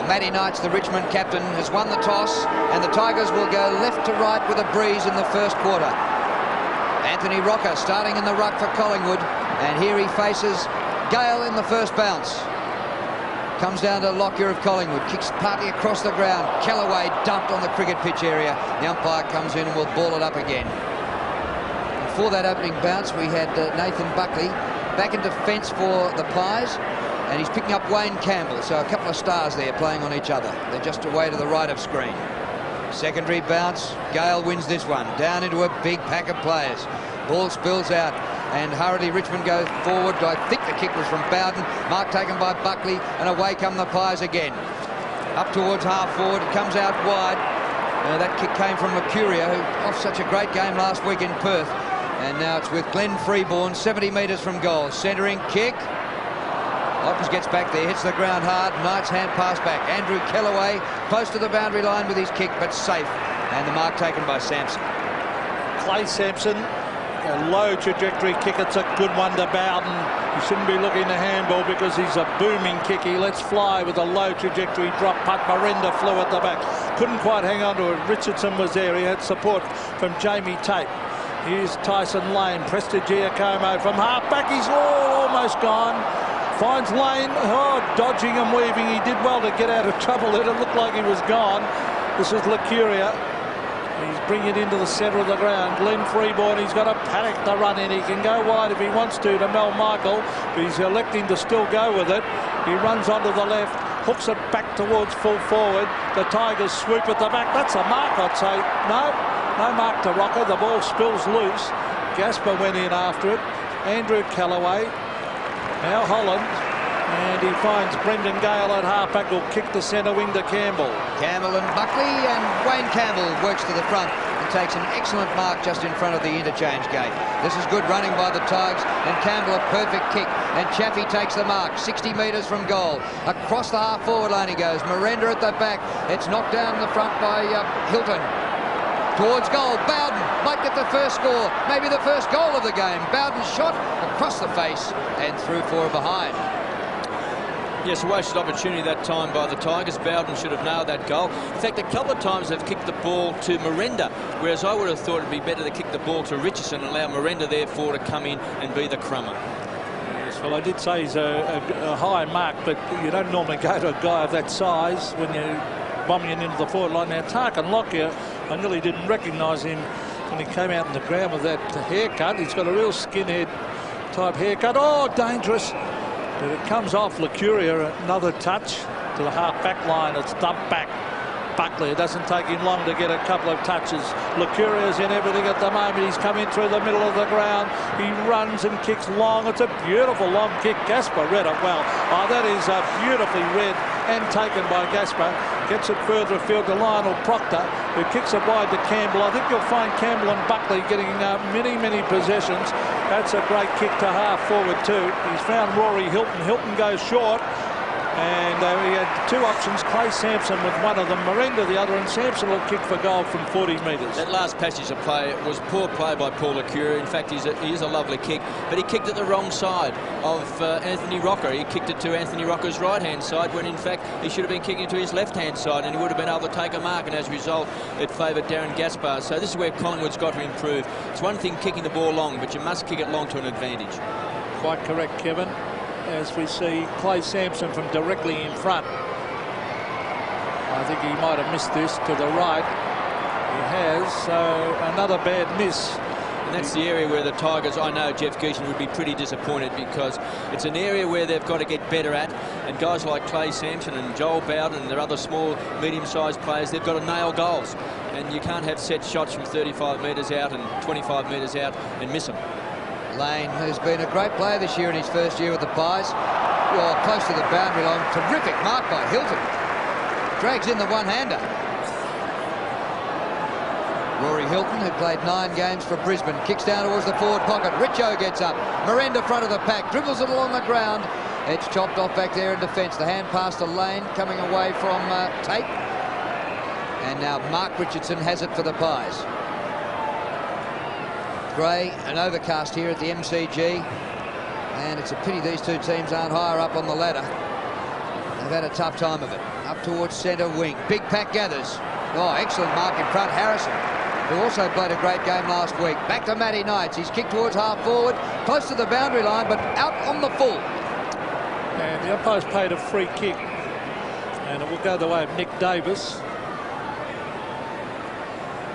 Matty Knights, the Richmond captain, has won the toss, and the Tigers will go left to right with a breeze in the first quarter. Anthony Rocker starting in the ruck for Collingwood, and here he faces Gale in the first bounce. Comes down to Lockyer of Collingwood, kicks partly across the ground. Callaway dumped on the cricket pitch area. The umpire comes in and will ball it up again. Before that opening bounce, we had Nathan Buckley back in defence for the Pies, and he's picking up Wayne Campbell, so a couple of stars there playing on each other. They're just away to the right of screen. Secondary bounce, Gale wins this one, down into a big pack of players. Ball spills out, and hurriedly Richmond goes forward. I think the kick was from Bowden. Mark taken by Buckley, and away come the Pies again. Up towards half forward, it comes out wide. That kick came from Mercurio, who off such a great game last week in Perth. And now it's with Glenn Freeborn, 70 metres from goal. Centering kick. Ottens gets back there, hits the ground hard. Knight's hand pass back. Andrew Kellaway close to the boundary line with his kick, but safe. And the mark taken by Sampson. Clay Sampson, a low trajectory kick. It's a good one to Bowden. You shouldn't be looking to handball because he's a booming kick. He lets fly with a low trajectory drop putt. Miranda flew at the back. Couldn't quite hang on to it. Richardson was there. He had support from Jamie Tate. Here's Tyson Lane. Prestigiacomo from half back. He's almost gone. Finds Lane. Oh, dodging and weaving. He did well to get out of trouble. It looked like he was gone. This is Licuria. He's bringing it into the centre of the ground. Glenn Freeborn, he's got a paddock to run in. He can go wide if he wants to Mel Michael, but he's electing to still go with it. He runs onto the left, hooks it back towards full forward. The Tigers swoop at the back. That's a mark, I'd say. No mark to Rocker. The ball spills loose. Gasper went in after it. Andrew Callaway. Now Holland. And he finds Brendan Gale at halfback, will kick the centre wing to Campbell. Campbell and Buckley, and Wayne Campbell works to the front and takes an excellent mark just in front of the interchange gate. This is good running by the Tigers, and Campbell a perfect kick, and Chaffee takes the mark, 60 metres from goal. Across the half-forward line he goes. Miranda at the back. It's knocked down in the front by Hilton. Towards goal, Bowden might get the first score, maybe the first goal of the game. Bowden shot across the face and through for a behind. Yes, a wasted opportunity that time by the Tigers. Bowden should have nailed that goal. In fact, a couple of times they've kicked the ball to Miranda, whereas I would have thought it'd be better to kick the ball to Richardson and allow Miranda therefore to come in and be the crummer. Yes, well, I did say he's a high mark, but you don't normally go to a guy of that size when you're bombing into the forward line. Now, Tarkin Lockyer, I nearly didn't recognise him when he came out in the ground with that haircut. He's got a real skinhead type haircut. Oh, dangerous. But it comes off Licuria, another touch to the half-back line. It's dumped back. Buckley, it doesn't take him long to get a couple of touches. Licuria's in everything at the moment. He's coming through the middle of the ground. He runs and kicks long. It's a beautiful long kick. Gasper read it well. Oh, that is beautifully read and taken by Gasper. Gets it further afield to Lionel Proctor, who kicks it wide to Campbell. I think you'll find Campbell and Buckley getting many possessions. That's a great kick to half forward too. He's found Rory Hilton. Hilton goes short. And he had two options, Clay Sampson with one of them, Miranda the other, and Sampson will kick for goal from 40 metres. That last passage of play was poor play by Paul Licuria. In fact, he is a lovely kick, but he kicked it the wrong side of Anthony Rocker. He kicked it to Anthony Rocker's right-hand side, when in fact he should have been kicking it to his left-hand side, and he would have been able to take a mark, and as a result it favoured Darren Gaspar. So this is where Collingwood's got to improve. It's one thing kicking the ball long, but you must kick it long to an advantage. Quite correct, Kevin. As we see Clay Sampson from directly in front. I think he might have missed this to the right. He has, so another bad miss. And that's the area where the Tigers, I know Jeff Geeshan would be pretty disappointed, because it's an area where they've got to get better at, and guys like Clay Sampson and Joel Bowden and their other small, medium-sized players, they've got to nail goals. And you can't have set shots from 35 metres out and 25 metres out and miss them. Lane, who's been a great player this year in his first year with the Pies. Well, close to the boundary line. Terrific mark by Hilton. Drags in the one-hander. Rory Hilton, who played 9 games for Brisbane, kicks down towards the forward pocket. Richo gets up. Miranda front of the pack. Dribbles it along the ground. It's chopped off back there in defence. The hand pass to Lane, coming away from Tate. And now Mark Richardson has it for the Pies. Grey and overcast here at the MCG, and it's a pity these two teams aren't higher up on the ladder. They've had a tough time of it. Up towards centre wing. Big Pack gathers. Oh, excellent mark in front. Harrison, who also played a great game last week. Back to Matty Knights. He's kicked towards half forward, close to the boundary line, but out on the full. And the umpire's paid a free kick. And it will go the way of Nick Davis.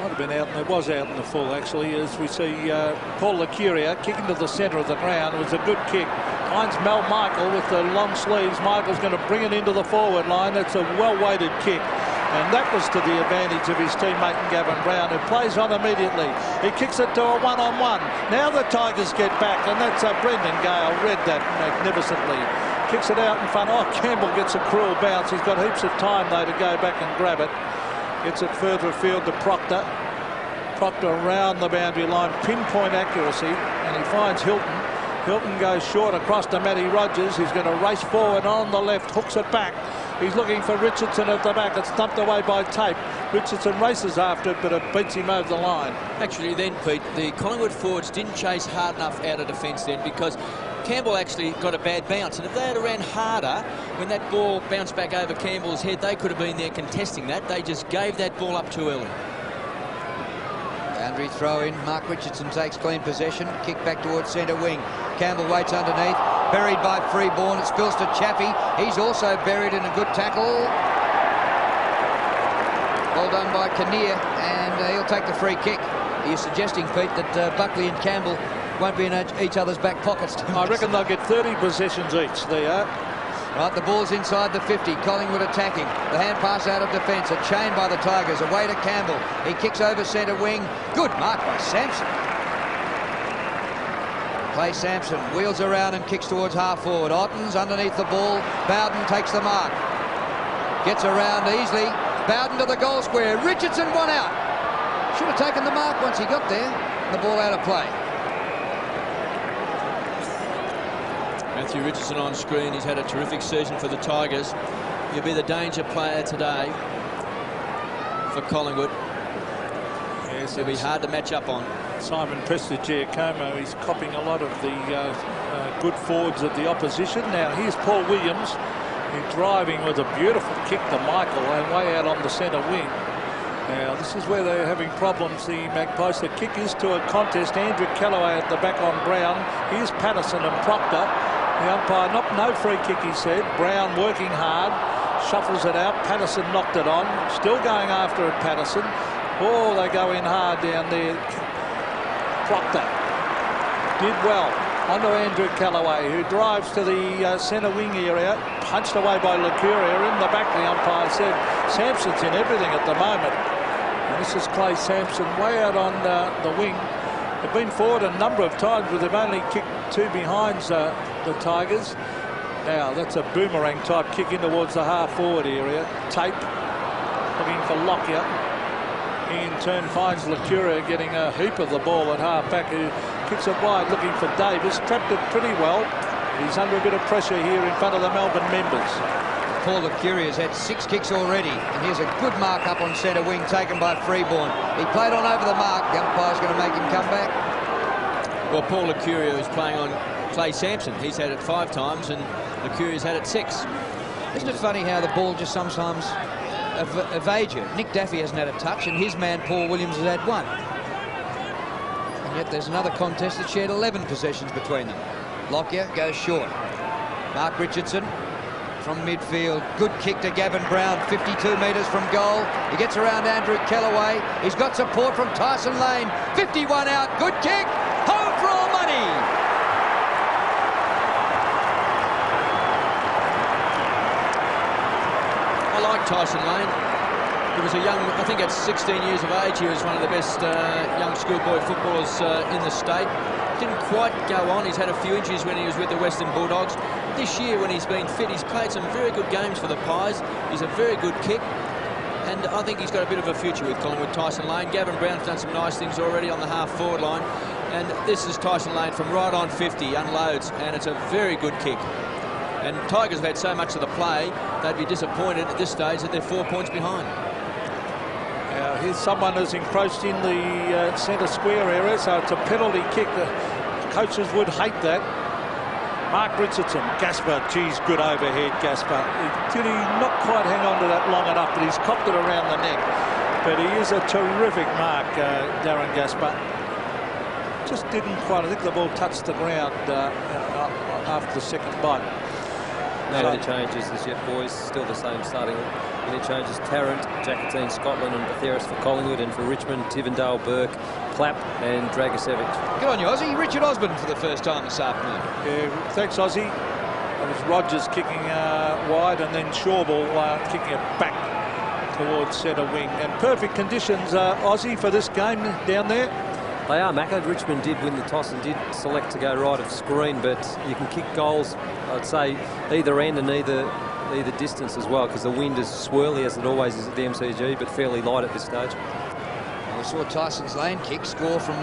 Might have been out, and it was out in the full, actually, as we see Paul Lacuria kicking to the centre of the ground. It was a good kick. Finds Mel Michael with the long sleeves. Michael's going to bring it into the forward line. That's a well-weighted kick. And that was to the advantage of his teammate Gavin Brown, who plays on immediately. He kicks it to a one-on-one. Now the Tigers get back, and that's Brendan Gale. Read that magnificently. Kicks it out in front. Oh, Campbell gets a cruel bounce. He's got heaps of time, though, to go back and grab it. Gets it further afield to Proctor. Proctor around the boundary line. Pinpoint accuracy. And he finds Hilton. Hilton goes short across to Matty Rogers. He's going to race forward on the left. Hooks it back. He's looking for Richardson at the back. It's thumped away by Tape. Richardson races after it, but it beats him over the line. Actually, then, Pete, the Collingwood forwards didn't chase hard enough out of defence then, because Campbell actually got a bad bounce. And if they had ran harder, when that ball bounced back over Campbell's head, they could have been there contesting that. They just gave that ball up too early. Boundary throw in. Mark Richardson takes clean possession. Kick back towards centre wing. Campbell waits underneath. Buried by Freeborn. It spills to Chaffey. He's also buried in a good tackle. Well done by Kinnear, and he'll take the free kick. You're suggesting, Pete, that Buckley and Campbell won't be in each other's back pockets. I reckon they'll get 30 possessions each. They are. Right, the ball's inside the 50. Collingwood attacking. The hand pass out of defence. A chain by the Tigers. Away to Campbell. He kicks over centre wing. Good mark by Sampson. Clay Sampson wheels around and kicks towards half forward. Otten's underneath the ball. Bowden takes the mark. Gets around easily. Bowden to the goal square. Richardson one out. Should have taken the mark once he got there. The ball out of play. Matthew Richardson on screen. He's had a terrific season for the Tigers. He'll be the danger player today for Collingwood. Yes, it'll be hard to match up on. Simon Prestigiacomo, he's copying a lot of the good forwards of the opposition. Now here's Paul Williams. He's driving with a beautiful kick to Michael and way out on the centre wing. Now this is where they're having problems, the Magpies. The kick is to a contest. Andrew Callaway at the back on Brown. Here's Patterson and Proctor. The umpire, no free kick, he said. Brown working hard, shuffles it out. Patterson knocked it on. Still going after it, Patterson. Oh, they go in hard down there. Proctor did well. Onto Andrew Callaway, who drives to the centre wing area. Punched away by Lacuria. In the back, the umpire said Sampson's in everything at the moment. And this is Clay Sampson way out on the wing. They've been forward a number of times, but they've only kicked two behinds the Tigers. Now that's a boomerang type kick in towards the half forward area. Tape looking for Lockyer. He in turn finds Lacuria getting a heap of the ball at half back, who kicks it wide looking for Davis. Trapped it pretty well. He's under a bit of pressure here in front of the Melbourne members. Paul Lacuria's had 6 kicks already, and here's a good mark up on centre wing taken by Freeborn. He played on over the mark. The umpire's going to make him come back. Well, Paul Lacuria is playing on Clay Sampson. He's had it 5 times, and Lacuria's had it 6. Isn't it funny how the ball just sometimes evades you? Nick Daffy hasn't had a touch, and his man Paul Williams has had 1. And yet there's another contest that shared 11 possessions between them. Lockyer goes short. Mark Richardson from midfield. Good kick to Gavin Brown, 52 metres from goal. He gets around Andrew Callaway. He's got support from Tyson Lane. 51 out. Good kick. Home for all money. I like Tyson Lane. He was a young, I think at 16 years of age, he was one of the best young schoolboy footballers in the state. Didn't quite go on. He's had a few injuries when he was with the Western Bulldogs. This year, when he's been fit, he's played some very good games for the Pies. He's a very good kick. And I think he's got a bit of a future with Collingwood. Tyson Lane. Gavin Brown's done some nice things already on the half-forward line. And this is Tyson Lane from right on 50, unloads, and it's a very good kick. And Tigers have had so much of the play, they'd be disappointed at this stage that they're 4 points behind. Now, here's someone who's encroached in the centre square area, so it's a penalty kick. The coaches would hate that. Mark Richardson, Gasper, geez, good overhead, Gasper. Did he not quite hang on to that long enough, but he's copped it around the neck. But he is a terrific mark, Darren Gasper. Just didn't quite, I think the ball touched the ground after the second bite. No any changes as yet, boys. Still the same starting. Any changes? Tarrant, Jackatine, Scotland, and Batheris for Collingwood, and for Richmond, Tivendale, Burke, Clapp, and Dragicevic. Good on you, Aussie. Richard Osborne for the first time this afternoon. Yeah, thanks, Aussie. It was Rogers kicking wide, and then Shawball kicking it back towards centre wing. And perfect conditions, Aussie, for this game down there. They are, Macca. Richmond did win the toss and did select to go right of screen, but you can kick goals, I'd say, either end and either distance as well, because the wind is swirly, as it always is at the MCG, but fairly light at this stage. Well, we saw Tyson's lane kick score from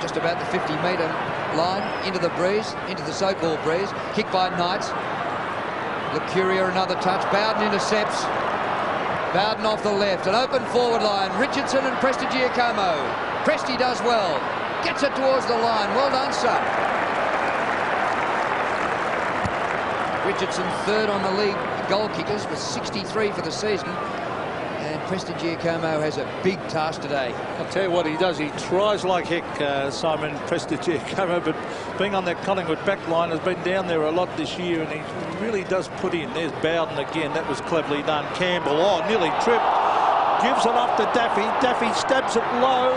just about the 50-metre line into the breeze, into the so-called breeze. Kick by Knight. Lucuria, another touch. Bowden intercepts. Bowden off the left. An open forward line. Richardson and Prestigiacomo. Presti does well. Gets it towards the line. Well done, son. Richardson third on the league goal kickers with 63 for the season. And Prestigiacomo has a big task today. I'll tell you what he does. He tries like heck, Simon Prestigiacomo, but being on that Collingwood back line has been down there a lot this year, and he really does put in. There's Bowden again. That was cleverly done. Campbell, oh, nearly tripped. Gives it off to Daffy. Daffy stabs it low.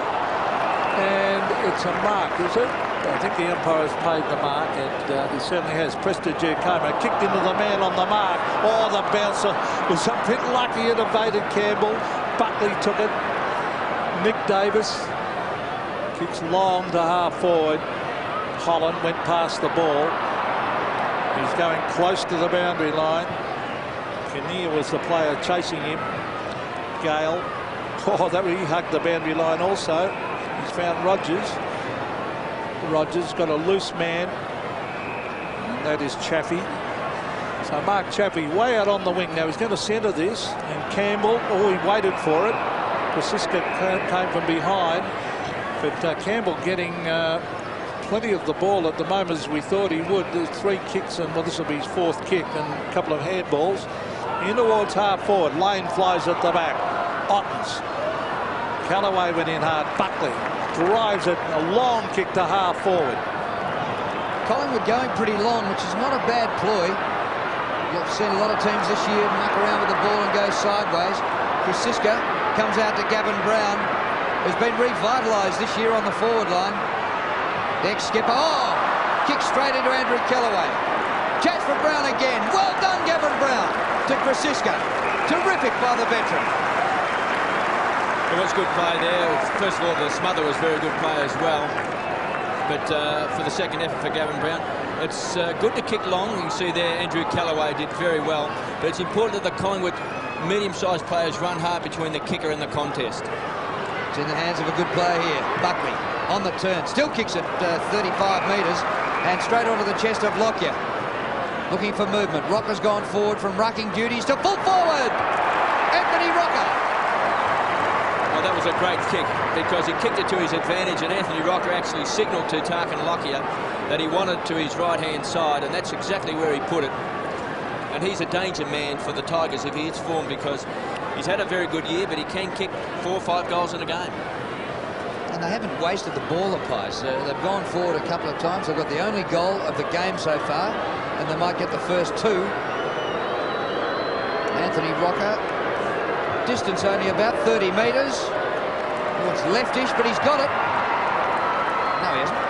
And it's a mark, is it? I think the umpire has paid the mark, and he certainly has. Prestigiacomo kicked into the man on the mark. Oh, the bouncer was a bit lucky. It evaded Campbell. Buckley took it. Nick Davis kicks long to half forward. Holland went past the ball. He's going close to the boundary line. Kinnear was the player chasing him. Gale. Oh, that he hugged the boundary line also. He's found Rogers. Rogers got a loose man. And that is Chaffee. So Mark Chaffee way out on the wing. Now he's going to centre this. And Campbell, oh, he waited for it. Prasiska came from behind. But Campbell getting plenty of the ball at the moment, as we thought he would. There's 3 kicks, and well, this will be his 4th kick, and a couple of handballs. In towards half forward. Lane flies at the back. Ottens. Callaway went in hard. Buckley drives it. A long kick to half forward. Collingwood going pretty long, which is not a bad ploy. You've seen a lot of teams this year muck around with the ball and go sideways. Prasiska comes out to Gavin Brown, who's been revitalised this year on the forward line. Ex-skipper, oh, kick straight into Andrew Callaway. Chance for Brown again. Well done, Gavin Brown, to Prasiska. Terrific by the veteran. It was good play there. First of all, the smother was very good play as well. But for the second effort for Gavin Brown, it's good to kick long. You can see there Andrew Callaway did very well. But it's important that the Collingwood medium-sized players run hard between the kicker and the contest. It's in the hands of a good player here. Buckley on the turn. Still kicks it 35 metres and straight onto the chest of Lockyer. Looking for movement. Rocker's gone forward from rucking duties to full forward. Anthony Rocker. Well, that was a great kick because he kicked it to his advantage, and Anthony Rocker actually signalled to Tarkin Lockyer that he wanted to his right-hand side, and that's exactly where he put it. And he's a danger man for the Tigers if he hits form, because he's had a very good year, but he can kick 4 or 5 goals in a game. And they haven't wasted the ball, Pies. They've gone forward a couple of times. They've got the only goal of the game so far, and they might get the first 2. Anthony Rocker, distance only about 30 metres. Oh, it's leftish, but he's got it. No, he hasn't.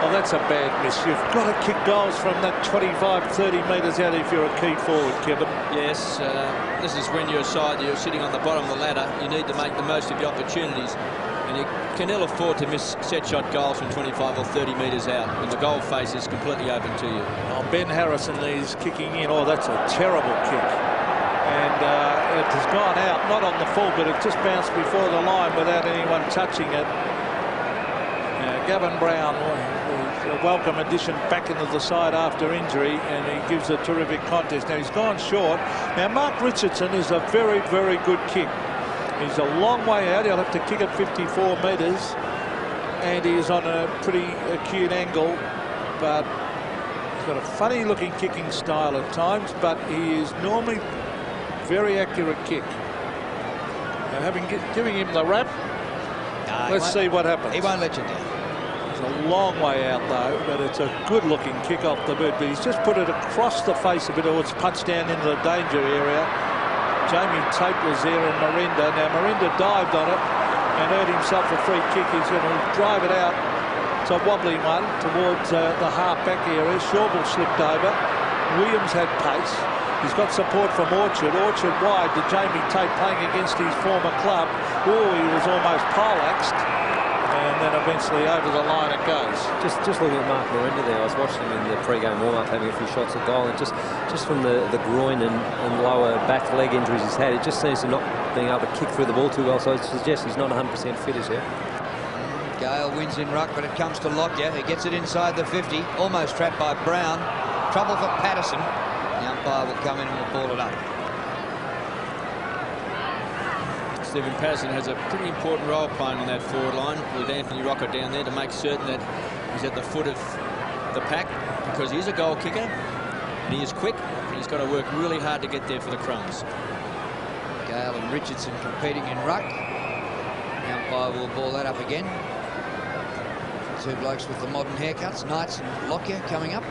Well, that's a bad miss. You've got to kick goals from that 25, 30 metres out if you're a key forward, Kevin. Yes, this is when you're sitting on the bottom of the ladder. You need to make the most of your opportunities. And you can ill afford to miss set-shot goals from 25 or 30 metres out when the goal face is completely open to you. Oh, Ben Harrison is kicking in. Oh, that's a terrible kick. And it has gone out, not on the full, but it just bounced before the line without anyone touching it. Gavin Brown, a welcome addition back into the side after injury, and he gives a terrific contest. Now, he's gone short. Now, Mark Richardson is a very, very good kick. He's a long way out. He'll have to kick at 54 metres, and he is on a pretty acute angle. but he's got a funny looking kicking style at times, but he is normally very accurate kick. Now, giving him the wrap, let's see what happens. He won't let you down. It's a long way out though, but it's a good looking kick off the boot, but he's just put it across the face a bit, or it's punched down into the danger area. Jamie Tate was there and Marinda. Now Marinda dived on it and earned himself a free kick. He's going to drive it out. It's a wobbly one towards the half-back area. Shawbull slipped over. Williams had pace. He's got support from Orchard. Orchard wide to Jamie Tate playing against his former club. Oh, he was almost poleaxed. And then eventually over the line it goes. Just looking at Mark Marinda there, I was watching him in the pre-game warm-up having a few shots at goal, and just from the groin and lower back leg injuries he's had, it just seems to not being able to kick through the ball too well, so I suggest he's not 100% fit as yet. Gale wins in ruck, but it comes to Lockyer. He gets it inside the 50, almost trapped by Brown. Trouble for Patterson. The umpire will come in and will ball it up. Stephen Patterson has a pretty important role playing on that forward line with Anthony Rocker down there to make certain that he's at the foot of the pack, because he's a goal kicker and he is quick, and he's got to work really hard to get there for the crumbs. Gale and Richardson competing in ruck. The umpire will ball that up again. Two blokes with the modern haircuts, Knights and Lockyer coming up.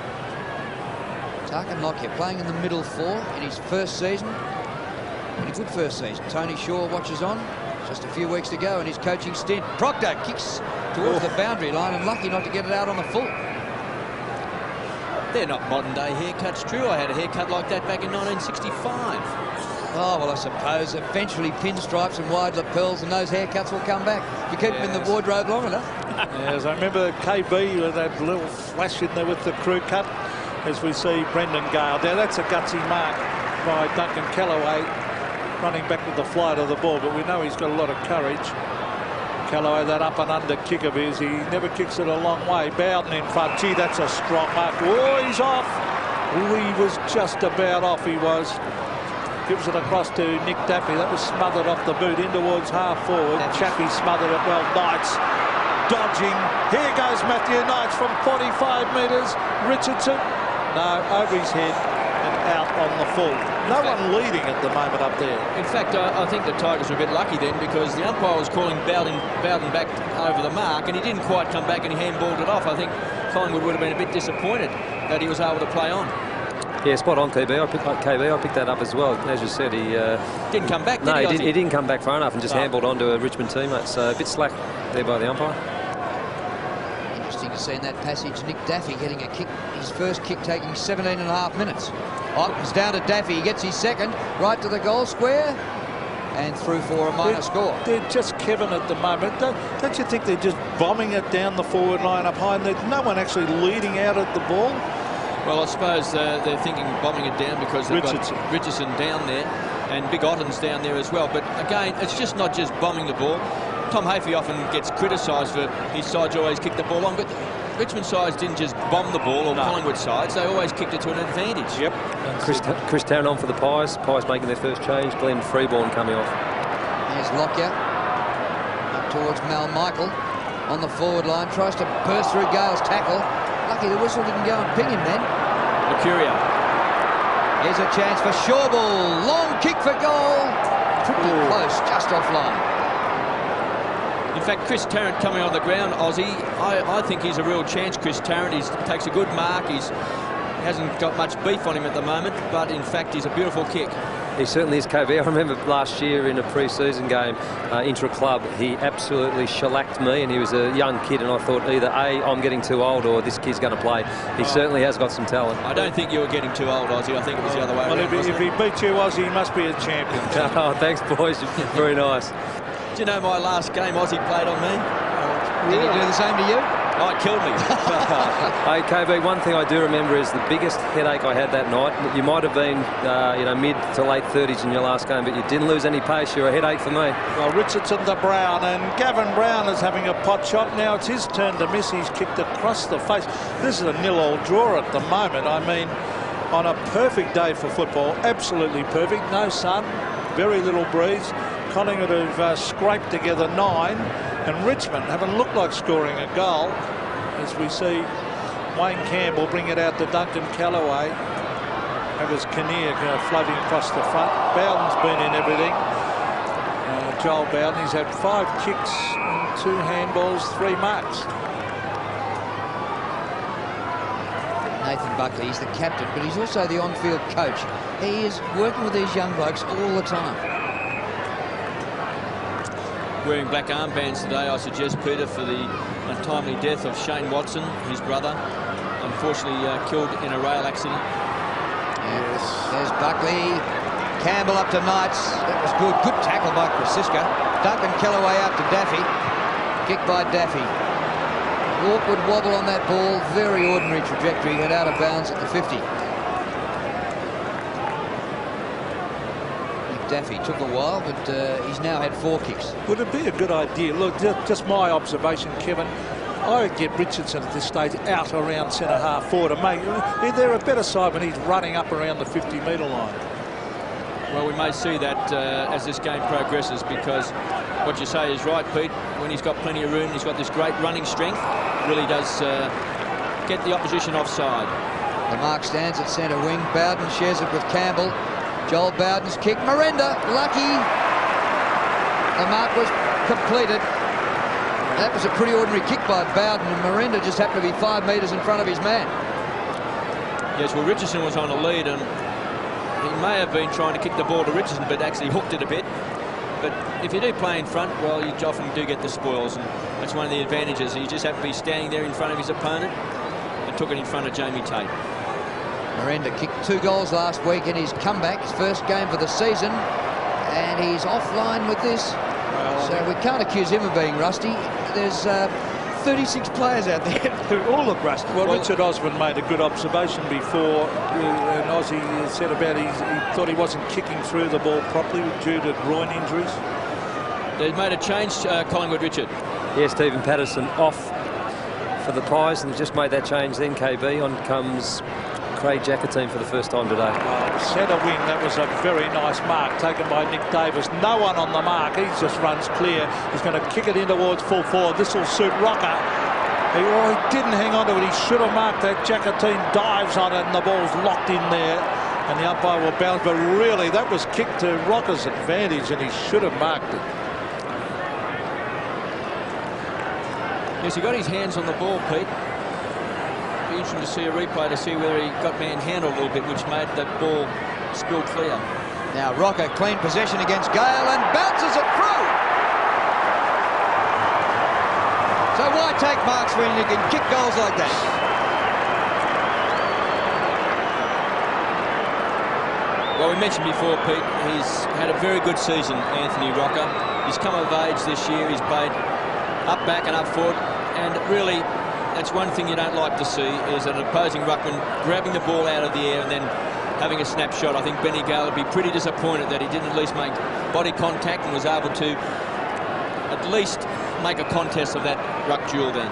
Tarkin Lockyer playing in the middle four in his first season. And a good first season. Tony Shaw watches on. Just a few weeks to go in his coaching stint. Proctor kicks towards the boundary line and lucky not to get it out on the full. They're not modern day haircuts, Drew. I had a haircut like that back in 1965. Oh, well, I suppose eventually pinstripes and wide lapels and those haircuts will come back. You keep them in the wardrobe long enough. Yes, I remember KB with that little flash in there with the crew cut, as we see Brendan Gale. Now, that's a gutsy mark by Duncan Callaway, running back with the flight of the ball, but we know he's got a lot of courage. Callaway, that up and under kick of his, he never kicks it a long way. Bowden in front. Gee, that's a strong mark. Oh, he's off. Oh, he was just about off, he was. Gives it across to Nick Daffy. That was smothered off the boot in towards half forward. Chappie smothered it well. Knights dodging. Here goes Matthew Knights from 45 metres. Richardson, no, over his head and out on the full. No one leading at the moment up there. In fact, I think the Tigers were a bit lucky then, because the umpire was calling Bowden back over the mark, and he didn't quite come back and he handballed it off. I think Collingwood would have been a bit disappointed that he was able to play on. Yeah, spot on, KB. I picked that up as well. As you said, he didn't come back. No, he didn't come back far enough and just handballed onto a Richmond teammate. So a bit slack there by the umpire. Interesting to see in that passage Nick Daffy getting a kick, his first kick taking 17.5 minutes. Oh, it's down to Daffy. He gets his second, right to the goal square, and through for a minor score. They're just Kevin at the moment. Don't you think they're just bombing it down the forward line up high, and there's no one actually leading out at the ball? Well, I suppose they're thinking bombing it down because they've got Richardson down there and Big Otten's down there as well. But again, it's just not just bombing the ball. Tom Hafey often gets criticised for his sides always kick the ball on, but Richmond sides didn't just bomb the ball, or Collingwood sides. They always kicked it to an advantage. Yep. Chris Tarrant on for the Pies. Pies making their first change. Glenn Freeborn coming off. Here's Lockyer up towards Mal Michael on the forward line. Tries to burst through Gale's tackle. Lucky the whistle didn't go and ping him then. Mercurio. Here's a chance for Shawbull. Long kick for goal. Pretty close, just offline. In fact, Chris Tarrant coming on the ground, Aussie, I think he's a real chance, Chris Tarrant. He takes a good mark. He hasn't got much beef on him at the moment, but in fact, he's a beautiful kick. He certainly is, KB. I remember last year in a pre-season game, intra-club, he absolutely shellacked me, and he was a young kid, and I thought either A, I'm getting too old, or this kid's going to play. He certainly has got some talent. I don't think you were getting too old, Aussie. I think it was the other way around. Well, if he beat you, Aussie, he must be a champion. Oh, thanks, boys. Very nice. Do you know my last game Aussie played on me? Did he do the same to you? Oh, it killed me. Hey, KB, one thing I do remember is the biggest headache I had that night. You might have been, mid to late 30s in your last game, but you didn't lose any pace. You're a headache for me. Well, Richardson to Brown, and Gavin Brown is having a pot shot. Now it's his turn to miss. He's kicked across the face. This is a 0-0 draw at the moment. I mean, on a perfect day for football, absolutely perfect. No sun, very little breeze. Collingwood have scraped together 9, and Richmond haven't looked like scoring a goal, as we see Wayne Campbell bring it out to Duncan Callaway. That was Kinnear floating across the front. Bowden's been in everything. Joel Bowden, he's had 5 kicks and 2 handballs, 3 marks. Nathan Buckley, he's the captain, but he's also the on-field coach. He is working with these young blokes all the time. Wearing black armbands today, I suggest, Peter, for the untimely death of Shane Watson, his brother, unfortunately killed in a rail accident. Yes. There's Buckley. Campbell up to Knights. That was good. Good tackle by Krasiska. Duncan Callaway out to Daffy. Kick by Daffy. Awkward wobble on that ball. Very ordinary trajectory. And out of bounds at the 50. Daffy took a while, but he's now had 4 kicks. Would it be a good idea? Look, just my observation, Kevin. I would get Richardson at this stage out around centre-half forward to make. They're a better side when he's running up around the 50-metre line. Well, we may see that as this game progresses, because what you say is right, Pete. When he's got plenty of room, he's got this great running strength. Really does get the opposition offside. The mark stands at centre wing. Bowden shares it with Campbell. Joel Bowden's kick. Miranda, lucky. The mark was completed. That was a pretty ordinary kick by Bowden, and Miranda just happened to be 5 metres in front of his man. Yes, well, Richardson was on a lead, and he may have been trying to kick the ball to Richardson, but actually hooked it a bit. But if you do play in front, well, you often do get the spoils, and that's one of the advantages. He just happened to be standing there in front of his opponent and took it in front of Jamie Tate. Miranda kicked 2 goals last week in his comeback, his first game for the season, and he's offline with this. So we can't accuse him of being rusty. There's 36 players out there who all look rusty. Well, Richard Osmond made a good observation before, and Ozzy said about he thought he wasn't kicking through the ball properly due to groin injuries. They've made a change, Collingwood, Richard. Yeah, Stephen Patterson off for the Pies, and just made that change then, KB. On comes Craig Jackatine for the first time today. Centre wing, that was a very nice mark taken by Nick Davis. No one on the mark. He just runs clear. He's going to kick it in towards full forward. This will suit Rocker. He didn't hang on to it. He should have marked that. Jackatine dives on it and the ball's locked in there. And the umpire will bounce. But really, that was kicked to Rocker's advantage, and he should have marked it. Yes, he got his hands on the ball, Pete. Interesting to see a replay to see whether he got manhandled a little bit, which made that ball spill clear. Now Rocker clean possession against Gale and bounces it through. So why take marks when you can kick goals like that? Well, we mentioned before, Pete, he's had a very good season, Anthony Rocker. He's come of age this year. He's played up back and up forward, and really that's one thing you don't like to see, is an opposing ruckman grabbing the ball out of the air and then having a snapshot. I think Benny Gale would be pretty disappointed that he didn't at least make body contact and was able to at least make a contest of that ruck duel then.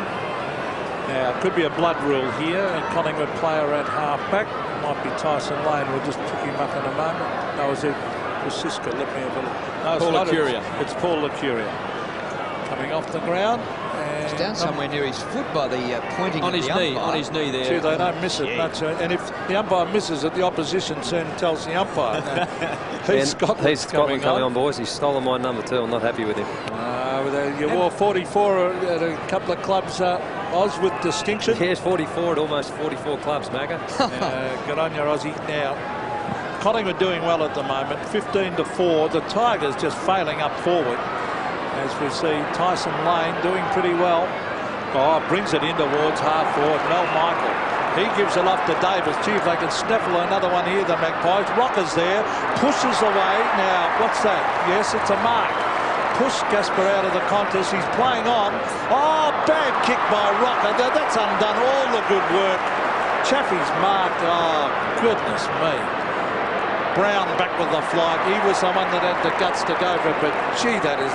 Now, it could be a blood rule here. A Collingwood player at half-back. Might be Tyson Lane. We'll just pick him up in a moment. No, is it Siska? Let me have a look. No, Paul Licuria. It's Paul Licuria. Coming off the ground. It's down somewhere near his foot by the pointing on his knee. On his knee there. Gee, they don't miss it much. And if the umpire misses it, the opposition soon tells the umpire. He's Scotland coming on, boys. He's stolen my number 2. I'm not happy with him. You wore 44 at a couple of clubs, Oz, with distinction. Here's 44 at almost 44 clubs, Magga. Good on you, Aussie. Now, Collingwood doing well at the moment. 15-4. The Tigers just failing up forward. As we see Tyson Lane doing pretty well. Brings it in towards half forward. Mel Michael. He gives it off to Davis. Gee, if they can snaffle another one here, the Magpies. Rocker's there. Pushes away. Now, what's that? Yes, it's a mark. Push Gasper out of the contest. He's playing on. Bad kick by Rocker. That's undone all the good work. Chaffee's marked. Goodness me. Brown back with the flight. He was the one that had the guts to go for it, but gee, that is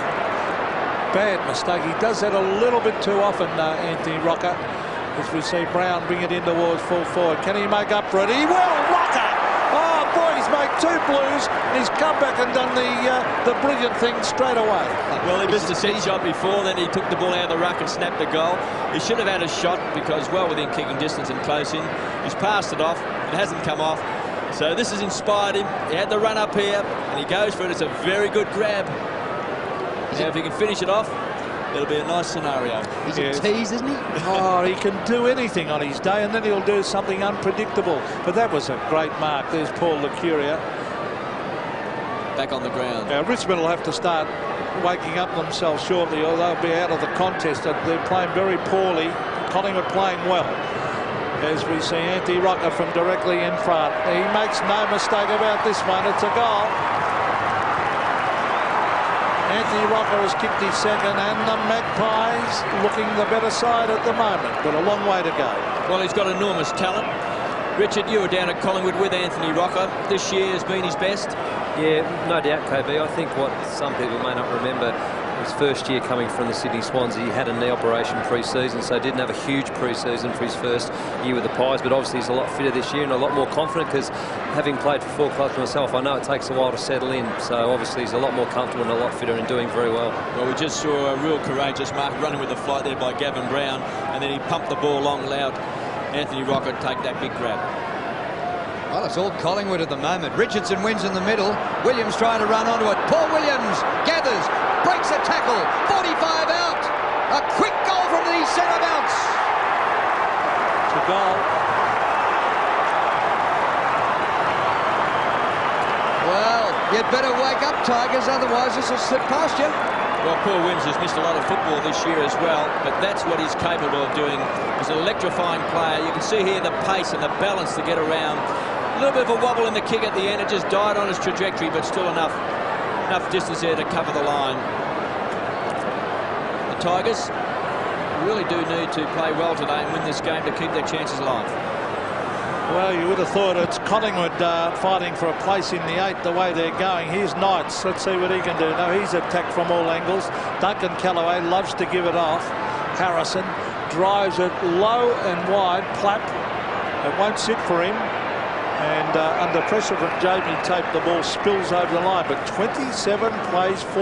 bad mistake. He does that a little bit too often, Anthony Rocker, as we see Brown bring it in towards full forward. Can he make up for it? He will. Rocker! Boy, he's made 2 blues, and he's come back and done the brilliant thing straight away. Well, he missed a set shot before, then he took the ball out of the ruck and snapped the goal. He should have had a shot because well within kicking distance and close in. He's passed it off. It hasn't come off. So this has inspired him. He had the run up here, and he goes for it. It's a very good grab. Now, if he can finish it off, it'll be a nice scenario. He's a tease, isn't he? Oh, he can do anything on his day, and then he'll do something unpredictable. But that was a great mark. There's Paul Lecuria. Back on the ground. Richmond will have to start waking up themselves shortly, or they'll be out of the contest. They're playing very poorly. Collingwood playing well. As we see Anthony Rocker from directly in front. He makes no mistake about this one. It's a goal. Anthony Rocker has kicked his second, and the Magpies looking the better side at the moment, but a long way to go. Well, he's got enormous talent. Richard, you were down at Collingwood with Anthony Rocker. This year has been his best. Yeah, no doubt, KB. I think what some people may not remember, his first year coming from the Sydney Swans, he had a knee operation pre-season, so didn't have a huge pre-season for his first year with the Pies, but obviously he's a lot fitter this year and a lot more confident because having played for 4 clubs myself, I know it takes a while to settle in, so obviously he's a lot more comfortable and a lot fitter and doing very well. Well, we just saw a real courageous mark running with the flight there by Gavin Brown, and then he pumped the ball long, allowed Anthony Rocker to take that big grab. Well, it's all Collingwood at the moment. Richardson wins in the middle. Williams trying to run onto it. Paul Williams gathers, breaks a tackle. 45 out. A quick goal from the centre bounce. It's a goal. Well, you'd better wake up, Tigers, otherwise this will slip past you. Well, Paul Williams has missed a lot of football this year as well, but that's what he's capable of doing. He's an electrifying player. You can see here the pace and the balance to get around. A little bit of a wobble in the kick at the end. It just died on his trajectory, but still enough distance there to cover the line. The Tigers really do need to play well today and win this game to keep their chances alive. Well, you would have thought it's Collingwood fighting for a place in the 8 the way they're going. Here's Knights. Let's see what he can do. No, he's attacked from all angles. Duncan Callaway loves to give it off. Harrison drives it low and wide. Plapp. It won't sit for him. And under pressure from Jamie Tape, the ball spills over the line. But 27 plays 4.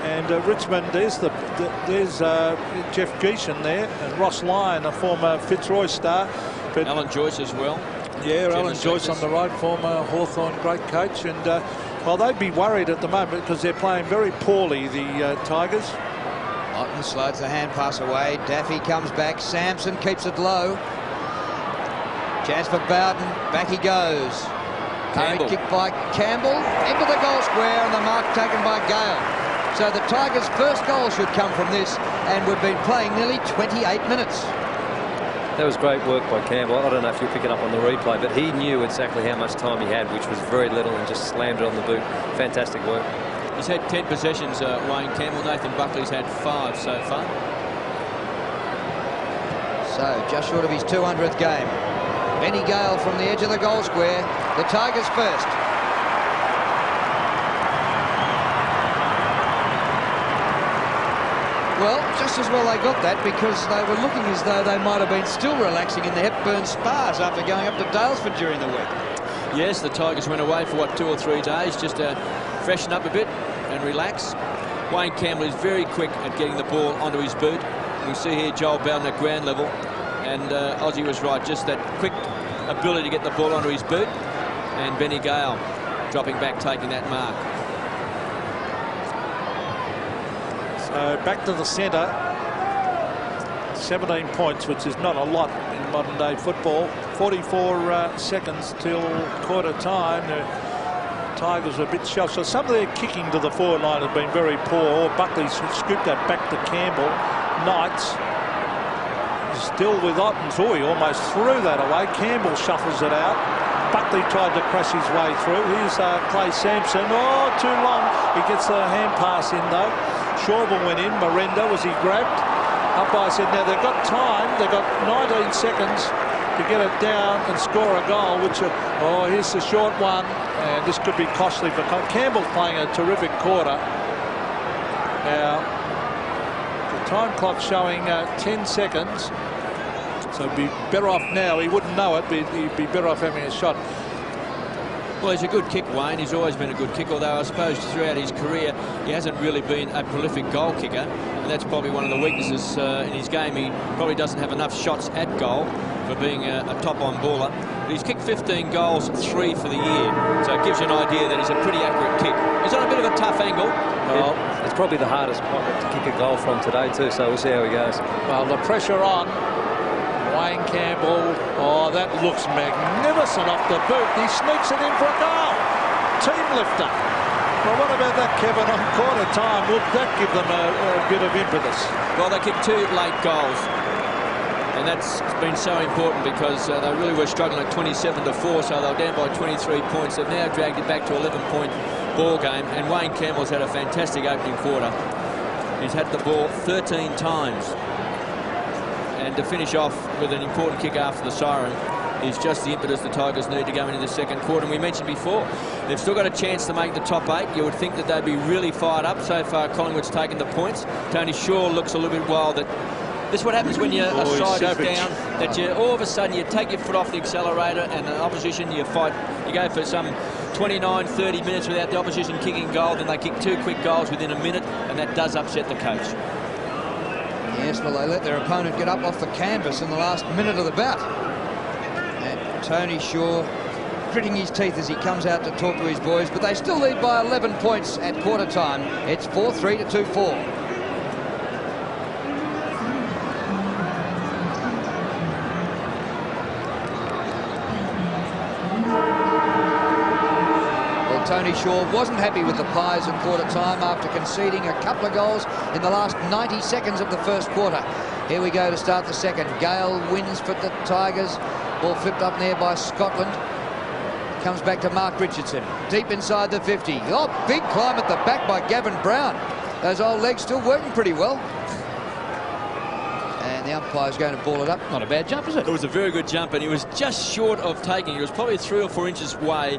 And Richmond, there's Jeff Geeshan there. And Ross Lyon, a former Fitzroy star. But Alan Joyce as well. Yeah, Alan Joyce on the right, former Hawthorn great coach. And, well, they'd be worried at the moment because they're playing very poorly, the Tigers. Otten slides the hand pass away. Daffy comes back. Sampson keeps it low. Chance for Bowden. Back he goes. Hurried kick by Campbell. Into the goal square, and the mark taken by Gale. So the Tigers' first goal should come from this, and we've been playing nearly 28 minutes. That was great work by Campbell. I don't know if you'll pick it up on the replay, but he knew exactly how much time he had, which was very little, and just slammed it on the boot. Fantastic work. He's had 10 possessions, Wayne Campbell. Nathan Buckley's had 5 so far. So just short of his 200th game. Benny Gale from the edge of the goal square. The Tigers first. Well, just as well they got that, because they were looking as though they might have been still relaxing in the Hepburn Spas after going up to Dalesford during the week. Yes, the Tigers went away for, 2 or 3 days just to freshen up a bit and relax. Wayne Campbell is very quick at getting the ball onto his boot. We see here Joel Bowden at ground level, and Ozzie was right, just that quick ability to get the ball onto his boot, and Benny Gale dropping back, taking that mark. So back to the centre. 17 points, which is not a lot in modern day football. 44 seconds till quarter time. The Tigers are a bit shelved. So some of their kicking to the forward line has been very poor. Buckley scooped that back to Campbell. Knights still with Ottens. Oh, he almost threw that away. Campbell shuffles it out. Buckley tried to crash his way through. Here's Clay Sampson. Oh, too long. He gets the hand pass in though. Schauble went in. Miranda, was he grabbed? Umpire said, now they've got time. They've got 19 seconds to get it down and score a goal, which, oh, here's the short one. And this could be costly for Campbell's playing a terrific quarter. Now, the time clock's showing 10 seconds. So he'd be better off now. He wouldn't know it, but he'd be better off having a shot. Well, he's a good kick, Wayne. He's always been a good kick, although I suppose throughout his career he hasn't really been a prolific goal kicker, and that's probably one of the weaknesses in his game. He probably doesn't have enough shots at goal for being a top-on baller. But he's kicked 15 goals, 3 for the year, so it gives you an idea that he's a pretty accurate kick. He's on a bit of a tough angle. Well, it's probably the hardest pocket to kick a goal from today too, so we'll see how he goes. Well, the pressure on. Wayne Campbell, oh, that looks magnificent off the boot. He sneaks it in for a goal. Team lifter. Well, what about that, Kevin, on quarter time? Would that give them a bit of impetus? Well, they kicked 2 late goals, and that's been so important because they really were struggling at 27-4, so they were down by 23 points. They've now dragged it back to 11-point ball game, and Wayne Campbell's had a fantastic opening quarter. He's had the ball 13 times. And to finish off with an important kick after the siren is just the impetus the Tigers need to go into the second quarter. And we mentioned before, they've still got a chance to make the top 8. You would think that they'd be really fired up. So far, Collingwood's taken the points. Tony Shaw looks a little bit wild. This is what happens when your side is down, that you all of a sudden you take your foot off the accelerator, and the opposition, you fight, you go for some 29, 30 minutes without the opposition kicking goal, then they kick 2 quick goals within a minute, and that does upset the coach. Yes, well, they let their opponent get up off the canvas in the last minute of the bout. And Tony Shaw gritting his teeth as he comes out to talk to his boys, but they still lead by 11 points at quarter time. It's 4-3 to 2-4. Tony Shaw wasn't happy with the Pies at quarter time after conceding a couple of goals in the last 90 seconds of the first quarter. Here we go to start the second. Gale wins for the Tigers. Ball flipped up there by Scotland. Comes back to Mark Richardson. Deep inside the 50. Oh, big climb at the back by Gavin Brown. Those old legs still working pretty well. And the umpire's going to ball it up. Not a bad jump, is it? It was a very good jump, and he was just short of taking it. It was probably 3 or 4 inches way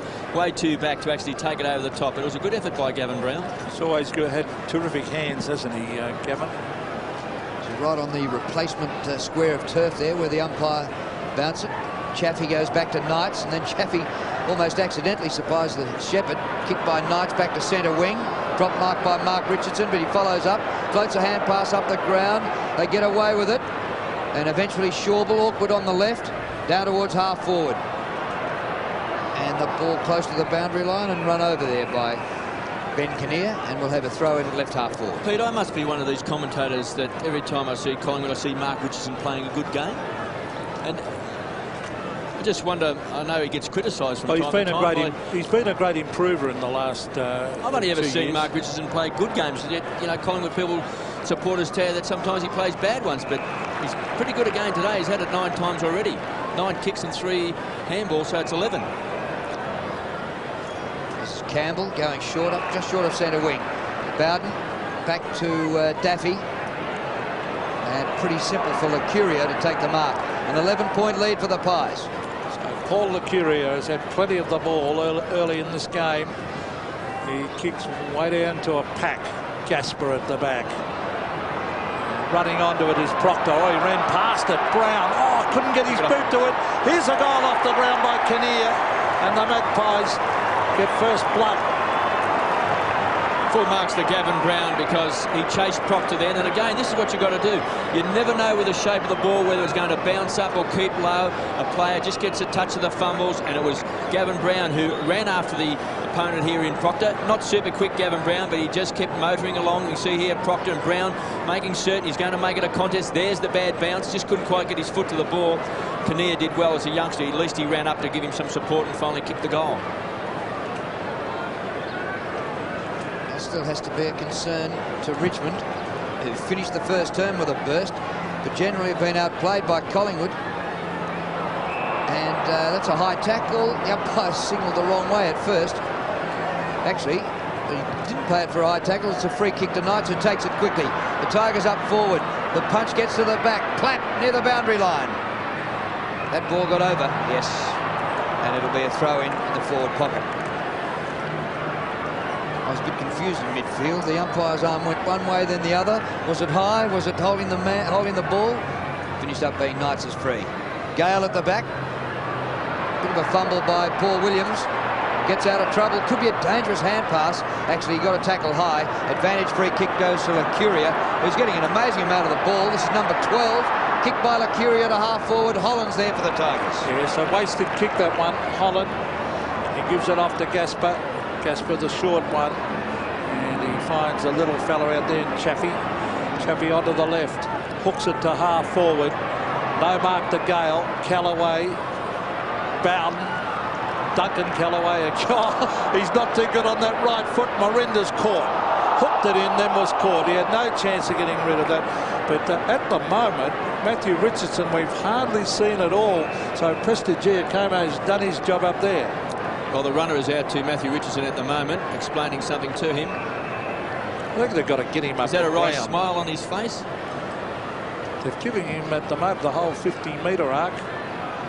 too back to actually take it over the top. It was a good effort by Gavin Brown. He's always good, had terrific hands, hasn't he, Gavin? So right on the replacement square of turf there where the umpire bounced it. Chaffey goes back to Knights, and then Chaffey almost accidentally supplies the Shepherd. Kicked by Knights back to centre wing. Drop mark by Mark Richardson, but he follows up. Floats a hand pass up the ground. They get away with it. And eventually Shawble, awkward on the left, down towards half forward. And the ball close to the boundary line and run over there by Ben Kinnear, and we'll have a throw in left half forward. Pete, I must be one of these commentators that every time I see Collingwood, I see Mark Richardson playing a good game. And I just wonder, I know he gets criticised from time to time. He's been a great improver in the last I've only ever seen Mark Richardson play good games. Yet, you know, Collingwood people, supporters tell that sometimes he plays bad ones, but he's pretty good again today. He's had it 9 times already. 9 kicks and 3 handballs, so it's 11. This is Campbell going short up, just short of centre wing. Bowden back to Daffy. And pretty simple for Lucurio to take the mark. An 11-point lead for the Pies. Paul Lucurio has had plenty of the ball early in this game. He kicks way down to a pack. Gasper at the back. Running onto it is Proctor. Oh, he ran past it. Brown. Oh, couldn't get his boot to it. Here's a goal off the ground by Kinnear. And the Magpies get first blood. Full marks to Gavin Brown because he chased Proctor then. And again, this is what you've got to do. You never know with the shape of the ball whether it's going to bounce up or keep low. A player just gets a touch of the fumbles, and it was Gavin Brown who ran after the opponent here in Proctor. Not super quick, Gavin Brown, but he just kept motoring along. You see here Proctor and Brown making certain he's going to make it a contest. There's the bad bounce. Just couldn't quite get his foot to the ball. Kinnear did well as a youngster. At least he ran up to give him some support and finally kicked the goal. Still has to be a concern to Richmond, who finished the first term with a burst, but generally have been outplayed by Collingwood. And that's a high tackle. The umpire signalled the wrong way at first. Actually, he didn't pay it for a high tackle. It's a free kick to Knights, who takes it quickly. The Tigers up forward. The punch gets to the back. Platt near the boundary line. That ball got over. Yes. And it'll be a throw in the forward pocket. I was a bit confused in midfield. The umpire's arm went one way, then the other. Was it high? Was it holding the ball? Finished up being Knights as free. Gale at the back. Bit of a fumble by Paul Williams. Gets out of trouble. Could be a dangerous hand pass. Actually, he got a tackle high. Advantage free kick goes to Lacuria, who's getting an amazing amount of the ball. This is number 12. Kick by Lacuria to half forward. Holland's there for the Tigers. Yes, a wasted kick, that one. Holland. He gives it off to Gasper. Gasper, the short one. And he finds a little fella out there, Chaffee. Chaffee onto the left. Hooks it to half forward. No mark to Gale. Callaway. Bowden. Duncan Callaway. He's not too good on that right foot. Miranda's caught. Hooked it in, then was caught. He had no chance of getting rid of that. But at the moment, Matthew Richardson, we've hardly seen it all. So Prestigiacomo's done his job up there. Well, the runner is out to Matthew Richardson at the moment, explaining something to him. I think they've got to get him up. Is that a right smile on his face? They're giving him at the moment the whole 50-metre arc.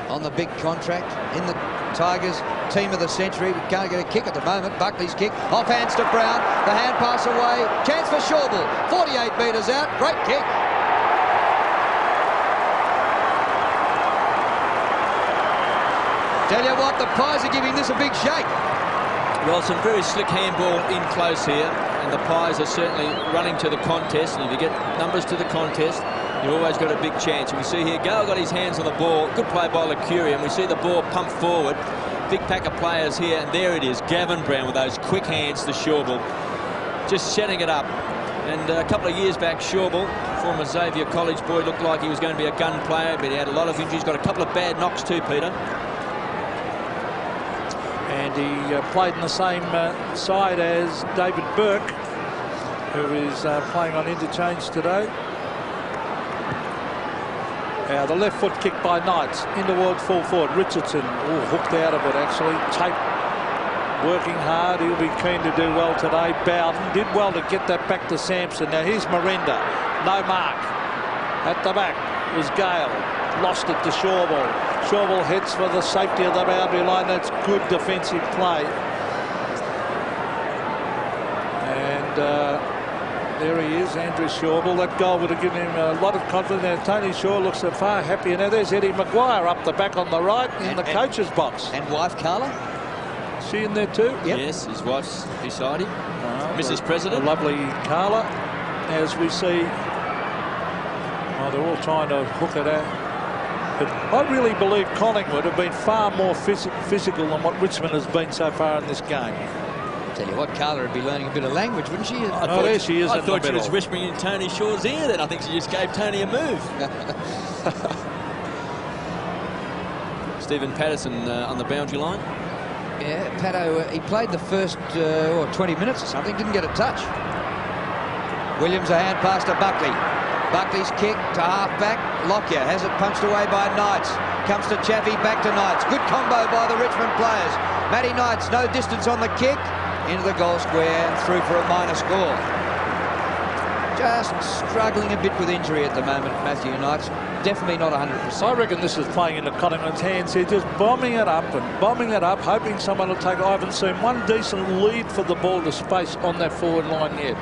On the big contract in the Tigers team of the century. We can't get a kick at the moment. Buckley's kick off hands to Brown. The hand pass away. Chance for Shawbull. 48 metres out. Great kick. Tell you what, the Pies are giving this a big shake. Well, some very slick handball in close here, and the Pies are certainly running to the contest. And if you get numbers to the contest, you've always got a big chance. And we see here, Gale got his hands on the ball. Good play by Lacuria, and we see the ball pumped forward. Big pack of players here, and there it is. Gavin Brown with those quick hands to Shawbull, just setting it up. And a couple of years back, Shawbull, former Xavier College boy, looked like he was going to be a gun player, but he had a lot of injuries. Got a couple of bad knocks too, Peter. And he played in the same side as David Burke, who is playing on interchange today. The left foot kick by Knights in towards full forward. Richardson hooked out of it, actually. Tate working hard. He'll be keen to do well today. Bowden did well to get that back to Sampson. Now here's Miranda. No mark. At the back was Gale. Lost it to Shawbull. Shawbull heads for the safety of the boundary line. That's good defensive play. And there he is, Andrew Shawbull. That goal would have given him a lot of confidence. Now Tony Shaw looks far happier. Now there's Eddie Maguire up the back on the right in the coach's box. And wife Carla? Is she in there too? Yep. Yes, his wife's beside him. Mrs. President. The lovely Carla, as we see. Oh, they're all trying to hook it out. But I really believe Collingwood have been far more physical than what Richmond has been so far in this game. Tell you what, Carla would be learning a bit of language, wouldn't she? There she is. I thought she was whispering in Tony Shaw's ear then. I think she just gave Tony a move. Stephen Patterson on the boundary line. Yeah, Pato, he played the first 20 minutes or something, didn't get a touch. Williams a hand pass to Buckley. Buckley's kick to half-back. Lockyer has it punched away by Knights. Comes to Chaffee, back to Knights. Good combo by the Richmond players. Matty Knights, no distance on the kick. Into the goal square and through for a minor score. Just struggling a bit with injury at the moment, Matthew Knights. Definitely not 100%. I reckon this is playing into Collingwood's hands here, just bombing it up and bombing it up, hoping someone will take it. I haven't seen one decent lead for the ball to space on that forward line yet.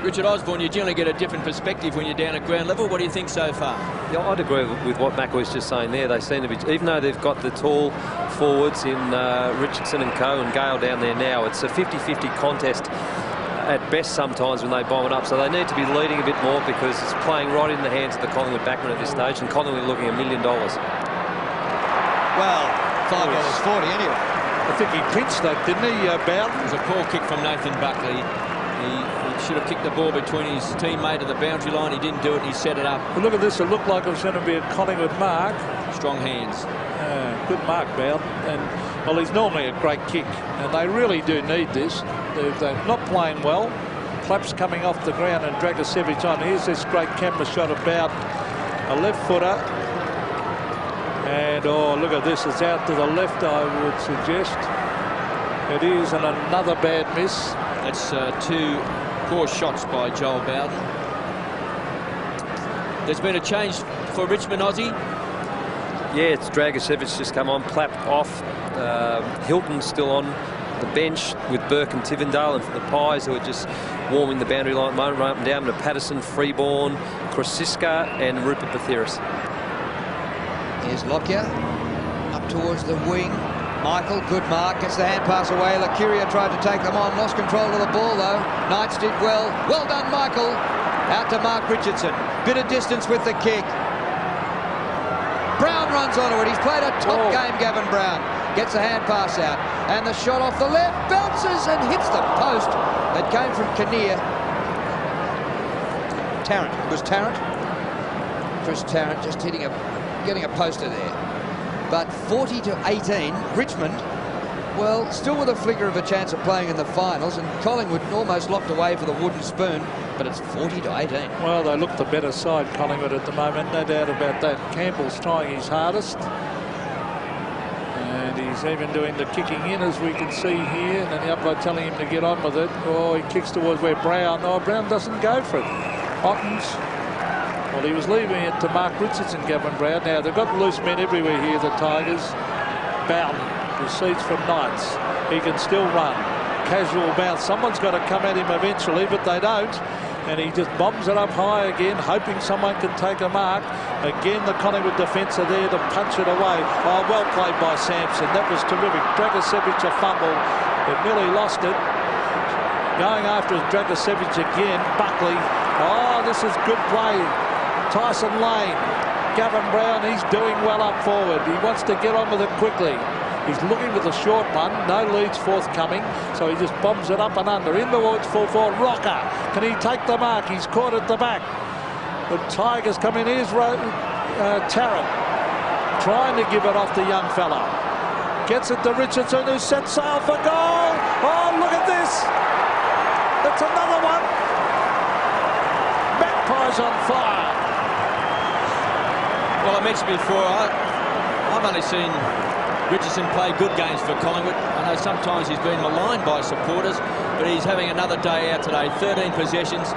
Richard Osborne, you generally get a different perspective when you're down at ground level. What do you think so far? Yeah, I'd agree with what Mac was just saying there. They seem to be, even though they've got the tall forwards in Richardson and Co and Gale down there now, it's a 50-50 contest at best sometimes when they bomb it up. So they need to be leading a bit more because it's playing right in the hands of the Collingwood backman at this stage, and Collingwood looking $1 million. Well, $5.40 anyway. I think he pinched that, didn't he, Bowden? It was a poor kick from Nathan Buckley. He should have kicked the ball between his teammate and the boundary line. He didn't do it, and he set it up. But look at this. It looked like it was going to be a Collingwood mark. Strong hands. Good mark, Bowden. And, well, he's normally a great kick, and they really do need this. They're not playing well. Claps coming off the ground and Dragicevic on. Here's this great camera shot of Bowden. A left footer. And, oh, look at this. It's out to the left, I would suggest. It is, and another bad miss. That's two poor shots by Joel Bowden. There's been a change for Richmond, Aussie. Yeah, it's Dragicevic just come on, Plapp off. Hilton's still on the bench with Burke and Tivendale, and for the Pies who are just warming the boundary line at the moment, run up and down to Patterson, Freeborn, Krosiska and Rupert Bathiris. Here's Lockyer up towards the wing. Michael, good mark, gets the hand pass away. Lacuria tried to take them on, lost control of the ball though. Knights did well. Well done, Michael. Out to Mark Richardson. Bit of distance with the kick. Brown runs onto it. He's played a top game, Gavin Brown. Gets the hand pass out. And the shot off the left bounces and hits the post. It came from Kinnear. Tarrant. It was Tarrant. Chris Tarrant just getting a poster there. But 40-18, Richmond, well, still with a flicker of a chance of playing in the finals, and Collingwood almost locked away for the wooden spoon, but it's 40-18. Well, they look the better side, Collingwood, at the moment, no doubt about that. Campbell's trying his hardest. And he's even doing the kicking in, as we can see here, and then the umpire telling him to get on with it. Oh, he kicks towards where Brown. Oh, Brown doesn't go for it. Ottens. Well, he was leaving it to Mark Richardson, Gavin Brown. Now, they've got loose men everywhere here, the Tigers. Bowden proceeds from Knights. He can still run. Casual bounce. Someone's got to come at him eventually, but they don't. And he just bombs it up high again, hoping someone can take a mark. Again, the Collingwood defence are there to punch it away. Oh, well played by Sampson. That was terrific. Dragicevic a fumble. It nearly lost it. Going after Dragicevic again. Buckley. Oh, this is good play. Tyson Lane, Gavin Brown, he's doing well up forward. He wants to get on with it quickly. He's looking with a short one, no leads forthcoming, so he just bombs it up and under. In towards full forward, Rocker. Can he take the mark? He's caught at the back. The Tigers come in. Here's Tarrant, trying to give it off the young fella. Gets it to Richardson, who sets sail for goal. Oh, look at this. It's another one. Magpies on fire. Well, I mentioned before, I've only seen Richardson play good games for Collingwood. I know sometimes he's been maligned by supporters, but he's having another day out today. 13 possessions.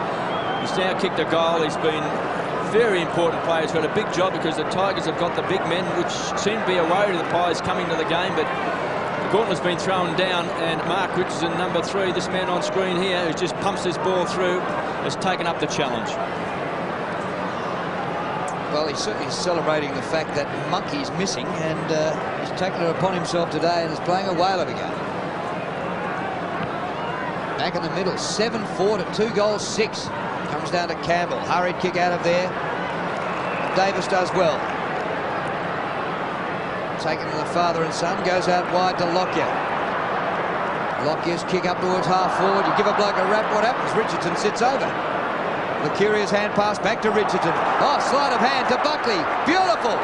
He's now kicked a goal. He's been a very important player. He's got a big job because the Tigers have got the big men, which seem to be a worry to the Pies coming to the game, but the gauntlet's been thrown down, and Mark Richardson, number 3, this man on screen here, who just pumps this ball through, has taken up the challenge. Well, he's certainly celebrating the fact that Monkey's missing, and he's taken it upon himself today and is playing a whale of a game. Back in the middle, 7-4 to 2 goals 6. Comes down to Campbell. Hurried kick out of there. Davis does well. Taken to the father and son, goes out wide to Lockyer. Lockyer's kick up towards half forward. You give a bloke a rap, what happens? Richardson sits over. Lacuria's hand pass back to Richardson. Oh, sleight of hand to Buckley. Beautiful.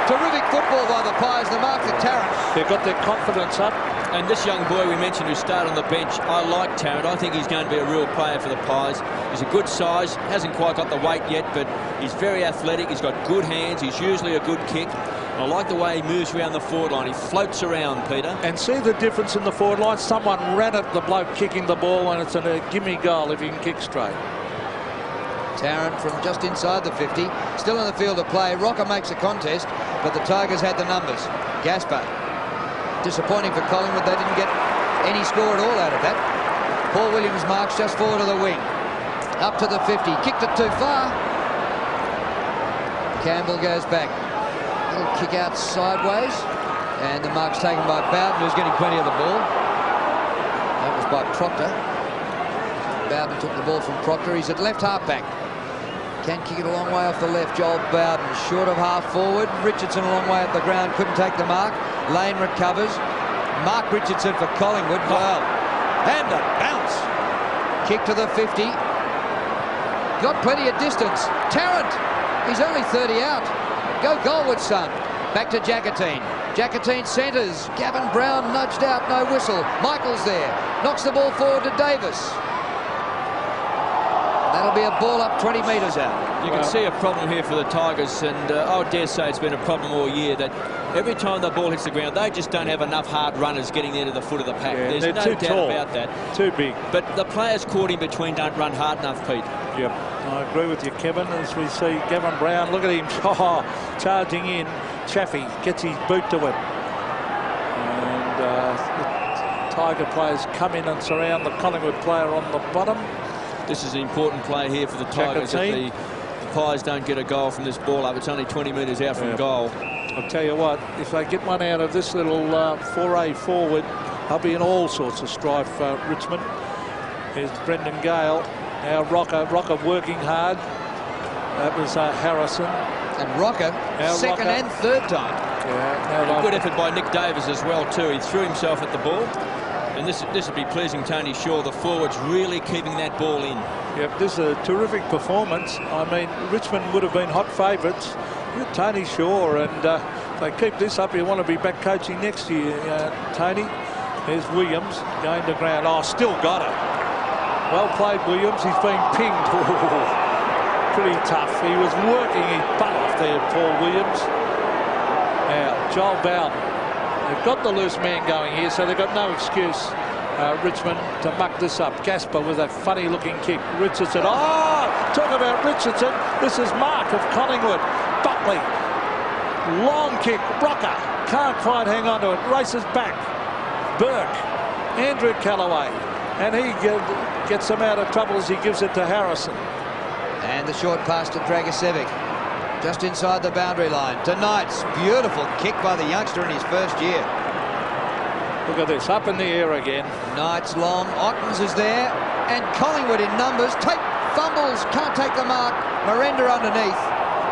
Terrific football by the Pies. The mark to Tarrant. They've got their confidence up. And this young boy we mentioned who started on the bench, I like Tarrant. I think he's going to be a real player for the Pies. He's a good size. Hasn't quite got the weight yet, but he's very athletic. He's got good hands. He's usually a good kick. I like the way he moves around the forward line. He floats around, Peter. And see the difference in the forward line. Someone ran at the bloke kicking the ball, and it's a gimme goal if he can kick straight. Tarrant from just inside the 50, still in the field of play. Rocker makes a contest, but the Tigers had the numbers. Gaspar, disappointing for Collingwood. They didn't get any score at all out of that. Paul Williams marks just forward of the wing. Up to the 50, kicked it too far. Campbell goes back. Little kick out sideways, and the mark's taken by Bowden, who's getting plenty of the ball. That was by Proctor. Bowden took the ball from Proctor. He's at left half-back. Can kick it a long way off the left. Joel Bowden short of half forward. Richardson a long way up the ground. Couldn't take the mark. Lane recovers. Mark Richardson for Collingwood. Well, and a bounce. Kick to the 50. Got plenty of distance. Tarrant. He's only 30 out. Go Goldwood, son. Back to Jackatine. Jackatine centres. Gavin Brown nudged out. No whistle. Michael's there. Knocks the ball forward to Davis. That'll be a ball up 20 metres out. You can see a problem here for the Tigers, and I would dare say it's been a problem all year that every time the ball hits the ground, they just don't have enough hard runners getting there to the foot of the pack. Yeah, there's no doubt about that. Too big. But the players caught in between don't run hard enough, Pete. Yep, I agree with you, Kevin. As we see Gavin Brown, look at him, charging in. Chaffee gets his boot to it. And the Tiger players come in and surround the Collingwood player on the bottom. This is an important play here for the Tigers. If the Pies don't get a goal from this ball up, it's only 20 metres out from goal. I'll tell you what, if they get one out of this little foray forward, they'll be in all sorts of strife for Richmond. Here's Brendan Gale. Now Rocker working hard. That was Harrison. And Rocker, second and third time. Yeah, good effort by Nick Davis as well too. He threw himself at the ball. And this would be pleasing Tony Shaw, the forwards really keeping that ball in. Yep, this is a terrific performance. I mean, Richmond would have been hot favourites with Tony Shaw, and if they keep this up, you want to be back coaching next year, Tony. There's Williams going to ground. Oh, still got it. Well played, Williams. He's been pinged. Pretty tough. He was working his butt off there, Paul Williams. Now, Joel Bowden. They've got the loose man going here, so they've got no excuse, Richmond, to muck this up. Gasper with a funny-looking kick. Richardson. Oh, talk about Richardson. This is Mark of Collingwood. Buckley. Long kick. Rocker. Can't quite hang on to it. Races back. Burke. Andrew Callaway. And he gets them out of trouble as he gives it to Harrison. And the short pass to Dragicevic. Just inside the boundary line. To Knights. Beautiful kick by the youngster in his first year. Look at this. Up in the air again. Knights long. Ottens is there. And Collingwood in numbers. Tate fumbles. Can't take the mark. Miranda underneath.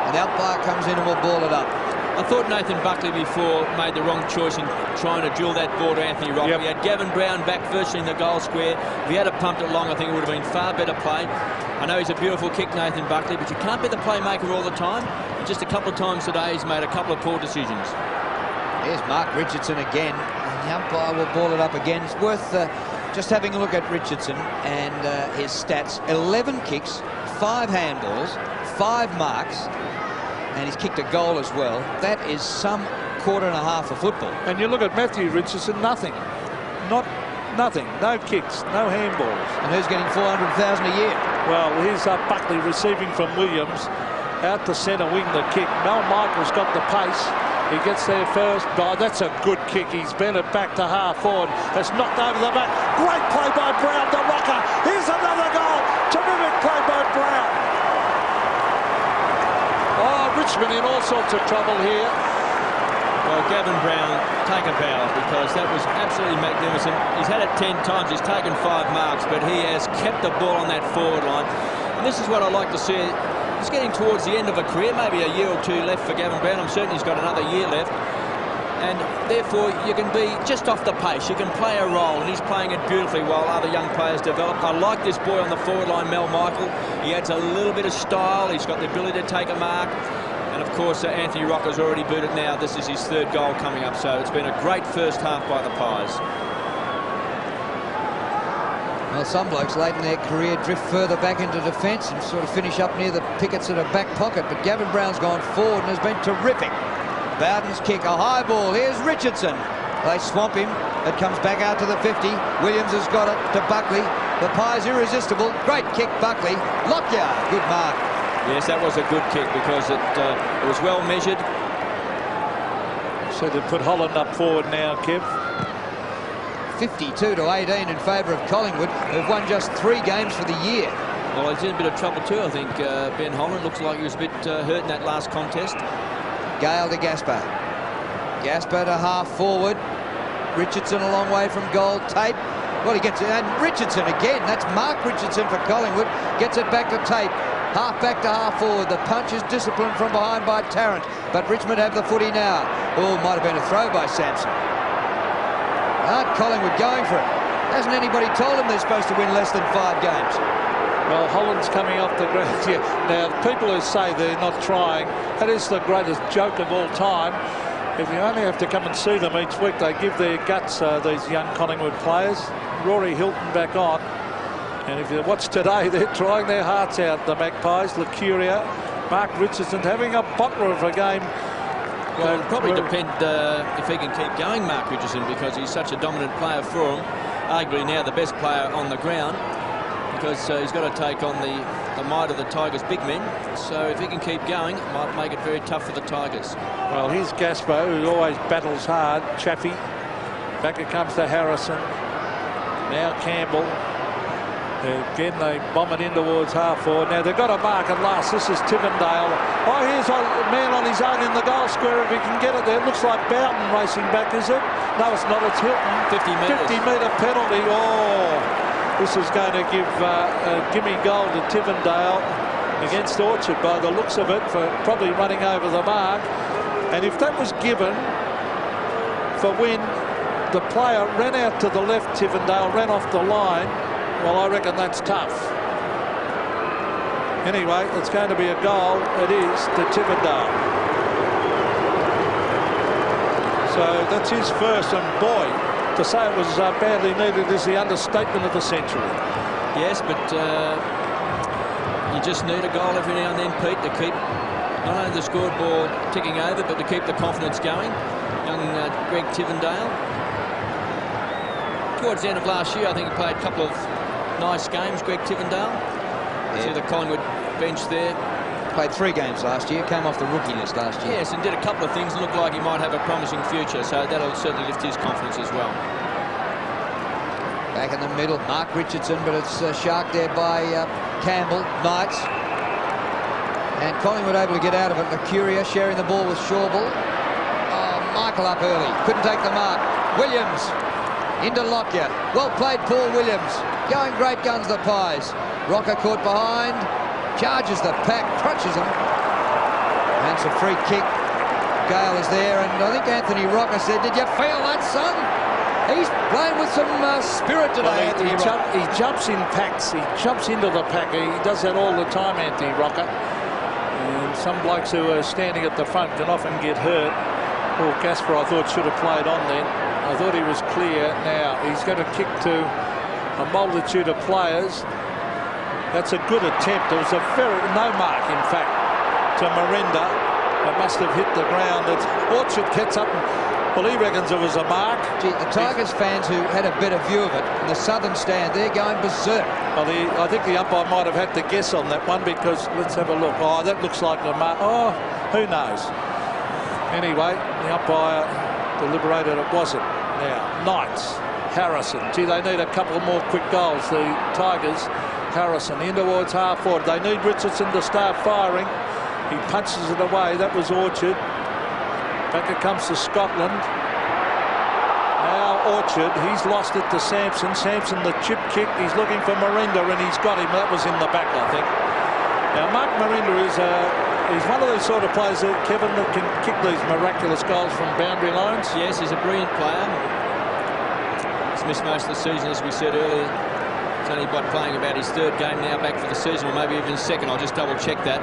And the umpire comes in and will ball it up. I thought Nathan Buckley before made the wrong choice in trying to drill that ball to Anthony Rocker. Yep. He had Gavin Brown back virtually in the goal square. If he had pumped it long, I think it would have been far better play. I know he's a beautiful kick, Nathan Buckley, but you can't be the playmaker all the time. Just a couple of times today, he's made a couple of poor decisions. Here's Mark Richardson again, and the umpire will ball it up again. It's worth just having a look at Richardson and his stats. 11 kicks, 5 handballs, 5 marks, and he's kicked a goal as well. That is some quarter and a half of football. And you look at Matthew Richardson, nothing. Nothing. No kicks, no handballs. And who's getting $400,000 a year? Well, here's Buckley receiving from Williams. Out to centre wing the kick. Mel Michael's got the pace. He gets there first. Oh, that's a good kick. He's bent it back to half forward. It's knocked over the back. Great play by Brown to Rocker. Here's another goal. Terrific play by Brown. Oh, Richmond in all sorts of trouble here. Well, Gavin Brown, take a bow, because that was absolutely magnificent. He's had it 10 times. He's taken 5 marks, but he has kept the ball on that forward line. And this is what I like to see. He's getting towards the end of a career, maybe a year or 2 left for Gavin Brown. I'm certain he's got another year left. And therefore, you can be just off the pace. You can play a role, and he's playing it beautifully while other young players develop. I like this boy on the forward line, Mel Michael. He adds a little bit of style. He's got the ability to take a mark. And, of course, Anthony Rocker's already booted now. This is his 3rd goal coming up. So it's been a great first half by the Pies. Well, some blokes late in their career drift further back into defence and sort of finish up near the pickets at a back pocket. But Gavin Brown's gone forward and has been terrific. Bowden's kick, a high ball. Here's Richardson. They swamp him. It comes back out to the 50. Williams has got it to Buckley. The Pies irresistible. Great kick, Buckley. Lockyer. Good mark. Yes, that was a good kick because it was well measured. So they put Holland up forward now, Kev. 52-18 in favour of Collingwood, who've won just 3 games for the year. Well, he's in a bit of trouble too, I think. Ben Holland looks like he was a bit hurt in that last contest. Gale to Gasper. Gasper to half forward. Richardson a long way from goal. Tate. Well, he gets it. And Richardson again. That's Mark Richardson for Collingwood. Gets it back to Tate. Half back to half forward. The punch is disciplined from behind by Tarrant. But Richmond have the footy now. Oh, might have been a throw by Sampson. Aren't Collingwood going for it? Hasn't anybody told them they're supposed to win less than 5 games? Well, Holland's coming off the ground. Yeah. Now, people who say they're not trying, that is the greatest joke of all time. If you only have to come and see them each week, they give their guts, these young Collingwood players. Rory Hilton back on. And if you watch today, they're trying their hearts out, the Magpies. Lucuria, Mark Richardson having a bottler of a game. Well, it'll probably depend if he can keep going, Mark Richardson, because he's such a dominant player for him. Arguably now the best player on the ground, because he's got to take on the might of the Tigers' big men. So if he can keep going, it might make it very tough for the Tigers. Well, here's Gaspo, who always battles hard. Chaffey. Back it comes to Harrison. Now Campbell. Again, they bomb it in towards half forward. Now, they've got a mark at last. This is Tivendale. Oh, here's a man on his own in the goal square if he can get it there. It looks like Bowden racing back, is it? No, it's not. It's Hilton. 50 metres. 50-metre penalty. Oh, this is going to give a gimme goal to Tivendale against Orchard by the looks of it, for probably running over the mark. And if that was given for when the player ran out to the left, Tivendale ran off the line, well, I reckon that's tough. Anyway, it's going to be a goal. It is to Tivendale. So that's his first, and boy, to say it was badly needed is the understatement of the century. Yes, but you just need a goal every now and then, Pete, to keep not only the scoreboard ticking over, but to keep the confidence going. Young Greg Tivendale. Towards the end of last year, I think he played a couple of nice games, Greg Tivendale. Yeah. See the Collingwood bench there. Played 3 games last year, came off the rookie list last year. Yes, and did a couple of things and looked like he might have a promising future, so that'll certainly lift his confidence as well. Back in the middle, Mark Richardson, but it's sharked there by Campbell, Knights. And Collingwood able to get out of it. Mercuria sharing the ball with Shawball. Oh, Michael up early, couldn't take the mark. Williams into Lockyer. Well played, Paul Williams. Going great guns, the Pies. Rocker caught behind. Charges the pack, crunches him. And it's a free kick. Gale is there, and I think Anthony Rocker said, "Did you feel that, son?" He's playing with some spirit today, well, he jumps in packs. He jumps into the pack. He does that all the time, Anthony Rocker. And some blokes who are standing at the front can often get hurt. Paul Gasper, I thought, should have played on then. I thought he was clear. Now he's going to kick to a multitude of players. That's a good attempt. It was a no mark, in fact, to Miranda. It must have hit the ground. It's Orchard gets up. Well, he reckons it was a mark. Gee, the Tigers fans who had a better view of it in the southern stand, they're going berserk. Well, I think the umpire might have had to guess on that one, because let's have a look. Oh, that looks like a mark. Oh, who knows? Anyway, the umpire deliberated it wasn't. Now, Knights, Harrison. Gee, they need a couple more quick goals, the Tigers. Harrison in towards half forward. They need Richardson to start firing. He punches it away. That was Orchard. Back it comes to Scotland. Now Orchard. He's lost it to Sampson. Sampson, the chip kick. He's looking for Miranda, and he's got him. That was in the back, I think. Now, Mark Miranda is he's one of those sort of players, that Kevin, that can kick these miraculous goals from boundary lines. Yes, he's a brilliant player. He's missed most of the season, as we said earlier. It's only by playing about his 3rd game now back for the season, or maybe even 2nd. I'll just double check that.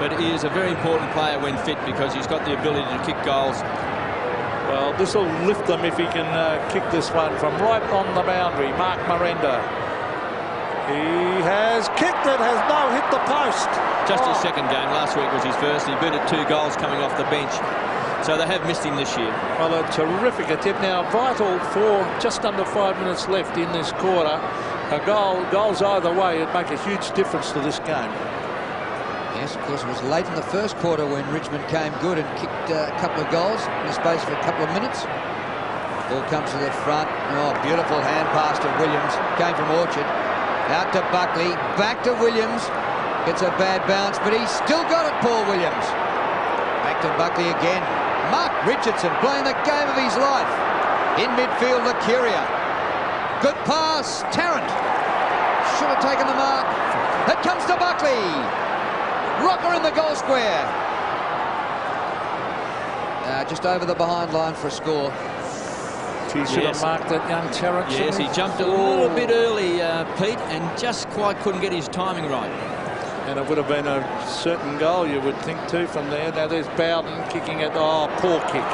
But he is a very important player when fit, because he's got the ability to kick goals. Well, this will lift them if he can kick this one from right on the boundary. Mark Miranda. He has kicked it, has now hit the post. Just his 2nd game. Last week was his 1st. He booted 2 goals coming off the bench. So they have missed him this year. Well, a terrific attempt. Now, vital for just under 5 minutes left in this quarter. Goals either way, it'd make a huge difference to this game. Yes, of course, it was late in the first quarter when Richmond came good and kicked a couple of goals in the space of a couple of minutes. Ball comes to the front. Oh, beautiful hand pass to Williams. Came from Orchard. Out to Buckley. Back to Williams. Gets a bad bounce, but he's still got it, Paul Williams. Back to Buckley again. Mark Richardson playing the game of his life. In midfield, Mercuria. Good pass. Tarrant. Should have taken the mark. It comes to Buckley. Rocker in the goal square. Just over the behind line for a score. He should have marked that young Tarrant. Yes, he jumped a little bit early, Pete, and just quite couldn't get his timing right. And it would have been a certain goal, you would think, too, from there. Now there's Bowden kicking it. Oh, poor kick.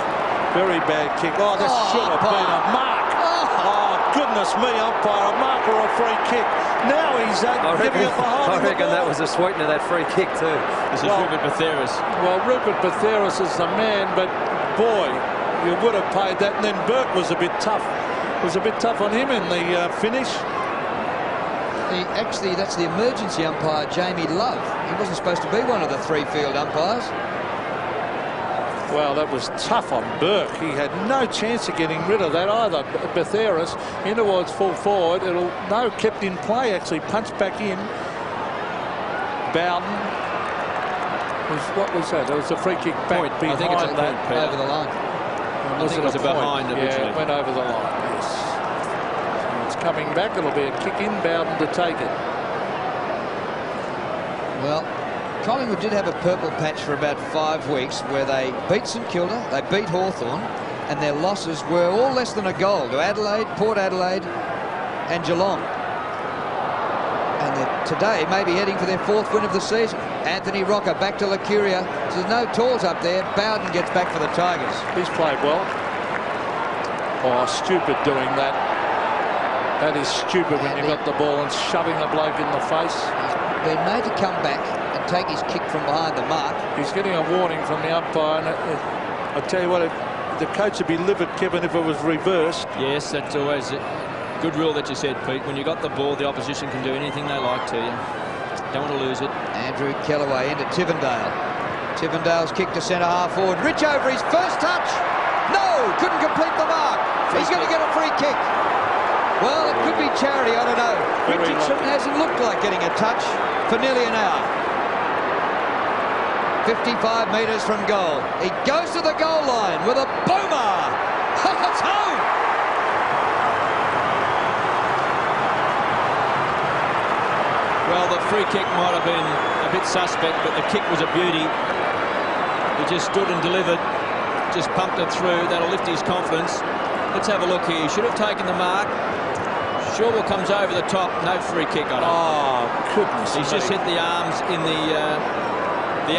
Very bad kick. Oh, this should have been a mark. Oh, goodness me, umpire. A mark or a free kick. Now he's giving it behind. I reckon that was a sweetener, that free kick, too. This is Rupert Batheris. Well, Rupert Batheris is the man, but boy, you would have paid that. And then Burke was a bit tough. Was a bit tough on him in the finish. Actually, that's the emergency umpire, Jamie Love. He wasn't supposed to be one of the 3 field umpires. Well, that was tough on Burke. He had no chance of getting rid of that either. Betheris in towards full forward. No, kept in play actually. Punched back in. Bowden. What was that? There was a free kick back behind I think it's that. Over the line. Was it was a behind originally. Yeah, it went over the line, yes. So it's coming back. It'll be a kick in. Bowden to take it. Well, Collingwood did have a purple patch for about 5 weeks where they beat St Kilda, they beat Hawthorn, and their losses were all less than a goal to Adelaide, Port Adelaide and Geelong. And today may be heading for their 4th win of the season. Anthony Rocker back to Lacuria. So there's no talls up there. Bowden gets back for the Tigers. He's played well. Oh, stupid doing that. That is stupid when you've got the ball and shoving the bloke in the face. He's been made to come back and take his kick from behind the mark. He's getting a warning from the umpire. And I tell you what, the coach would be livid, Kevin, if it was reversed. Yes, that's always a good rule that you said, Pete. When you got the ball, the opposition can do anything they like to you. Don't want to lose it. Andrew Kellaway into Tivendale. Tivendale's kick to centre half forward. Rich over his first touch. No, couldn't complete the mark. He's going to get a free kick. Well, it could be charity, I don't know. Richardson hasn't looked like getting a touch for nearly an hour. 55 metres from goal. He goes to the goal line with a boomer. It's home. Well, the free kick might have been a bit suspect, but the kick was a beauty. He just stood and delivered, just pumped it through. That'll lift his confidence. Let's have a look here. He should have taken the mark. Shawwell comes over the top. No free kick on it. Oh, goodness. He's just hit the arms in the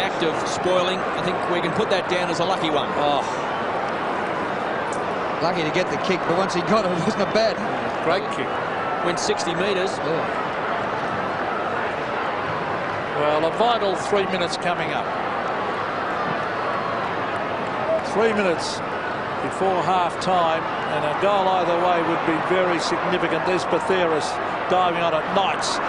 act of spoiling. I think we can put that down as a lucky one. Oh. Lucky to get the kick, but once he got it, it wasn't a bad. Great kick. Went 60 metres. Yeah. Well, a vital 3 minutes coming up. 3 minutes before half-time, and a goal either way would be very significant. There's Betheris diving on it. Knights.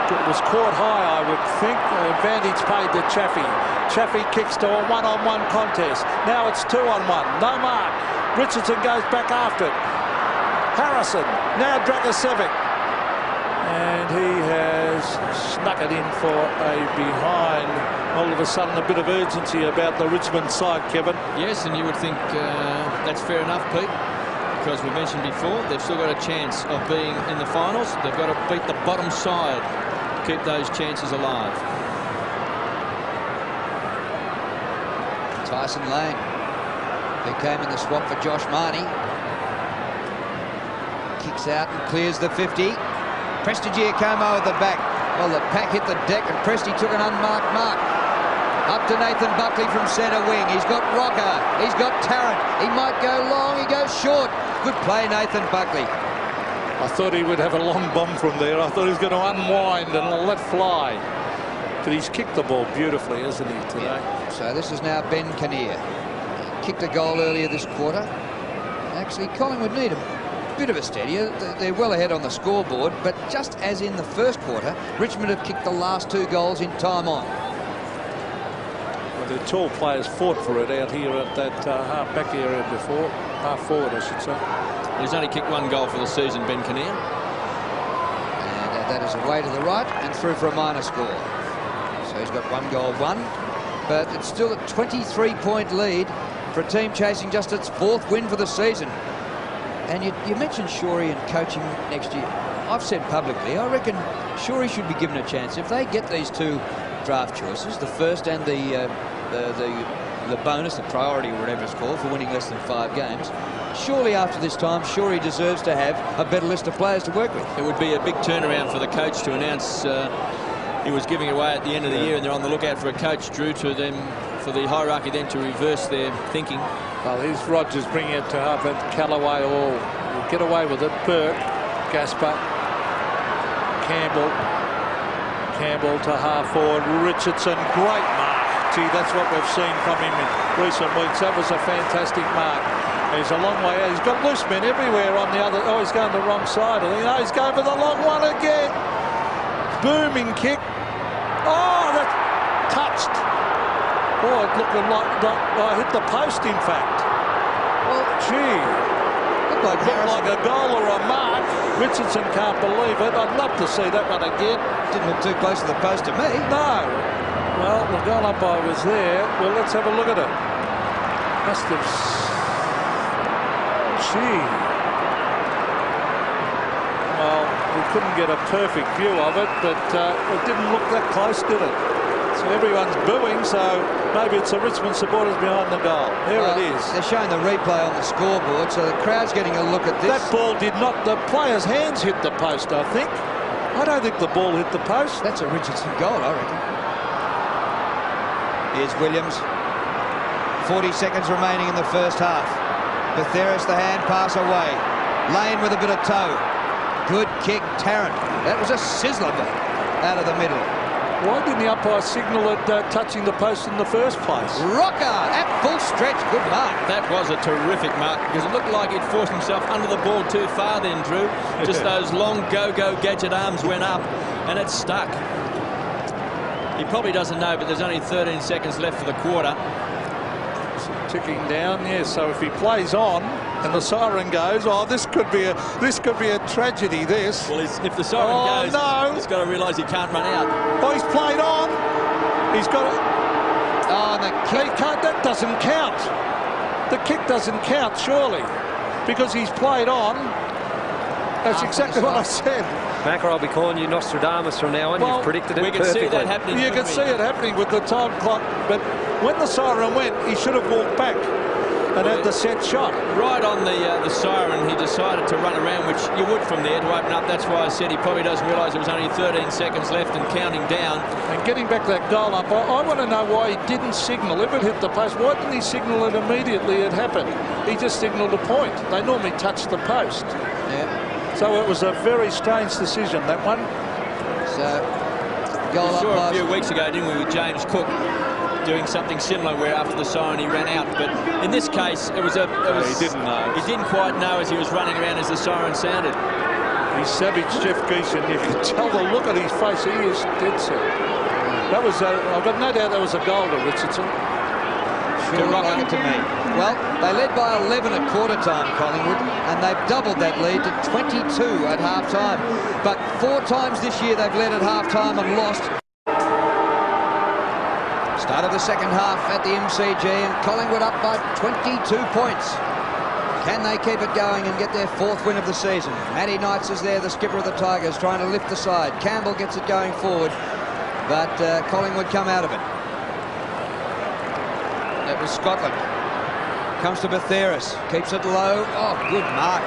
It was caught high, I would think. Advantage paid to Chaffey. Chaffey kicks to a one-on-one contest. Now it's 2-on-1. No mark. Richardson goes back after it. Harrison. Now Dragicevic. And he has snuck it in for a behind. All of a sudden, a bit of urgency about the Richmond side, Kevin. Yes, and you would think that's fair enough, Pete, because we mentioned before, they've still got a chance of being in the finals. They've got to beat the bottom side to keep those chances alive. Tyson Lane, who came in the swap for Josh Marnie, kicks out and clears the 50. Prestigier came over the back. Well, the pack hit the deck and Presti took an unmarked mark. Up to Nathan Buckley from centre wing. He's got Rocker. He's got Tarrant. He might go long. He goes short. Good play, Nathan Buckley. I thought he would have a long bomb from there. I thought he was going to unwind and let fly. But he's kicked the ball beautifully, isn't he, today? Yeah. So this is now Ben Kinnear. He kicked a goal earlier this quarter. Actually, Collingwood need him. Bit of a steadier. They're well ahead on the scoreboard, but just as in the first quarter, Richmond have kicked the last 2 goals in time on. Well, the tall players fought for it out here at that half-back area before. Half-forward, I should say. He's only kicked 1 goal for the season, Ben Kinnear. And that is away to the right and through for a minor score. So he's got 1 goal, 1. But it's still a 23-point lead for a team chasing just its 4th win for the season. And you mentioned Shorey and coaching next year. I've said publicly, I reckon Shorey should be given a chance. If they get these 2 draft choices, the first and the bonus, the priority or whatever it's called, for winning less than 5 games, surely after this time, Shorey deserves to have a better list of players to work with. It would be a big turnaround for the coach to announce he was giving away at the end of the year, and they're on the lookout for a coach, Drew, to them, for the hierarchy then to reverse their thinking. Well, here's Rogers bringing it to Harper. Callaway all will get away with it. Burke, Gaspar, Campbell to half forward. Richardson, great mark. Gee, that's what we've seen from him in recent weeks. That was a fantastic mark. He's a long way out. He's got loose men everywhere on the other. Oh, he's going the wrong side. You know, he's going for the long one again. Booming kick. Oh, that's touched. Oh, it looked like I hit the post, in fact. Well, gee. looked Like a goal or a mark. Richardson can't believe it. I'd love to see that one again. Didn't look too close to the post to me. No. Well, the goal umpire was there. Well, let's have a look at it. Must have... Gee. Well, we couldn't get a perfect view of it, but it didn't look that close, did it? So everyone's booing, so maybe it's the Richmond supporters behind the goal. There it is. They're showing the replay on the scoreboard, so the crowd's getting a look at this. That ball did not... The player's hands hit the post, I think. I don't think the ball hit the post. That's a Richardson goal, I reckon. Here's Williams. 40 seconds remaining in the first half. Betheris, the hand pass away. Lane with a bit of toe. Good kick, Tarrant. That was a sizzler out of the middle. Why didn't the umpire signal it touching the post in the first place? Rocker at full stretch. Good mark. That was a terrific mark because it looked like he'd forced himself under the ball too far then, Drew. Just those long go-go gadget arms went up and it stuck. He probably doesn't know, but there's only 13 seconds left for the quarter. Ticking down, yes. So if he plays on and the siren goes, oh, this could be a tragedy. This. Well, if the siren goes, no. He's got to realise he can't run out. Oh, he's played on. He's got. Oh, the kick. That doesn't count. The kick doesn't count, surely, because he's played on. That's exactly what I said. Macca, I'll be calling you Nostradamus from now on. Well, you've predicted it we can perfectly. see that happening. You can see it happening with the time clock, but when the siren went, he should have walked back and had the set shot. Right on the siren, he decided to run around, which you would from there to open up. That's why I said he probably doesn't realise there was only 13 seconds left and counting down. And getting back that goal up, I want to know why he didn't signal. If it hit the post, why didn't he signal it immediately it happened? He just signalled a point. They normally touch the post. Yeah. So it was a very strange decision, that one. So, goal We saw up a few weeks ago, didn't we, with James Cook doing something similar where after the siren he ran out. But in this case, he didn't know. He didn't quite know as he was running around as the siren sounded. He's savage, Jeff Geeson. You can tell the look at his face. He is dead set. That was, I've got no doubt that was a goal to Richardson. Sure looked like it to me. Well, they led by 11 at quarter time, Collingwood, and they've doubled that lead to 22 at half time. But 4 times this year they've led at half time and lost. Start of the second half at the MCG, and Collingwood up by 22 points. Can they keep it going and get their 4th win of the season? Matty Knights is there, the skipper of the Tigers, trying to lift the side. Campbell gets it going forward, but Collingwood come out of it. That was Scotland. Comes to Betheris, keeps it low. Oh, good mark.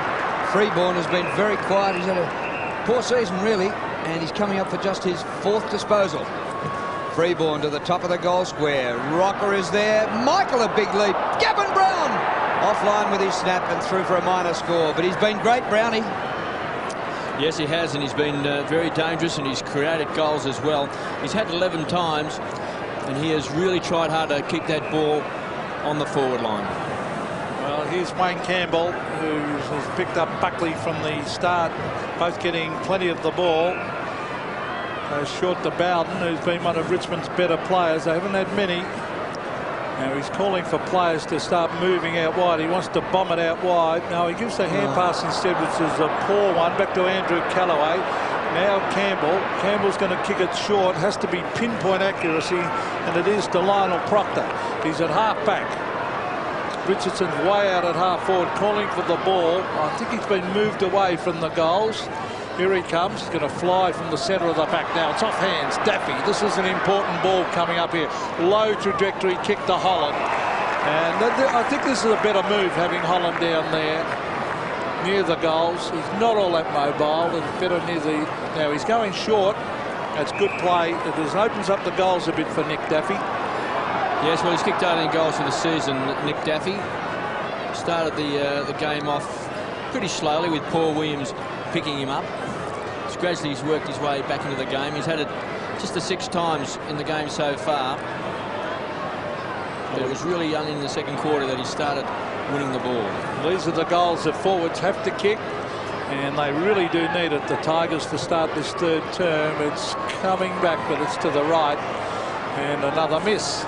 Freeborn has been very quiet. He's had a poor season, really, and he's coming up for just his 4th disposal. Freeborn to the top of the goal square. Rocker is there. Michael, a big leap. Gavin Brown offline with his snap and through for a minor score. But he's been great, Brownie. Yes, he has, and he's been very dangerous, and he's created goals as well. He's had 11 times, and he has really tried hard to keep that ball on the forward line. Well, here's Wayne Campbell, who has picked up Buckley from the start, both getting plenty of the ball. Goes short to Bowden, who's been one of Richmond's better players. They haven't had many. Now he's calling for players to start moving out wide. He wants to bomb it out wide. Now he gives the hand pass instead, which is a poor one, back to Andrew Callaway. Now Campbell. Campbell's going to kick it short. Has to be pinpoint accuracy, and it is to Lionel Proctor. He's at half back. Richardson's way out at half forward, calling for the ball. I think he's been moved away from the goals. Here he comes. He's going to fly from the centre of the pack now. It's off hands. Daffy. This is an important ball coming up here. Low trajectory kick to Holland. And I think this is a better move, having Holland down there near the goals. He's not all that mobile. It's better near the... Now he's going short. That's good play. It just opens up the goals a bit for Nick Daffy. Yes, well, he's kicked 18 goals for the season, Nick Daffy. Started the game off pretty slowly with Paul Williams picking him up. Gradually he's worked his way back into the game. He's had it just the 6 times in the game so far. But it was really only in the second quarter that he started winning the ball. These are the goals that forwards have to kick, and they really do need it, the Tigers, to start this 3rd term. It's coming back, but it's to the right. And another miss.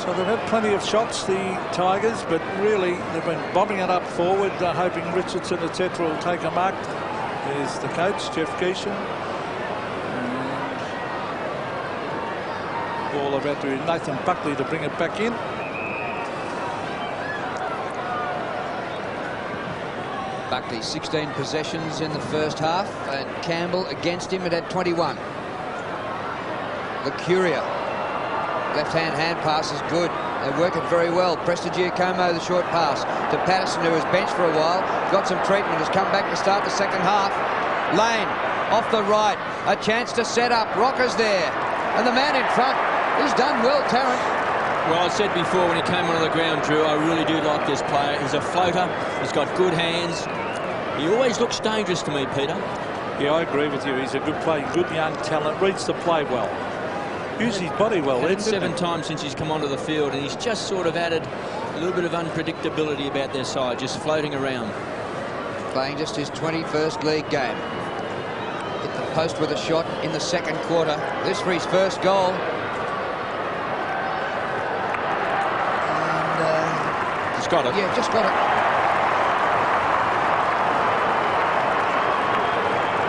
So they've had plenty of shots, the Tigers, but really they've been bombing it up forward, hoping Richardson, etc. will take a mark. There's the coach, Jeff Geeshan. Ball about to Nathan Buckley to bring it back in. Buckley 16 possessions in the first half, and Campbell against him had 21. Lucuria, left-hand hand pass is good. They work it very well. Prestigiacomo, the short pass to Patterson, who was benched for a while, got some treatment, has come back to start the second half. Lane off the right, a chance to set up. Rocker's there, and the man in front, he's done well, Tarrant. Well, I said before when he came onto the ground, Drew, I really do like this player. He's a floater. He's got good hands. He always looks dangerous to me, Peter. Yeah, I agree with you. He's a good player, good young talent, reads the play well. Uses his body well. Had 7 times since he's come onto the field, and he's just sort of added a little bit of unpredictability about their side, just floating around. Playing just his 21st league game. Hit the post with a shot in the second quarter. This for his first goal. And Just got it. yeah, just got it.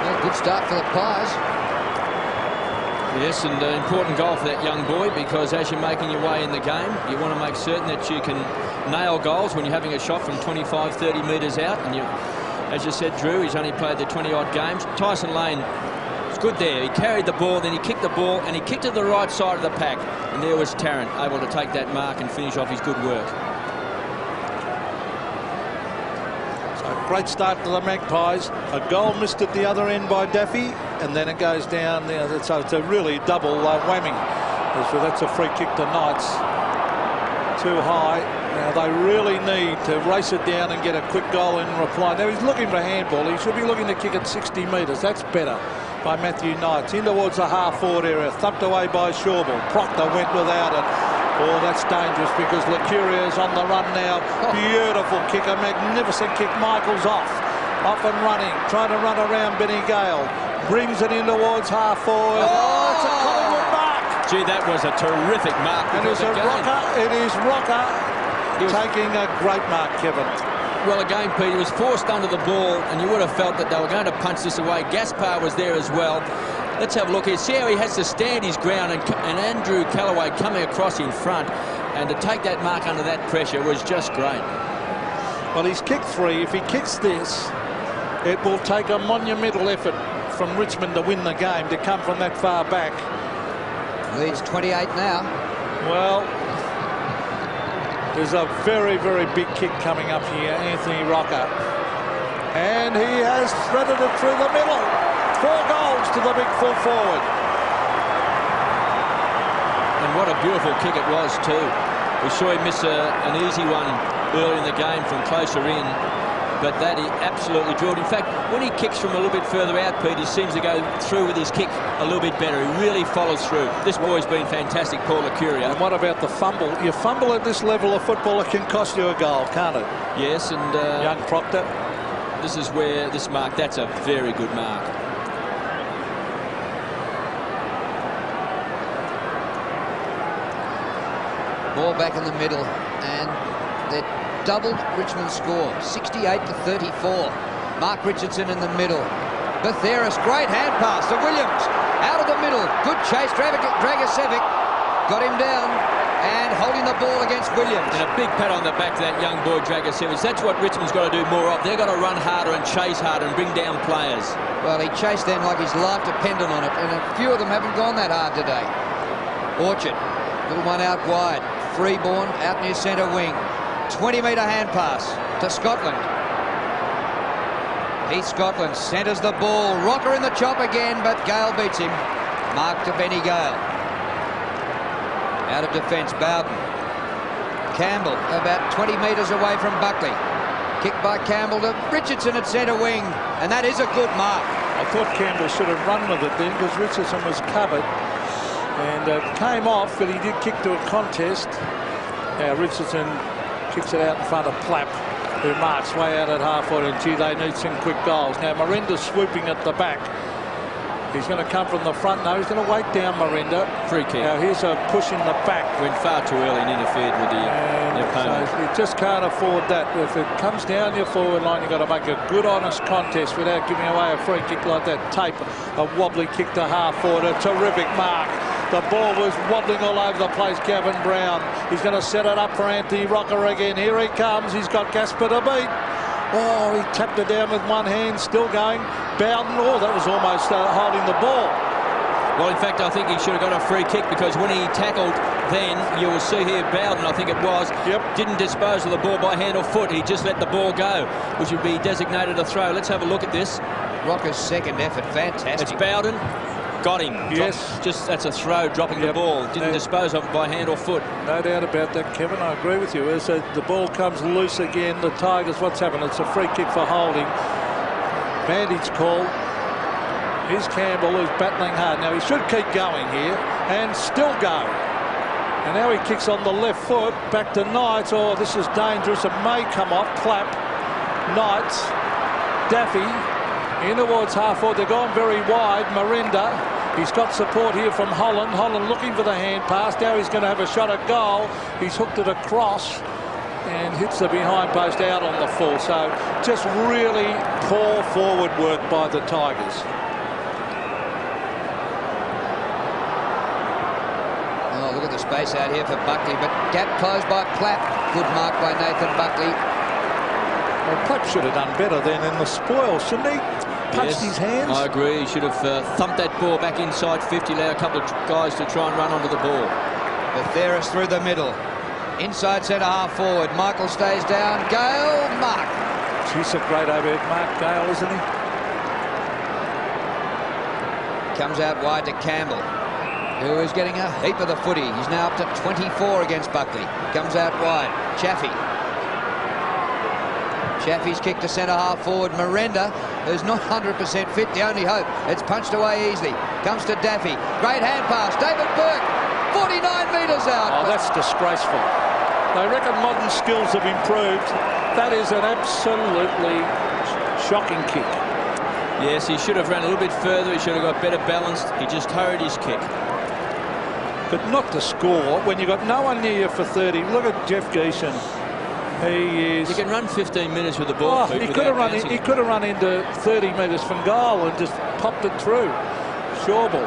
Well, good start for the Pies. Yes, and an important goal for that young boy, because as you're making your way in the game, you want to make certain that you can nail goals when you're having a shot from 25, 30 metres out. And you, as you said, Drew, he's only played the 20-odd games. Tyson Lane was good there. He carried the ball, then he kicked the ball, and he kicked to the right side of the pack. And there was Tarrant, able to take that mark and finish off his good work. Great start to the Magpies. A goal missed at the other end by Daffy, and then it goes down there. So it's a really double whammy. So that's a free kick to Knights. Too high. Now they really need to race it down and get a quick goal in reply. Now he's looking for handball. He should be looking to kick at 60 metres. That's better by Matthew Knights. In towards the half-forward area. Thumped away by Shawball. Proctor went without it. Oh, that's dangerous because Lucuria is on the run now. Beautiful kick, a magnificent kick. Michael's off and running, trying to run around Benny Gale. Brings it in towards half-forward. Oh, it's a Collingwood mark. Gee, that was a terrific mark. And it's a Rocker. It is Rocker taking a great mark, Kevin. Well, again, Pete, he was forced under the ball, and you would have felt that they were going to punch this away. Gaspar was there as well. Let's have a look here. See how he has to stand his ground, and Andrew Callaway coming across in front, and to take that mark under that pressure was just great. Well, he's kicked 3. If he kicks this, it will take a monumental effort from Richmond to win the game, to come from that far back. Leads 28 now. Well, there's a very, very big kick coming up here, Anthony Rocker. And he has threaded it through the middle. 4 goals to the big full forward. And what a beautiful kick it was too. We saw him miss an easy one early in the game from closer in, but that he absolutely drilled. In fact, when he kicks from a little bit further out, Pete, he seems to go through with his kick a little bit better. He really follows through. This boy's been fantastic, Paul Lucuria. And what about the fumble? You fumble at this level of football, it can cost you a goal, can't it? Yes, and young Proctor. This is where this mark, that's a very good mark. Ball back in the middle, and they're doubled Richmond's score, 68 to 34. Mark Richardson in the middle. Betheris, great hand pass to Williams. Out of the middle, good chase. Dragicevic got him down and holding the ball against Williams. And a big pat on the back to that young boy, Dragicevic. That's what Richmond's got to do more of. They've got to run harder and chase harder and bring down players. Well, he chased them like his life depended on it, and a few of them haven't gone that hard today. Orchard, little one out wide. Freeborn out near centre wing. 20-metre hand pass to Scotland. Heath Scotland centres the ball. Rocker in the chop again, but Gale beats him. Mark to Benny Gale. Out of defence, Bowden. Campbell about 20 metres away from Buckley. Kick by Campbell to Richardson at centre wing, and that is a good mark. I thought Campbell should have run with it then, because Richardson was covered. And came off, but he did kick to a contest. Now Richardson kicks it out in front of Plapp, who marks way out at half-forward. And gee, they need some quick goals. Now Miranda's swooping at the back. He's going to come from the front. No, he's going to wait down Miranda. Free kick. Now here's a push in the back. Went far too early and interfered with the opponent. So you just can't afford that. If it comes down your forward line, you've got to make a good, honest contest without giving away a free kick like that. Tape a wobbly kick to half forward. A terrific mark. The ball was wobbling all over the place. Gavin Brown. He's going to set it up for Anthony Rocker again. Here he comes. He's got Gasper to beat. Oh, he tapped it down with one hand, still going. Bowden, oh, that was almost holding the ball. Well, in fact, I think he should have got a free kick, because when he tackled, then you will see here Bowden, I think it was, didn't dispose of the ball by hand or foot. He just let the ball go, which would be designated a throw. Let's have a look at this. Rocker's second effort, fantastic. It's Bowden. Got him. Yes. That's a throw, dropping the ball. Didn't dispose of it by hand or foot. No doubt about that, Kevin. I agree with you. As the ball comes loose again, the Tigers, what's happened? It's a free kick for holding. Bandage call. Here's Campbell, who's battling hard. Now, he should keep going here and still go. And now he kicks on the left foot. Back to Knights. Oh, this is dangerous. It may come off. Clap. Knights. Daffy. In towards half forward. They're gone very wide. Miranda. He's got support here from Holland. Holland looking for the hand pass. Now he's going to have a shot at goal. He's hooked it across and hits the behind post out on the full. So just really poor forward work by the Tigers. Oh, look at the space out here for Buckley, but gap closed by Clapp. Good mark by Nathan Buckley. Well, Clapp should have done better then in the spoil, shouldn't he? Punched his hands. I agree. He should have thumped that ball back inside 50, allow a couple of guys to try and run onto the ball. Betheris through the middle. Inside centre half forward. Michael stays down. Gale, Mark. He's a great overhead mark, Gale, isn't he? Comes out wide to Campbell, who is getting a heap of the footy. He's now up to 24 against Buckley. Comes out wide. Chaffee. Chaffee's kick to centre half forward. Miranda, who's not 100% fit, the only hope. It's punched away easily. Comes to Daffy. Great hand pass. David Burke, 49 metres out. Oh, that's disgraceful. They reckon modern skills have improved. That is an absolutely shocking kick. Yes, he should have run a little bit further. He should have got better balanced. He just hurried his kick. But not to score when you've got no one near you for 30. Look at Jeff Geeson. He is. He can run 15 minutes with the ball. He could have run into 30 metres from goal and just popped it through. Shawball.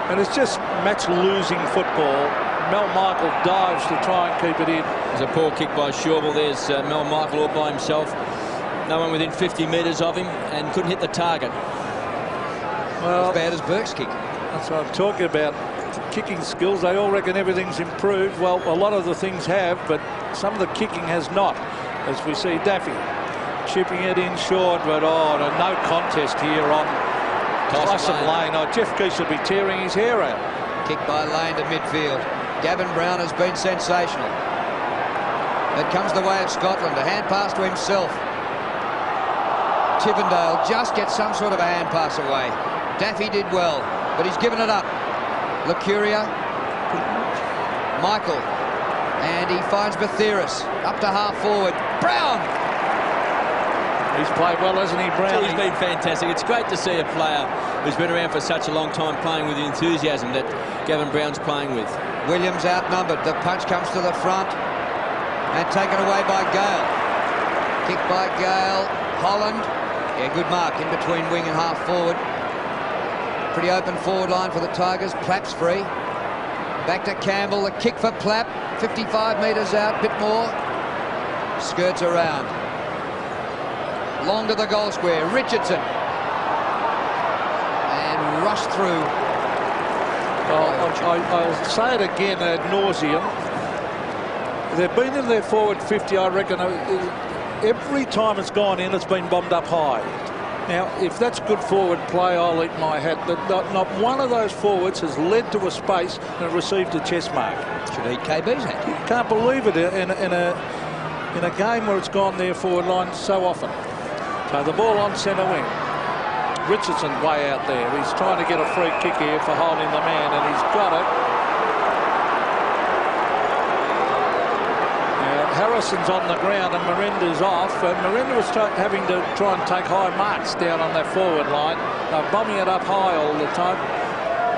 And it's just match-losing football. Mel Michael dives to try and keep it in. There's a poor kick by Shawball. There's Mel Michael all by himself. No one within 50 metres of him, and couldn't hit the target. Well, as bad as Burke's kick. That's what I'm talking about. Kicking skills, they all reckon everything's improved. Well, a lot of the things have, but some of the kicking has not. As we see Daffy chipping it in short, but no contest here on Tyson Lane. Oh, Jeff Geese will be tearing his hair out. Kick by Lane to midfield. Gavin Brown has been sensational. It comes the way of Scotland. A hand pass to himself. Chippendale just gets some sort of a hand pass away. Daffy did well, but he's given it up. Lucuria, Michael, and he finds Betheris up to half forward. Brown! He's played well, hasn't he, Brown? He's been fantastic. It's great to see a player who's been around for such a long time playing with the enthusiasm that Gavin Brown's playing with. Williams outnumbered. The punch comes to the front and taken away by Gale. Kick by Gale. Holland. Yeah, good mark in between wing and half forward. Pretty open forward line for the Tigers. Plapp's free. Back to Campbell. The kick for Plapp. 55 metres out. Bit more. Skirts around. Long to the goal square. Richardson. And rushed through. I'll say it again ad nauseum. They've been in their forward 50, I reckon. Every time it's gone in, it's been bombed up high. Now, if that's good forward play, I'll eat my hat. But not one of those forwards has led to a space and received a chest mark. Should eat KB's hat. You can't believe it in a game where it's gone their forward line so often. So the ball on centre wing. Richardson way out there. He's trying to get a free kick here for holding the man, and he's got it. Now, Harrison's on the ground and Miranda's off. Miranda was having to try and take high marks down on that forward line. They're bombing it up high all the time.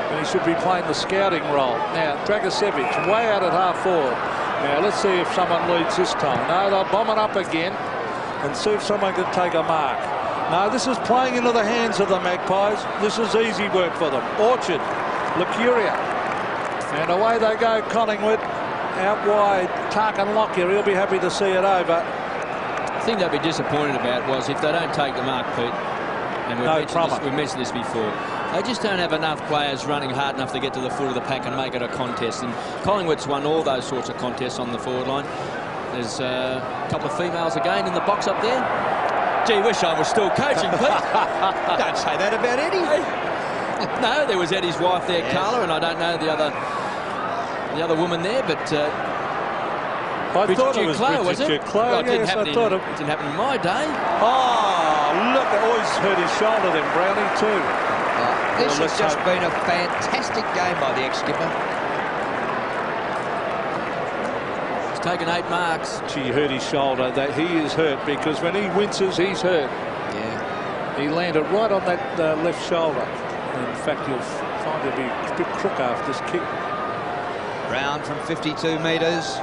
And he should be playing the scouting role. Now, Dragicevic way out at half forward. Now, let's see if someone leads this time. No, they'll bomb it up again and see if someone can take a mark. No, this is playing into the hands of the Magpies. This is easy work for them. Orchard, Lucuria. And away they go, Collingwood. Out wide, Tarkin Lockyer. He'll be happy to see it over. The thing they'd be disappointed about was if they don't take the mark, Pete. And we've mentioned this before. They just don't have enough players running hard enough to get to the foot of the pack and make it a contest. And Collingwood's won all those sorts of contests on the forward line. There's a couple of females again in the box up there. Gee, wish I was still coaching, Pete. Don't say that about Eddie. No, there was Eddie's wife there, yes. Carla, and I don't know the other woman there, but I thought it was Richard Duclos. Well, it didn't happen in my day. Oh, look! Always hurt his shoulder then, Brownie too. This has just been a fantastic game by the ex-skipper. He's taken 8 marks. He hurt his shoulder. That he is hurt because when he winces, he's hurt. Yeah. He landed right on that left shoulder. In fact, you'll find he'll be a bit crook after this kick. Brown from 52 metres.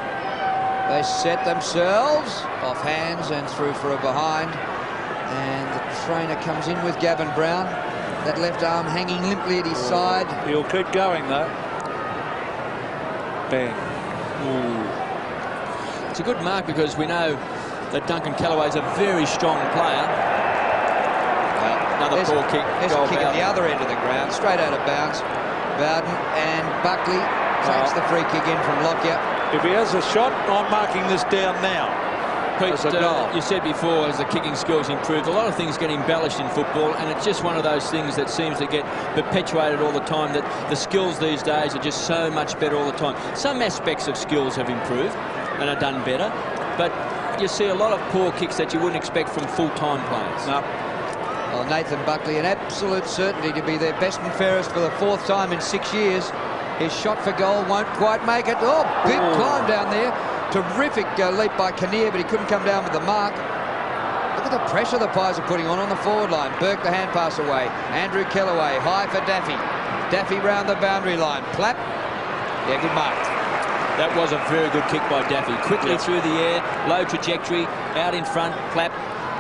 They set themselves off hands and through for a behind. And the trainer comes in with Gavin Brown. That left arm hanging limply at his side. He'll keep going though. Bang. Ooh. It's a good mark because we know that Duncan Callaway's a very strong player. Another poor kick. There's a kick at the other end of the ground, straight out of bounds. Bowden and Buckley takes the free kick in from Lockyer. If he has a shot, I'm marking this down now. Pete, you said before, as the kicking skills improved, a lot of things get embellished in football, and it's just one of those things that seems to get perpetuated all the time, that the skills these days are just so much better all the time. Some aspects of skills have improved and are done better, but you see a lot of poor kicks that you wouldn't expect from full-time players. No. Well, Nathan Buckley, an absolute certainty to be their best and fairest for the 4th time in 6 years. His shot for goal won't quite make it. Oh, big climb down there. Terrific leap by Kinnear, but he couldn't come down with the mark. Look at the pressure the Pies are putting on the forward line. Burke the hand pass away. Andrew Kellaway, high for Daffy. Daffy round the boundary line. Clap. Yeah, good mark. That was a very good kick by Daffy. Quickly through the air, low trajectory, out in front, Clap.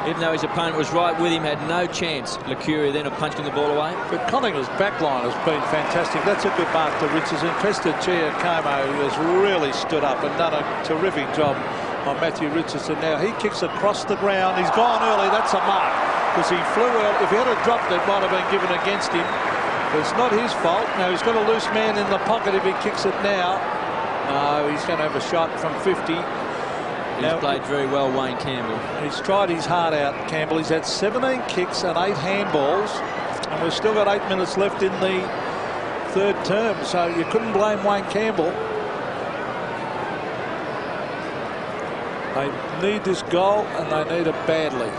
Even though his opponent was right with him, had no chance. Lucuria then of punching the ball away. But Collingwood's backline has been fantastic. That's a good mark to Richards. Infested Giacomo, who has really stood up and done a terrific job on Matthew Richardson. Now he kicks across the ground. He's gone early. That's a mark because he flew early. If he had dropped it, it might have been given against him. But it's not his fault. Now he's got a loose man in the pocket if he kicks it now. No, he's going to have a shot from 50. He's played very well, Wayne Campbell. He's tried his heart out, Campbell. He's had 17 kicks and 8 handballs, and we've still got 8 minutes left in the 3rd term, so you couldn't blame Wayne Campbell. They need this goal, and they need it badly.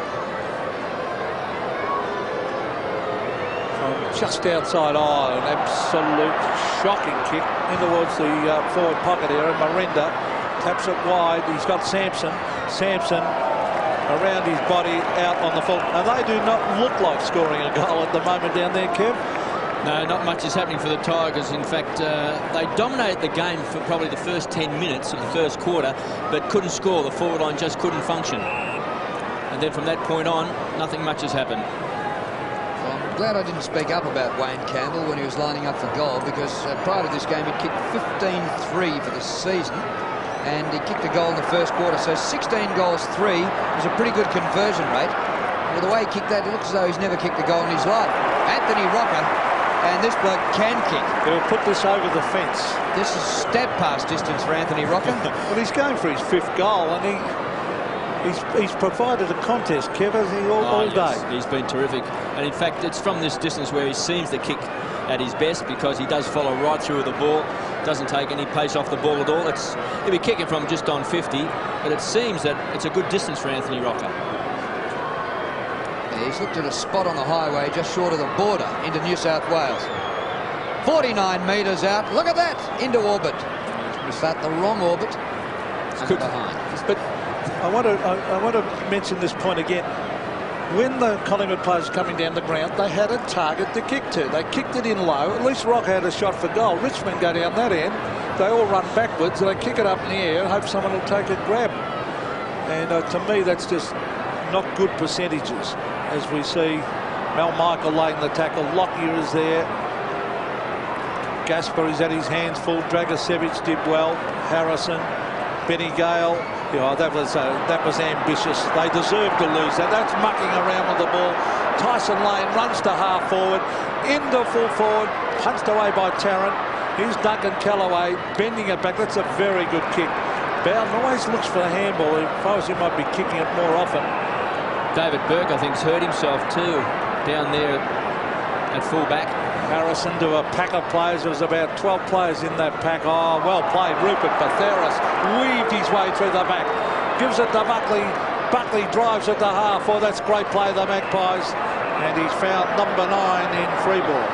From just outside, an absolute shocking kick in towards the forward pocket area. Miranda taps it wide. He's got Sampson. Sampson around his body out on the full. And they do not look like scoring a goal at the moment down there, Kev. No, not much is happening for the Tigers. In fact, they dominated the game for probably the first 10 minutes of the first quarter, but couldn't score. The forward line just couldn't function. And then from that point on, nothing much has happened. Well, I'm glad I didn't speak up about Wayne Campbell when he was lining up for goal, because prior to this game, he'd kicked 15-3 for the season. And he kicked a goal in the first quarter, so 16 goals, 3 was a pretty good conversion rate. With the way he kicked that, it looks as though he's never kicked a goal in his life. Anthony Rocker, and this bloke can kick. He'll put this over the fence. This is stab pass distance for Anthony Rocker. Well, he's going for his 5th goal, and he's provided a contest, Kev, all day. He's been terrific. And in fact, it's from this distance where he seems to kick at his best, because he does follow right through the ball. Doesn't take any pace off the ball at all. He'll be kicking from just on 50, but it seems that it's a good distance for Anthony Rocker. Yeah, he's looked at a spot on the highway just short of the border into New South Wales. 49 metres out. Look at that, into orbit. But the wrong orbit. and behind. But I want to mention this point again. When the Collingwood players were coming down the ground, they had a target to kick to. They kicked it in low. At least Rock had a shot for goal. Richmond go down that end. They all run backwards. They kick it up in the air and hope someone will take a grab. And to me, that's just not good percentages. As we see Mal Michael laying the tackle. Lockyer is there. Gaspar is at his hands full. Dragicevic did well. Harrison, Benny Gale. That was ambitious. They deserved to lose that. That's mucking around with the ball. Tyson Lane runs to half forward, into full forward, punched away by Tarrant. Here's Duncan Callaway bending it back. That's a very good kick. Bowden always looks for a handball. If I was him, I'd be kicking it more often. David Burke, I think, has hurt himself too down there at full back. Harrison to a pack of players. There was about 12 players in that pack. Oh, well played. Rupert Batheris weaved his way through the back. Gives it to Buckley. Buckley drives at the half. Oh, that's great play, the Magpies. And he's found number 9 in free ball.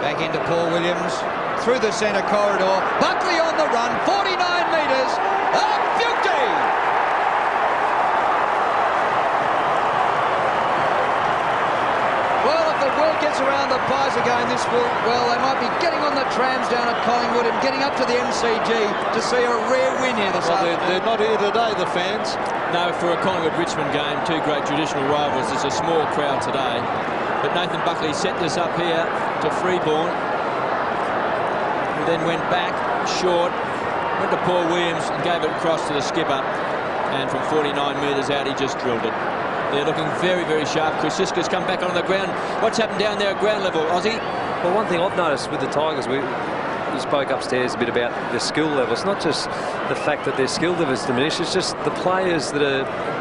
Back into Paul Williams. Through the centre corridor. Buckley on the run. 49 metres. A beauty! Well, if the word gets around the Pies again, this will, well, they might be getting on the trams down at Collingwood and getting up to the MCG to see a rare win here this afternoon. They're not here today, the fans. No, for a Collingwood-Richmond game, two great traditional rivals. There's a small crowd today. But Nathan Buckley set this up here to Freeborn, who then went back, short, went to Paul Williams and gave it across to the skipper. And from 49 metres out, he just drilled it. They're looking very, very sharp. Chris Siska's come back onto the ground. What's happened down there at ground level, Ozzy? Well, one thing I've noticed with the Tigers, we spoke upstairs a bit about their skill level. It's not just the fact that their skill level is diminished, it's just the players that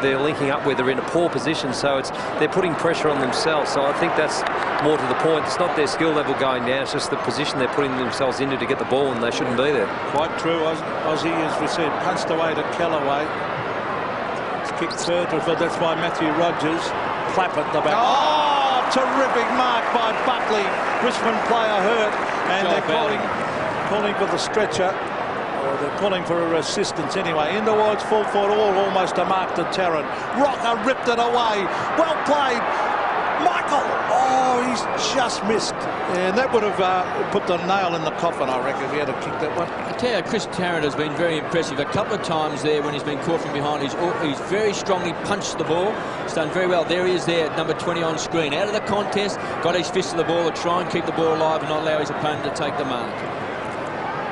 they're linking up with are in a poor position, so they're putting pressure on themselves. So I think that's more to the point. It's not their skill level going down, it's just the position they're putting themselves into to get the ball, and they shouldn't be there. Quite true, Ozzy, as we said, punched away to Callaway. Kicked further, but that's why Matthew Rogers clap at the back. Oh, terrific mark by Buckley. Richmond player hurt, and they're calling for the stretcher. Or they're calling for assistance anyway. In towards full forward, almost a mark to Tarrant. Rocker ripped it away. Well played. Michael. Oh, he's just missed. And that would have put the nail in the coffin, I reckon, if he had kicked that one. I tell you, Chris Tarrant has been very impressive. A couple of times there when he's been caught from behind, he's very strongly punched the ball. He's done very well. There he is there, number 20 on screen. Out of the contest, got his fist to the ball to try and keep the ball alive and not allow his opponent to take the mark.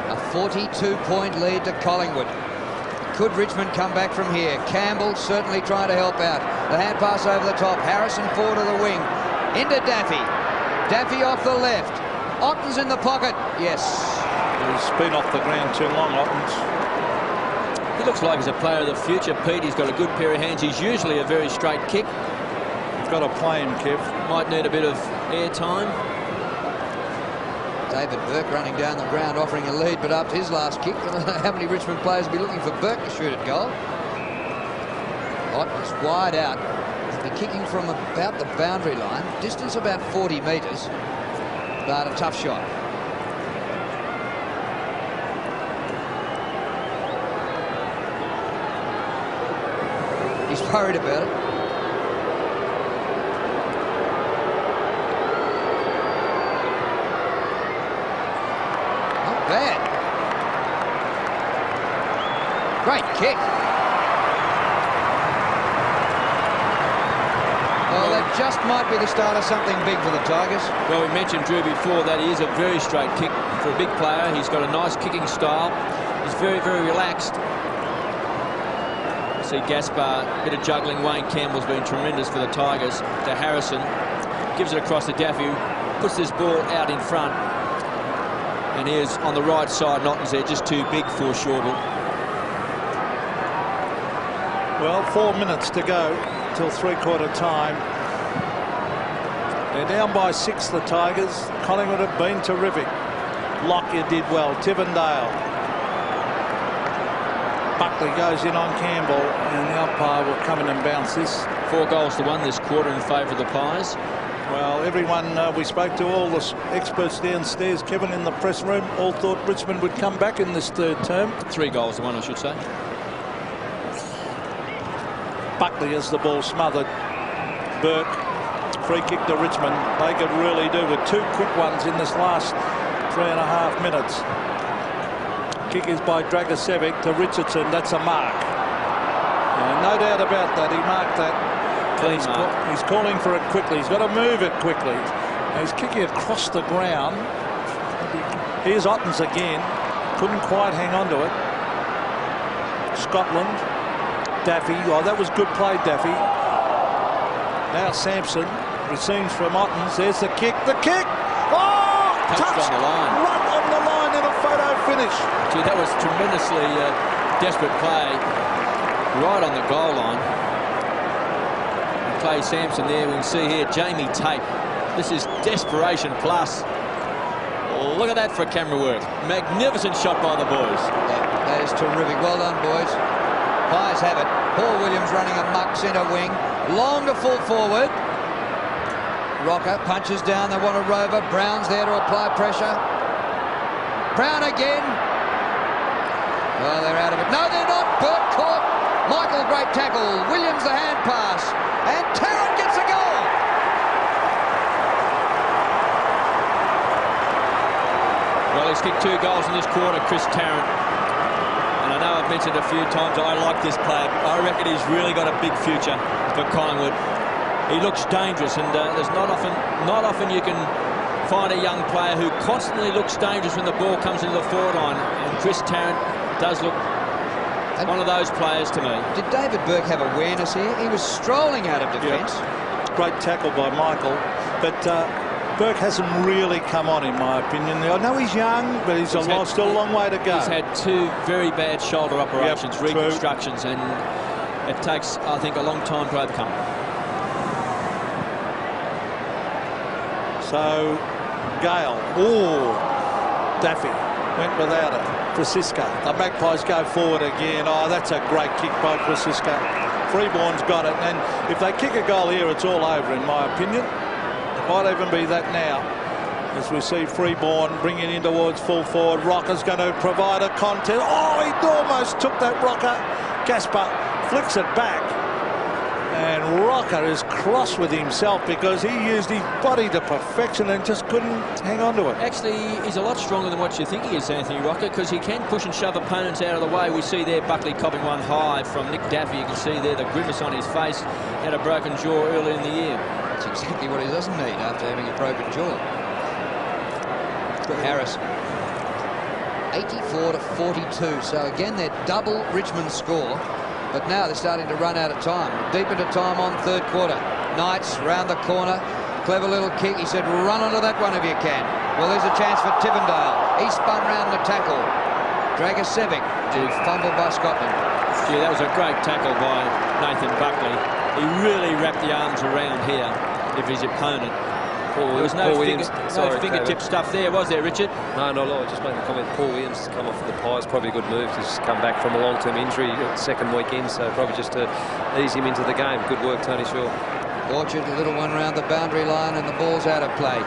A 42-point lead to Collingwood. Could Richmond come back from here? Campbell certainly trying to help out. The hand pass over the top. Harrison forward to the wing. Into Daffy. Daffy off the left. Otten's in the pocket. Yes. He's been off the ground too long, Otten's. He looks like he's a player of the future, Pete. He's got a good pair of hands. He's usually a very straight kick. You've got to play him, Kev. Might need a bit of air time. David Burke running down the ground offering a lead, but after his last kick, I don't know how many Richmond players will be looking for Burke to shoot at goal. Otten's wide out. He'll be kicking from about the boundary line. Distance about 40 metres, but a tough shot. He's worried about it. Not bad. Great kick. Well, that just might be the start of something big for the Tigers. Well, we mentioned Drew before that he is a very straight kick for a big player. He's got a nice kicking style. He's very, very relaxed. See Gaspar, a bit of juggling. Wayne Campbell's been tremendous for the Tigers. To Harrison, gives it across to Daffy, puts this ball out in front. And here's on the right side, Notton's there, just too big for Shorville. Well, 4 minutes to go till three-quarter time. They're down by 6, the Tigers. Collingwood have been terrific. Lockyer did well. Tivendale. Buckley goes in on Campbell, and the umpire will come in and bounce this. 4 goals to 1 this quarter in favour of the Pies. Well, everyone we spoke to, all the experts downstairs, Kevin, in the press room, all thought Richmond would come back in this third term. 3 goals to 1, I should say. Buckley as the ball smothered. Burke, free kick to Richmond. They could really do with 2 quick ones in this last 3.5 minutes. Kick is by Dragicevic to Richardson. That's a mark. No doubt about that. He marked that. He's calling for it quickly. He's got to move it quickly. And he's kicking across the ground. Here's Ottens again. Couldn't quite hang on to it. Scotland. Daffy. Oh, that was good play, Daffy. Now Sampson receives from Ottens. There's the kick. The kick! Oh! Touched on the line. Right on the line in a photo finish. Gee, that was tremendously desperate play. Right on the goal line. Clay Sampson there. We can see here Jamie Tate. This is desperation plus. Look at that for camera work. Magnificent shot by the boys. That is terrific. Well done, boys. Pies have it. Paul Williams running amok centre wing. Long to full forward. Rocker punches down. They want a rover. Brown's there to apply pressure. Brown again. Oh, they're out of it. No, they're not. Burke caught. Michael, great tackle. Williams, the hand pass. And Tarrant gets a goal. Well, he's kicked 2 goals in this quarter, Chris Tarrant. And I know I've mentioned a few times I like this player. I reckon he's really got a big future for Collingwood. He looks dangerous, and there's not often you can find a young player who constantly looks dangerous when the ball comes into the forward line. And Chris Tarrant does look one of those players to me. Did David Burke have awareness here? He was strolling out of defence. Yep. Great tackle by Michael, but Burke hasn't really come on, in my opinion. I know he's young, but he's still a long way to go. He's had 2 very bad shoulder operations, reconstructions, and it takes, I think, a long time to overcome. So, Gale. Oh, Daffy went without it. Francisco. The Magpies go forward again. Oh, that's a great kick by Francisco. Freeborn's got it, and if they kick a goal here, it's all over, in my opinion. It might even be that now, as we see Freeborn bringing in towards full forward. Rocker's going to provide a contest. Oh, he almost took that Rocker. Gaspar flicks it back, and Rocker is cross with himself because he used his body to perfection and just couldn't hang on to it. Actually, he's a lot stronger than what you think he is, Anthony Rocker, because he can push and shove opponents out of the way. We see there Buckley copping one high from Nick Daffy. You can see there the grimace on his face. Had a broken jaw early in the year. That's exactly what he doesn't need after having a broken jaw. Harris. 84 to 42. So again, they're double Richmond score. But now they're starting to run out of time. Deep into time on 3rd quarter. Knights round the corner. Clever little kick. He said, run onto that one if you can. Well, there's a chance for Tivendale. He spun round the tackle. Dragicevic, fumbled by Scotland. Yeah, that was a great tackle by Nathan Buckley. He really wrapped the arms around here of his opponent. There was no fingertip stuff there, was there, Richard? No, not at all. I just made the comment. Paul Williams has come off for the Pies. Probably a good move. He's come back from a long-term injury, 2nd weekend, so probably just to ease him into the game. Good work, Tony Shaw. Orchard, a little one round the boundary line, and the ball's out of play.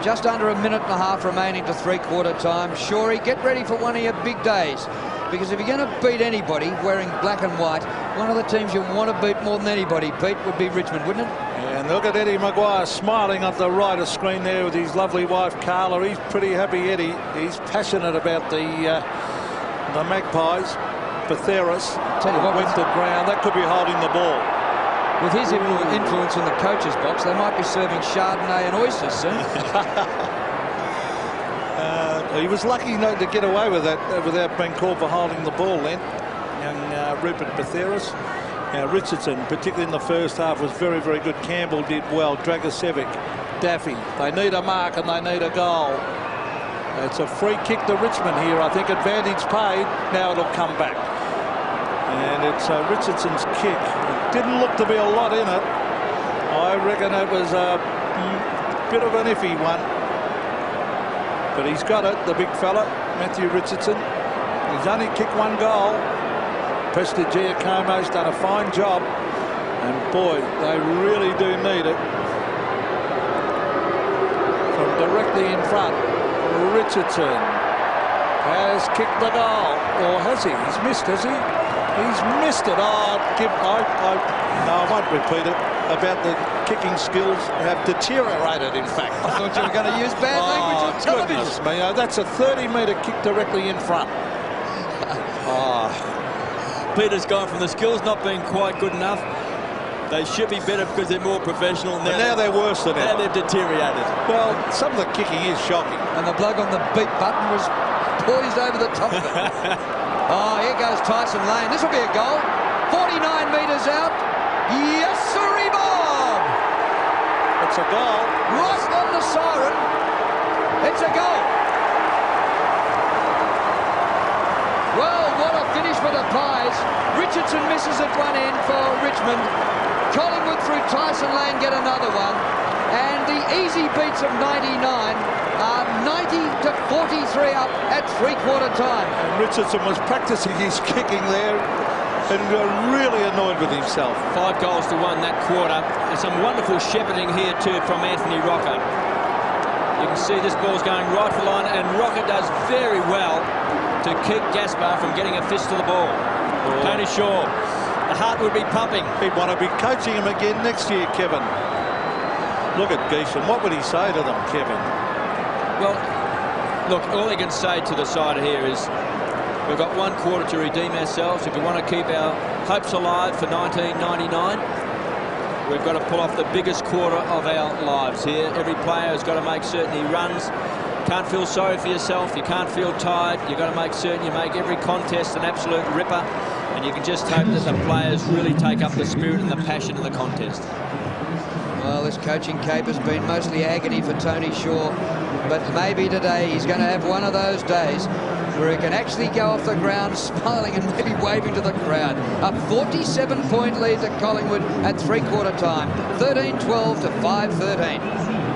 Just under a minute and a half remaining to 3/4 time. Shorey, get ready for one of your big days. Because if you're going to beat anybody wearing black and white, one of the teams you want to beat more than anybody, Pete, would be Richmond, wouldn't it? And look at Eddie Maguire smiling at the right of screen there with his lovely wife Carla. He's pretty happy, Eddie. He's passionate about the Magpies. Patheris went to ground. That could be holding the ball. With his influence in the coach's box, they might be serving Chardonnay and oysters soon. He was lucky to get away with that without being called for holding the ball then. Young Rupert Patheris. Richardson, particularly in the first half, was very, very good. Campbell did well. Dragicevic, Daffy. They need a mark and they need a goal. It's a free kick to Richmond here. I think advantage paid. Now it'll come back. And it's Richardson's kick. It didn't look to be a lot in it. I reckon it was a bit of an iffy one. But he's got it, the big fella, Matthew Richardson. He's only kicked 1 goal. Prestigiacomo's done a fine job. And boy, they really do need it. From directly in front, Richardson has kicked the goal. Or has he? He's missed, has he? He's missed it. Oh, no, I won't repeat it. About the kicking skills have deteriorated, in fact. I thought you were going to use bad language on television. Goodness me, that's a 30-metre kick directly in front. Peter's gone from the skills not being quite good enough. They should be better because they're more professional. Now they're worse than ever. Now they've deteriorated. Well, some of the kicking is shocking. And the bloke on the beat button was poised over the top of it. Oh, here goes Tyson Lane. This will be a goal. 49 metres out. Yes, sirree, Bob! It's a goal. Right on the siren. It's a goal. Well, what a finish for the Pies. Richardson misses at one end for Richmond. Collingwood through Tyson Lane get another one. And the easy beats of 99 are 90 to 43 up at three-quarter time. And Richardson was practising his kicking there and really annoyed with himself. 5 goals to 1 that quarter. And some wonderful shepherding here too from Anthony Rocker. You can see this ball's going right for line, and Rocker does very well to keep Gaspar from getting a fist to the ball. Tony Shaw, the heart would be pumping. He'd want to be coaching him again next year, Kevin. Look at Geeson. What would he say to them, Kevin? Well, look, all he can say to the side here is we've got 1 quarter to redeem ourselves. If we want to keep our hopes alive for 1999, we've got to pull off the biggest quarter of our lives here. Every player has got to make certain he runs. Can't feel sorry for yourself. You can't feel tired. You've got to make certain you make every contest an absolute ripper. And you can just hope that the players really take up the spirit and the passion of the contest. Well, this coaching cape has been mostly agony for Tony Shaw, but maybe today he's going to have one of those days where he can actually go off the ground smiling and maybe waving to the crowd. A 47-point lead to Collingwood at three-quarter time. 13-12 to 5-13.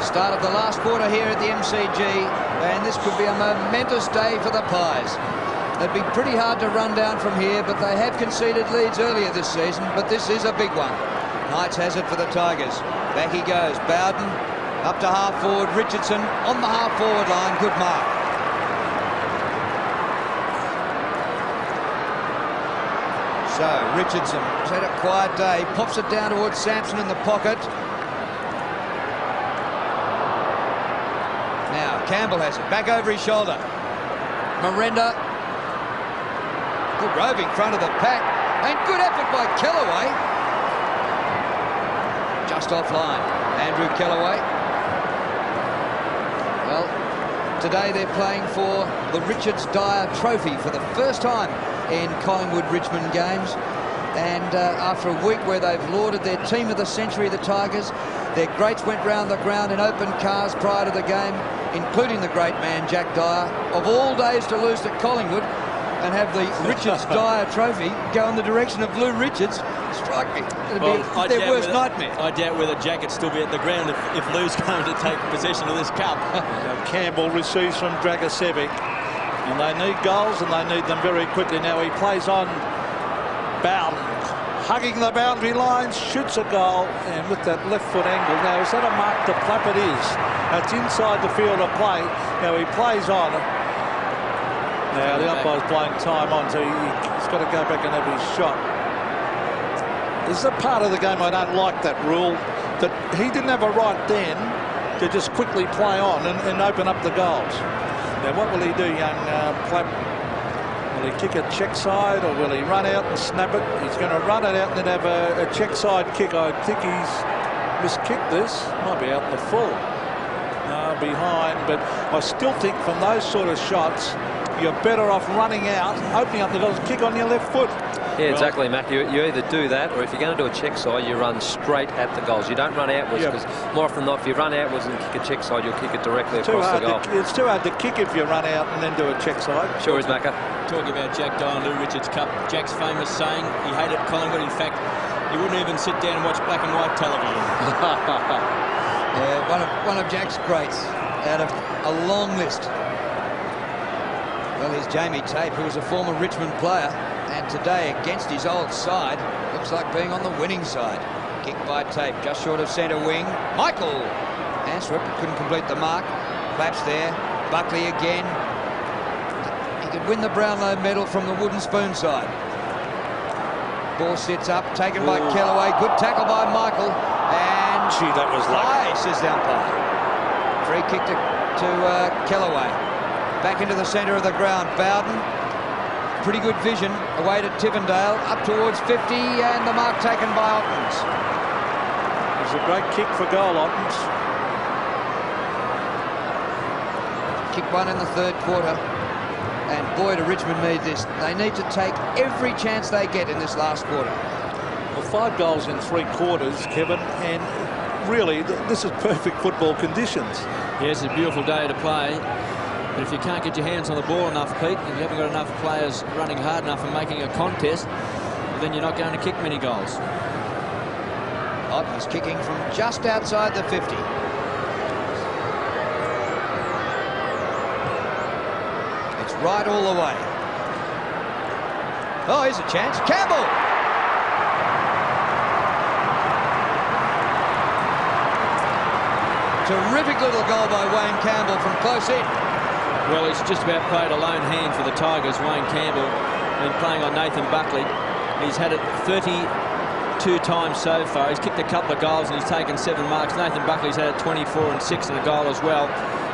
Start of the last quarter here at the MCG, and this could be a momentous day for the Pies. It'd be pretty hard to run down from here, but they have conceded leads earlier this season, but this is a big one. Knights has it for the Tigers. Back he goes. Bowden up to half forward. Richardson on the half forward line. Good mark. So Richardson has had a quiet day. Pops it down towards Sampson in the pocket. Campbell has it, back over his shoulder. Miranda. Good roving front of the pack. And good effort by Kellaway. Just offline. Andrew Kellaway. Well, today they're playing for the Richards Dyer Trophy for the first time in Collingwood-Richmond games. And after a week where they've lauded their team of the century, the Tigers, their greats went round the ground in open cars prior to the game, including the great man Jack Dyer. Of all days to lose to Collingwood and have the Richards Dyer Trophy go in the direction of Lou Richards, strike me. It'd be their worst nightmare. I doubt whether Jack would still be at the ground if Lou's going to take possession of this cup. Campbell receives from Dragicevic, and they need goals, and they need them very quickly. Now he plays on Bowden, hugging the boundary line, shoots a goal, and with that left foot angle. Now, is that a mark to Plapp? It is. That's inside the field of play. Now he plays on. Now the umpire's blowing time on, so he's got to go back and have his shot. This is a part of the game I don't like, that rule, that he didn't have a right then to just quickly play on and open up the goals. Now what will he do, young Plapp? Will he kick a check side, or will he run out and snap it? He's going to run it out and then have a check side kick. I think he's miskicked this. Might be out in the full. No, behind. But I still think from those sort of shots, you're better off running out, opening up the goals, kick on your left foot. Yeah, exactly, Mac. You either do that, or if you're going to do a check side, you run straight at the goals. You don't run outwards, because more often than not, if you run outwards and kick a check side, you'll kick it directly across the goal. It's too hard to kick if you run out and then do a check side. Sure is, Macca. Talking about Jack Dyer and Lou Richards Cup, Jack's famous saying he hated Collingwood. In fact, he wouldn't even sit down and watch black and white television. Yeah, one of Jack's greats out of a long list. Well, here's Jamie Tape, who was a former Richmond player, and today against his old side, looks like being on the winning side. Kick by Tape, just short of centre wing. Michael! Answer it, couldn't complete the mark. Claps there. Buckley again. He could win the Brownlow medal from the wooden spoon side. Ball sits up, taken by Kellaway. Good tackle by Michael. And gee, that was lucky, says the umpire. Free kick to Kellaway. Back into the centre of the ground. Bowden. Pretty good vision. Away to Tivendale. Up towards 50, and the mark taken by Ottens. It was a great kick for goal, Ottens. Kick one in the third quarter. And boy, do Richmond need this. They need to take every chance they get in this last quarter. Well, 5 goals in 3 quarters, Kevin, and really, this is perfect football conditions. Yes, it's a beautiful day to play. But if you can't get your hands on the ball enough, Pete, if you haven't got enough players running hard enough and making a contest, then you're not going to kick many goals. Ottens kicking from just outside the 50. It's right all the way. Oh, here's a chance. Campbell! Terrific little goal by Wayne Campbell from close in. Well, he's just about played a lone hand for the Tigers. Wayne Campbell been playing on Nathan Buckley. He's had it 32 times so far. He's kicked a couple of goals and he's taken 7 marks. Nathan Buckley's had it 24 and 6 and a goal as well.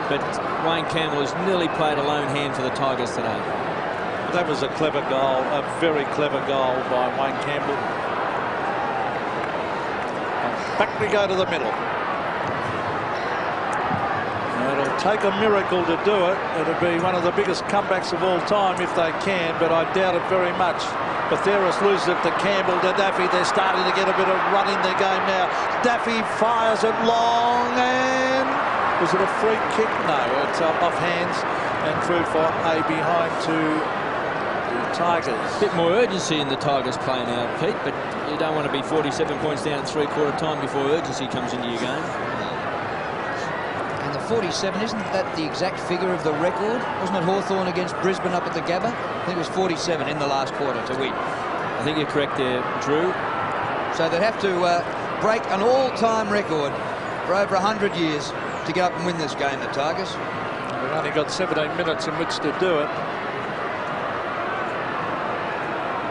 But Wayne Campbell has nearly played a lone hand for the Tigers today. That was a clever goal, a very clever goal by Wayne Campbell. And back we go to the middle. It'll take a miracle to do it. It'll be one of the biggest comebacks of all time if they can, but I doubt it very much. Batheris loses it to Campbell, to Daffy. They're starting to get a bit of run in their game now. Daffy fires it long, and was it a free kick? No, it's off hands and through for a behind to the Tigers. A bit more urgency in the Tigers play now, Pete, but you don't want to be 47 points down at 3/4 time before urgency comes into your game. 47, isn't that the exact figure of the record? Wasn't it Hawthorn against Brisbane up at the Gabba? I think it was 47 in the last quarter to win. I think you're correct there, Drew. So they'd have to break an all-time record for over 100 years to get up and win this game, the Tigers. They've only got 17 minutes in which to do it.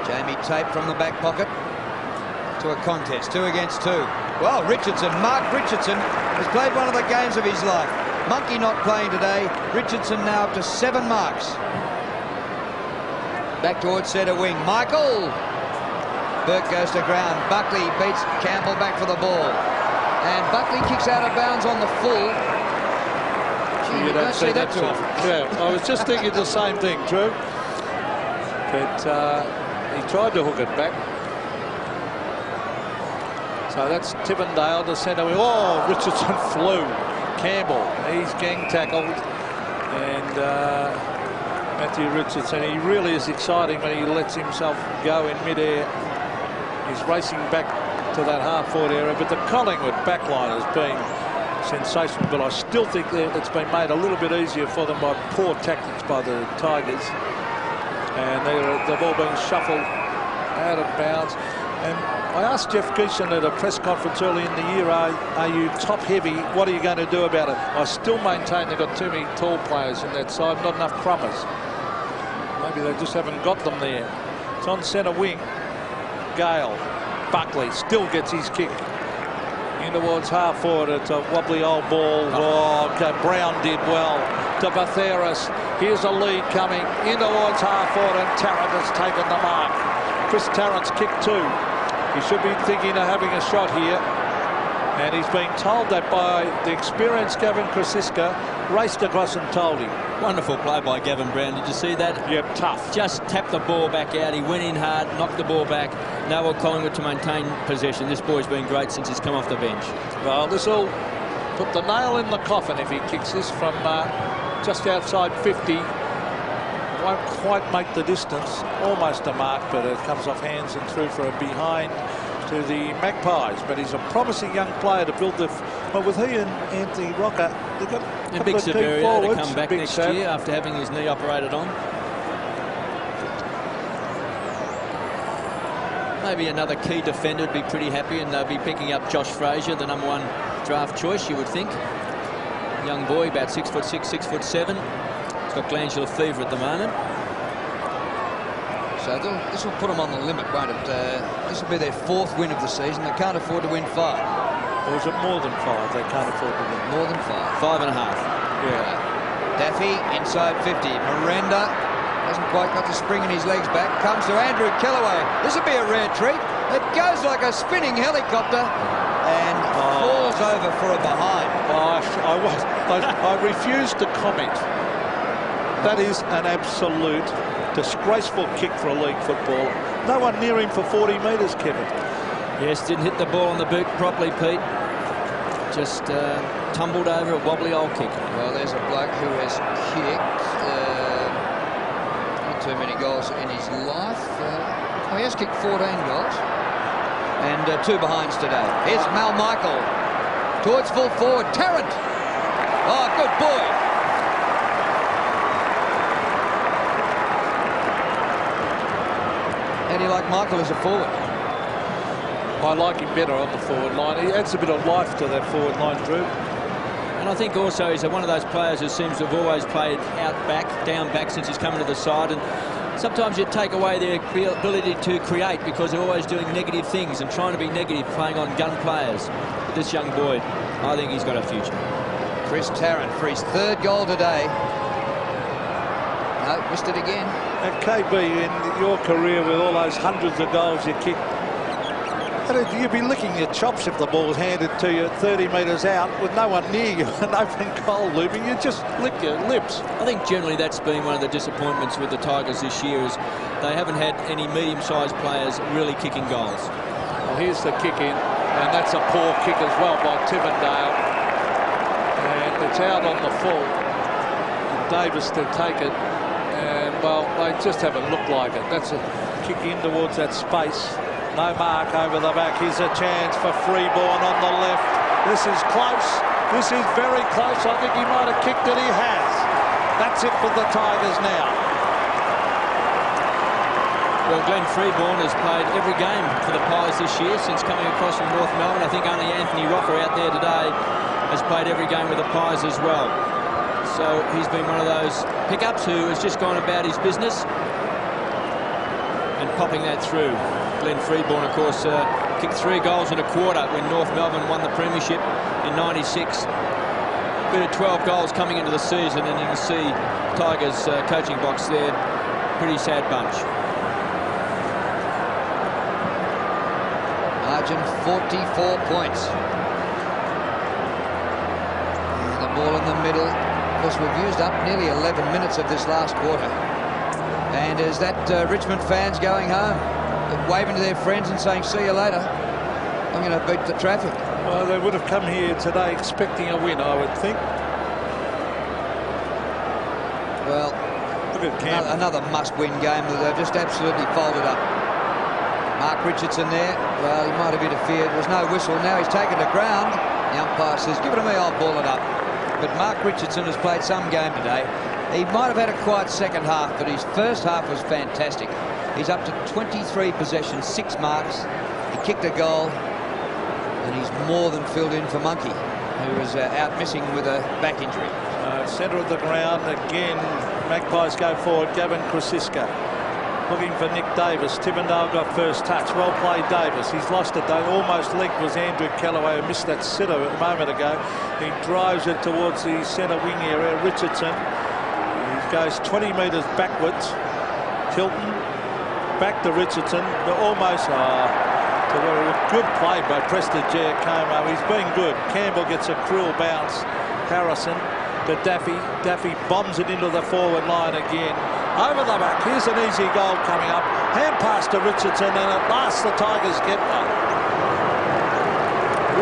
Jamie Tape from the back pocket to a contest, 2 against 2. Well, Richardson, Mark Richardson, has played one of the games of his life. Monkey not playing today. Richardson now up to 7 marks. Back towards centre wing. Michael. Burke goes to ground. Buckley beats Campbell back for the ball. And Buckley kicks out of bounds on the full. Gee, you don't see that too often. Yeah, I was just thinking the same thing, Drew. But he tried to hook it back. So that's Tivendale to centre. Oh, Richardson flew. Campbell, he's gang tackled. And Matthew Richardson, he really is exciting when he lets himself go in mid-air. He's racing back to that half-forward area. But the Collingwood backline has been sensational. But I still think that it's been made a little bit easier for them by poor tactics by the Tigers. And they've all been shuffled out of bounds. And I asked Jeff Geeson at a press conference early in the year, are you top heavy? What are you going to do about it? I still maintain they've got too many tall players in that side, not enough crummers. Maybe they just haven't got them there. It's on centre wing. Gale. Buckley still gets his kick. In towards half forward. It's a wobbly old ball. Oh, okay. Brown did well. To Batheris. Here's a lead coming. In towards half forward, and Tarrant has taken the mark. Chris Tarrant's kick 2. He should be thinking of having a shot here. And he's been told that by the experienced Gavin Krasiska. Raced across and told him. Wonderful play by Gavin Brown. Did you see that? Yep, tough. Just tapped the ball back out. He went in hard, knocked the ball back. Now we're Collingwood to maintain possession. This boy's been great since he's come off the bench. Well, this will put the nail in the coffin if he kicks this from just outside 50. Won't quite make the distance. Almost a mark, but it comes off hands and through for a behind to the Magpies. But he's a promising young player to build the... Well, with he and Anthony Rocker, they've got a big Severia to come back next year after having his knee operated on. maybe another key defender would be pretty happy, and they'll be picking up Josh Frazier, the #1 draft choice, you would think. Young boy, about 6'6", 6'7". He's got glandular fever at the moment. So this will put them on the limit, won't it? This will be their 4th win of the season. They can't afford to win 5. Or is it more than 5? They can't afford to win. More than 5. 5.5. Yeah. Daffy inside 50. Miranda hasn't quite got the spring in his legs back. Comes to Andrew Kellaway. This will be a rare treat. It goes like a spinning helicopter and falls over for a behind. I refuse to comment. That is an absolute disgraceful kick for a league footballer. No one near him for 40 metres, Kevin. Yes, didn't hit the ball on the boot properly, Pete. Just tumbled over a wobbly old kick. Well, there's a bloke who has kicked not too many goals in his life. He has kicked 14 goals. And 2 behinds today. Here's Mal Michael towards full forward. Tarrant. Oh, good boy. How do you like Michael as a forward? I like him better on the forward line. He adds a bit of life to that forward line, Drew. And I think also he's one of those players who seems to have always played out back, down back since he's come into the side. And sometimes you take away their ability to create because they're always doing negative things and trying to be negative, playing on gun players. But this young boy, I think he's got a future. Chris Tarrant for his 3rd goal today. No, missed it again. And KB, in your career with all those hundreds of goals you kicked, you'd be licking your chops if the ball's handed to you 30 metres out with no one near you, an open goal looming. You just lick your lips. I think generally that's been one of the disappointments with the Tigers this year is they haven't had any medium-sized players really kicking goals. Well, here's the kick in, and that's a poor kick as well by Tivendale. And it's out on the full. And Davis to take it. And, well, they just haven't looked like it. That's a kick in towards that space. No mark over the back. Here's a chance for Freeborn on the left. This is close. This is very close. I think he might have kicked it. He has. That's it for the Tigers now. Well, Glenn Freeborn has played every game for the Pies this year since coming across from North Melbourne. I think only Anthony Rocker out there today has played every game with the Pies as well. So he's been one of those pickups who has just gone about his business and popping that through. Glenn Freeborn, of course, kicked 3 goals in a quarter when North Melbourne won the premiership in '96. Bit of 12 goals coming into the season, and you can see Tigers coaching box there. Pretty sad bunch. Margin 44 points. The ball in the middle. Of course, we've used up nearly 11 minutes of this last quarter. And is that Richmond fans going home, waving to their friends and saying, see you later, I'm going to beat the traffic? Well, they would have come here today expecting a win, I would think. Well, look at Campbell. Another must-win game that they've just absolutely folded up. Mark Richardson there. Well, he might have interfered. There was no whistle. Now he's taken the ground. The umpire says, give it to me, I'll ball it up. But Mark Richardson has played some game today. He might have had a quiet second half, but his first half was fantastic. He's up to 23 possessions, 6 marks. He kicked a goal, and he's more than filled in for Monkey, who was out missing with a back injury. Centre of the ground again. Magpies go forward. Gavin Krasiska looking for Nick Davis. Tivendale got first touch. Well played, Davis. He's lost it though. Almost legged was Andrew Kellaway, who missed that sitter a moment ago. He drives it towards the centre wing area. Richardson. He goes 20 metres backwards. Hilton back to Richardson. Almost good play by Preston Giacomo. He's been good. Campbell gets a cruel bounce. Harrison to Daffy. Daffy bombs it into the forward line again. Over the back. Here's an easy goal coming up. Hand pass to Richardson, and at last the Tigers get one.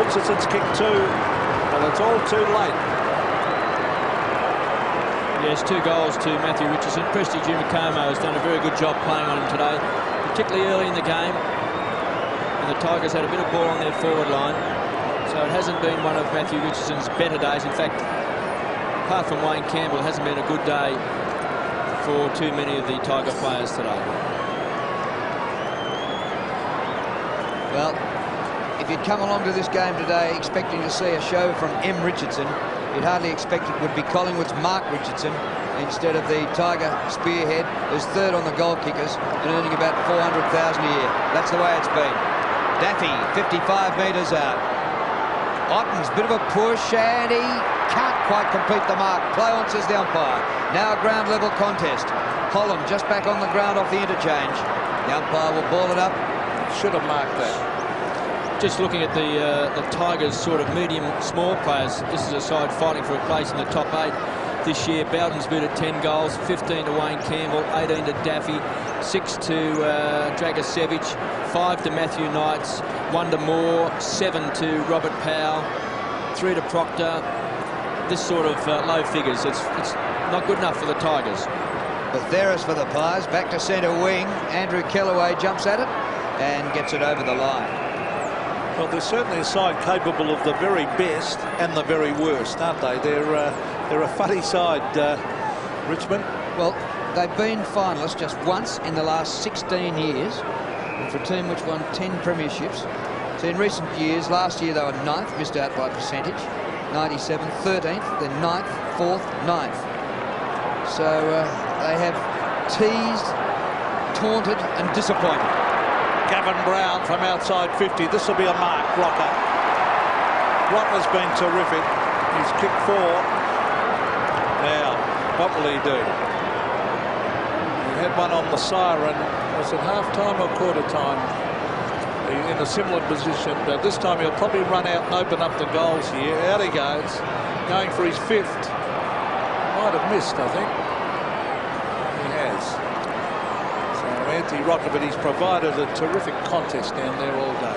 Richardson's kicked 2, but it's all too late. Yes, 2 goals to Matthew Richardson. Presty Giacomo has done a very good job playing on him today, particularly early in the game. And the Tigers had a bit of ball on their forward line. So it hasn't been one of Matthew Richardson's better days. In fact, apart from Wayne Campbell, it hasn't been a good day for too many of the Tiger players today. Well, if you'd come along to this game today expecting to see a show from M. Richardson, you'd hardly expect it would be Collingwood's Mark Richardson instead of the Tiger spearhead, who's third on the goal kickers and earning about $400,000 a year. That's the way it's been. Daffy, 55 metres out. Otten's bit of a push, and he can't quite complete the mark. Play on, says the umpire. Now a ground level contest. Holland just back on the ground off the interchange. The umpire will ball it up. Should have marked that. Just looking at the Tigers' sort of medium small players, this is a side fighting for a place in the top 8 this year. Bowden's booted 10 goals, 15 to Wayne Campbell, 18 to Daffy, 6 to Dragicevic, 5 to Matthew Knights, 1 to Moore, 7 to Robert Powell, 3 to Proctor. This sort of low figures, it's not good enough for the Tigers. Theris for the Pies, back to centre wing. Andrew Kellaway jumps at it and gets it over the line. Well, they're certainly a side capable of the very best and the very worst, aren't they? They're a funny side, Richmond. Well, they've been finalists just once in the last 16 years, and for a team which won 10 premierships. So in recent years, last year they were 9th, missed out by percentage, 97, 13th, then 9th, 4th, 9th. So they have teased, taunted and disappointed. Gavin Brown from outside 50. This will be a mark. Rocker. Rocker's been terrific. He's kicked 4. Now, what will he do? He had one on the siren. Was it half-time or quarter-time? In a similar position, but this time he'll probably run out and open up the goals here. Out he goes, going for his 5th. Might have missed, I think. He has. So anti-Rocker, but he's provided a terrific contest down there all day.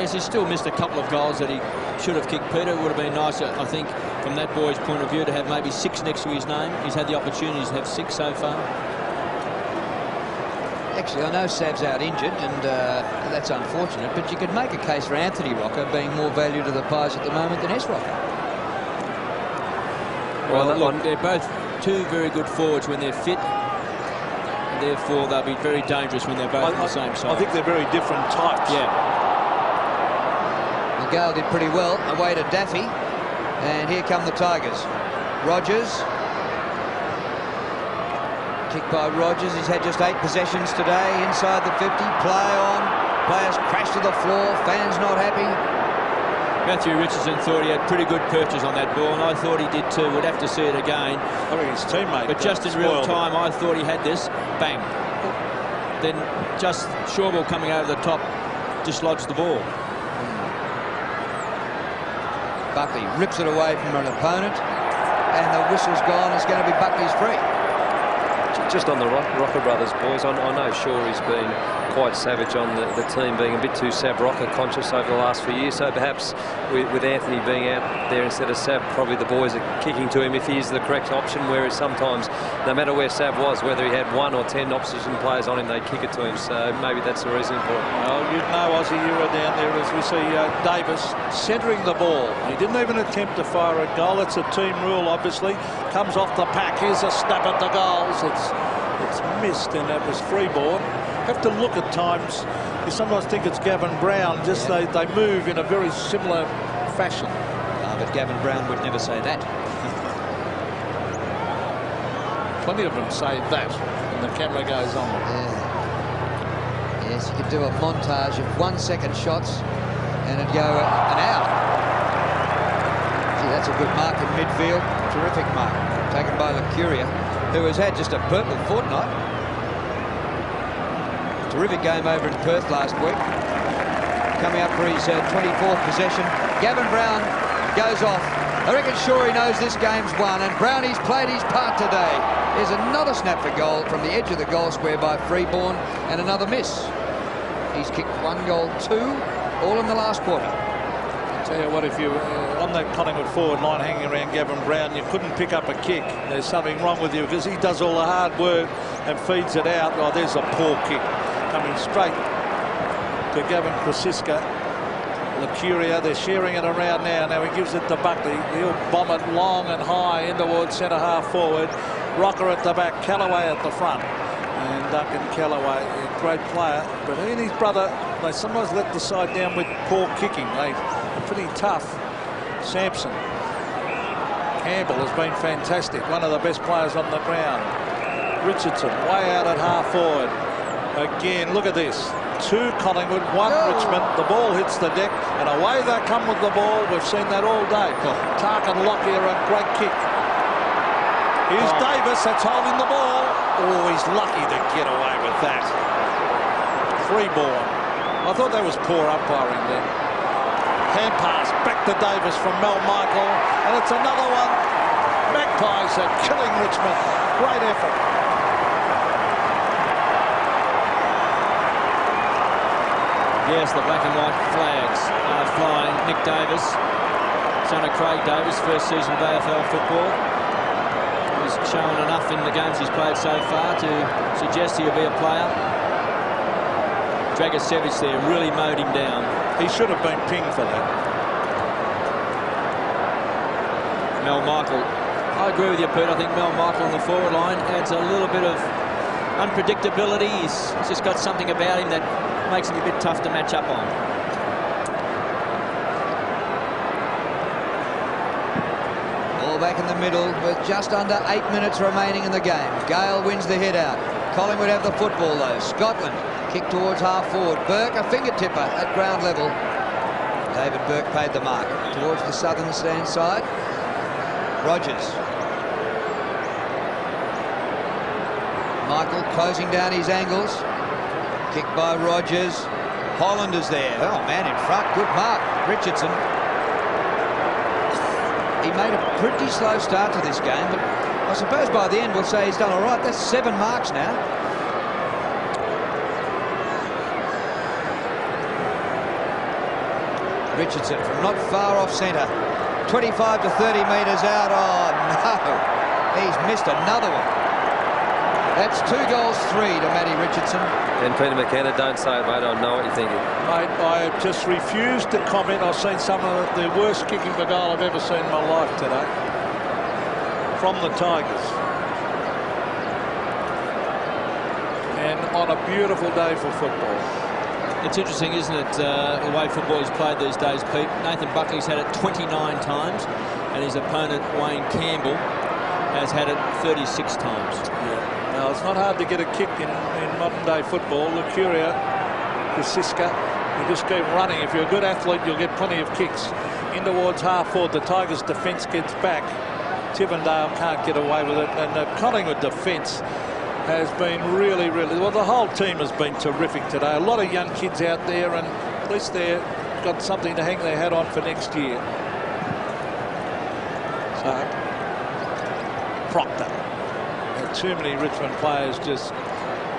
Yes, he's still missed a couple of goals that he should have kicked. Peter, it would have been nice, I think, from that boy's point of view, to have maybe 6 next to his name. He's had the opportunities to have 6 so far. Actually, I know Sav's out injured, and that's unfortunate, but you could make a case for Anthony Rocker being more value to the Pies at the moment than S. Rocker. Well, look, they're both 2 very good forwards when they're fit. And therefore, they'll be very dangerous when they're both on the same side. I think they're very different types. Yeah. Gale did pretty well away to Daffy, and here come the Tigers. Rogers. Kicked by Rogers. He's had just 8 possessions today inside the 50. Play on. Players crash to the floor. Fans not happy. Matthew Richardson thought he had pretty good purchase on that ball, and I thought he did too. We'd have to see it again. I think his teammate. But just in real time, I thought he had this. Bang. Then just Shawball coming over the top dislodged the ball. Buckley rips it away from an opponent, and the whistle's gone. It's going to be Buckley's free. Just on the Rocker brothers, boys, I know sure he's been quite savage on the team, being a bit too Sav Rocker conscious over the last few years. So perhaps with Anthony being out there instead of Sav, probably the boys are kicking to him if he is the correct option, whereas sometimes, no matter where Sav was, whether he had 1 or 10 opposition players on him, they kick it to him. So maybe that's the reason for it. Well, you know, Aussie, you were down there as we see Davis centering the ball. He didn't even attempt to fire a goal. It's a team rule, obviously. Comes off the pack. Here's a snap at the goals. It's missed, and it was free ball. Have to look at times. You sometimes think it's Gavin Brown. Just they move in a very similar fashion. But Gavin Brown would never say that. Plenty of them say that, and the camera goes on. Yeah. Yes, you could do a montage of 1-second shots, and it'd go an hour. Gee, that's a good mark in midfield. Terrific mark taken by Lucuria, who has had just a purple fortnight. Terrific game over in Perth last week. Coming up for his 24th possession. Gavin Brown goes off. I reckon sure he knows this game's won, and Brownie's played his part today. There's another snap for goal from the edge of the goal square by Freeborn, and another miss. He's kicked 1 goal, 2, all in the last quarter. Tell you what, if you on that Collingwood forward line hanging around Gavin Brown, you couldn't pick up a kick. There's something wrong with you, because he does all the hard work and feeds it out. Oh, there's a poor kick coming straight to Gavin Krasiska. Lucuria, they're sharing it around now. Now he gives it to Buckley. He'll bomb it long and high in towards centre half forward. Rocker at the back, Callaway at the front. And Duncan Callaway, a great player, but he and his brother they sometimes let the side down with poor kicking. They're pretty tough. Sampson. Campbell has been fantastic. One of the best players on the ground. Richardson way out at half forward. Again, look at this. 2 Collingwood, 1 Richmond. The ball hits the deck and away they come with the ball. We've seen that all day. Tark and Lockyer, a great kick. Here's Davis, that's holding the ball. Oh, he's lucky to get away with that. Free ball. I thought that was poor umpiring there. Hand pass back to Davis from Mel Michael, and it's another one. Magpies are killing Richmond. Great effort. Yes, the black and white flags are flying. Nick Davis, son of Craig Davis, first season of AFL football. He's shown enough in the games he's played so far to suggest he'll be a player. Dragicevic there really mowed him down. He should have been pinged for that. Mel Michael. I agree with you, Pete. I think Mel Michael on the forward line adds a little bit of unpredictability. He's just got something about him that makes him a bit tough to match up on. Ball back in the middle with just under 8 minutes remaining in the game. Gale wins the hit out. Collingwood have the football though. Scotland kick towards half forward. Burke a finger tipper at ground level. David Burke paid the mark towards the southern stand side. Rogers. Michael closing down his angles. Kick by Rogers. Holland is there. Oh, man in front. Good mark. Richardson. He made a pretty slow start to this game, but I suppose by the end we'll say he's done all right. That's 7 marks now. Richardson from not far off centre. 25 to 30 metres out. Oh, no. He's missed another one. That's 2 goals, 3 to Matty Richardson. And Peter McKenna, don't say it, mate. I know what you're thinking. I just refuse to comment. I've seen some of the worst kicking for goal I've ever seen in my life today. From the Tigers. And on a beautiful day for football. It's interesting, isn't it, the way football is played these days, Pete. Nathan Buckley's had it 29 times, and his opponent, Wayne Campbell, has had it 36 times. Yeah. Now, it's not hard to get a kick in modern-day football. Lucuria, Kasiska, you just keep running. If you're a good athlete, you'll get plenty of kicks. In towards half forward, the Tigers' defence gets back. Tivendale can't get away with it, and the Collingwood defence has been really, well, the whole team has been terrific today. A lot of young kids out there, and at least they've got something to hang their hat on for next year. So, Proctor. Too many Richmond players just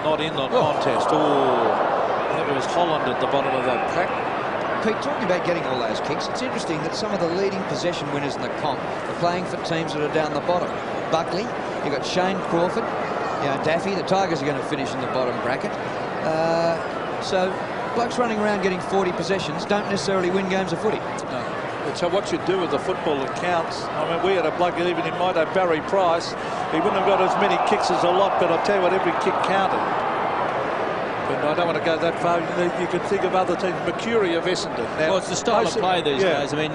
not in the contest. Oh, I think it was Holland at the bottom of that pack. Pete, talking about getting all those kicks, it's interesting that some of the leading possession winners in the comp are playing for teams that are down the bottom. Buckley, you've got Shane Crawford, you know, Daffy. The Tigers are going to finish in the bottom bracket. So blokes running around getting 40 possessions don't necessarily win games of footy. No. So what you do with the football that counts. I mean, we had a bloke even in my day, Barry Price. He wouldn't have got as many kicks as a lot, but I'll tell you what, every kick counted. But I don't want to go that far. You can think of other teams. Mercury of Essendon. Now, well, it's the style of play these days. I mean,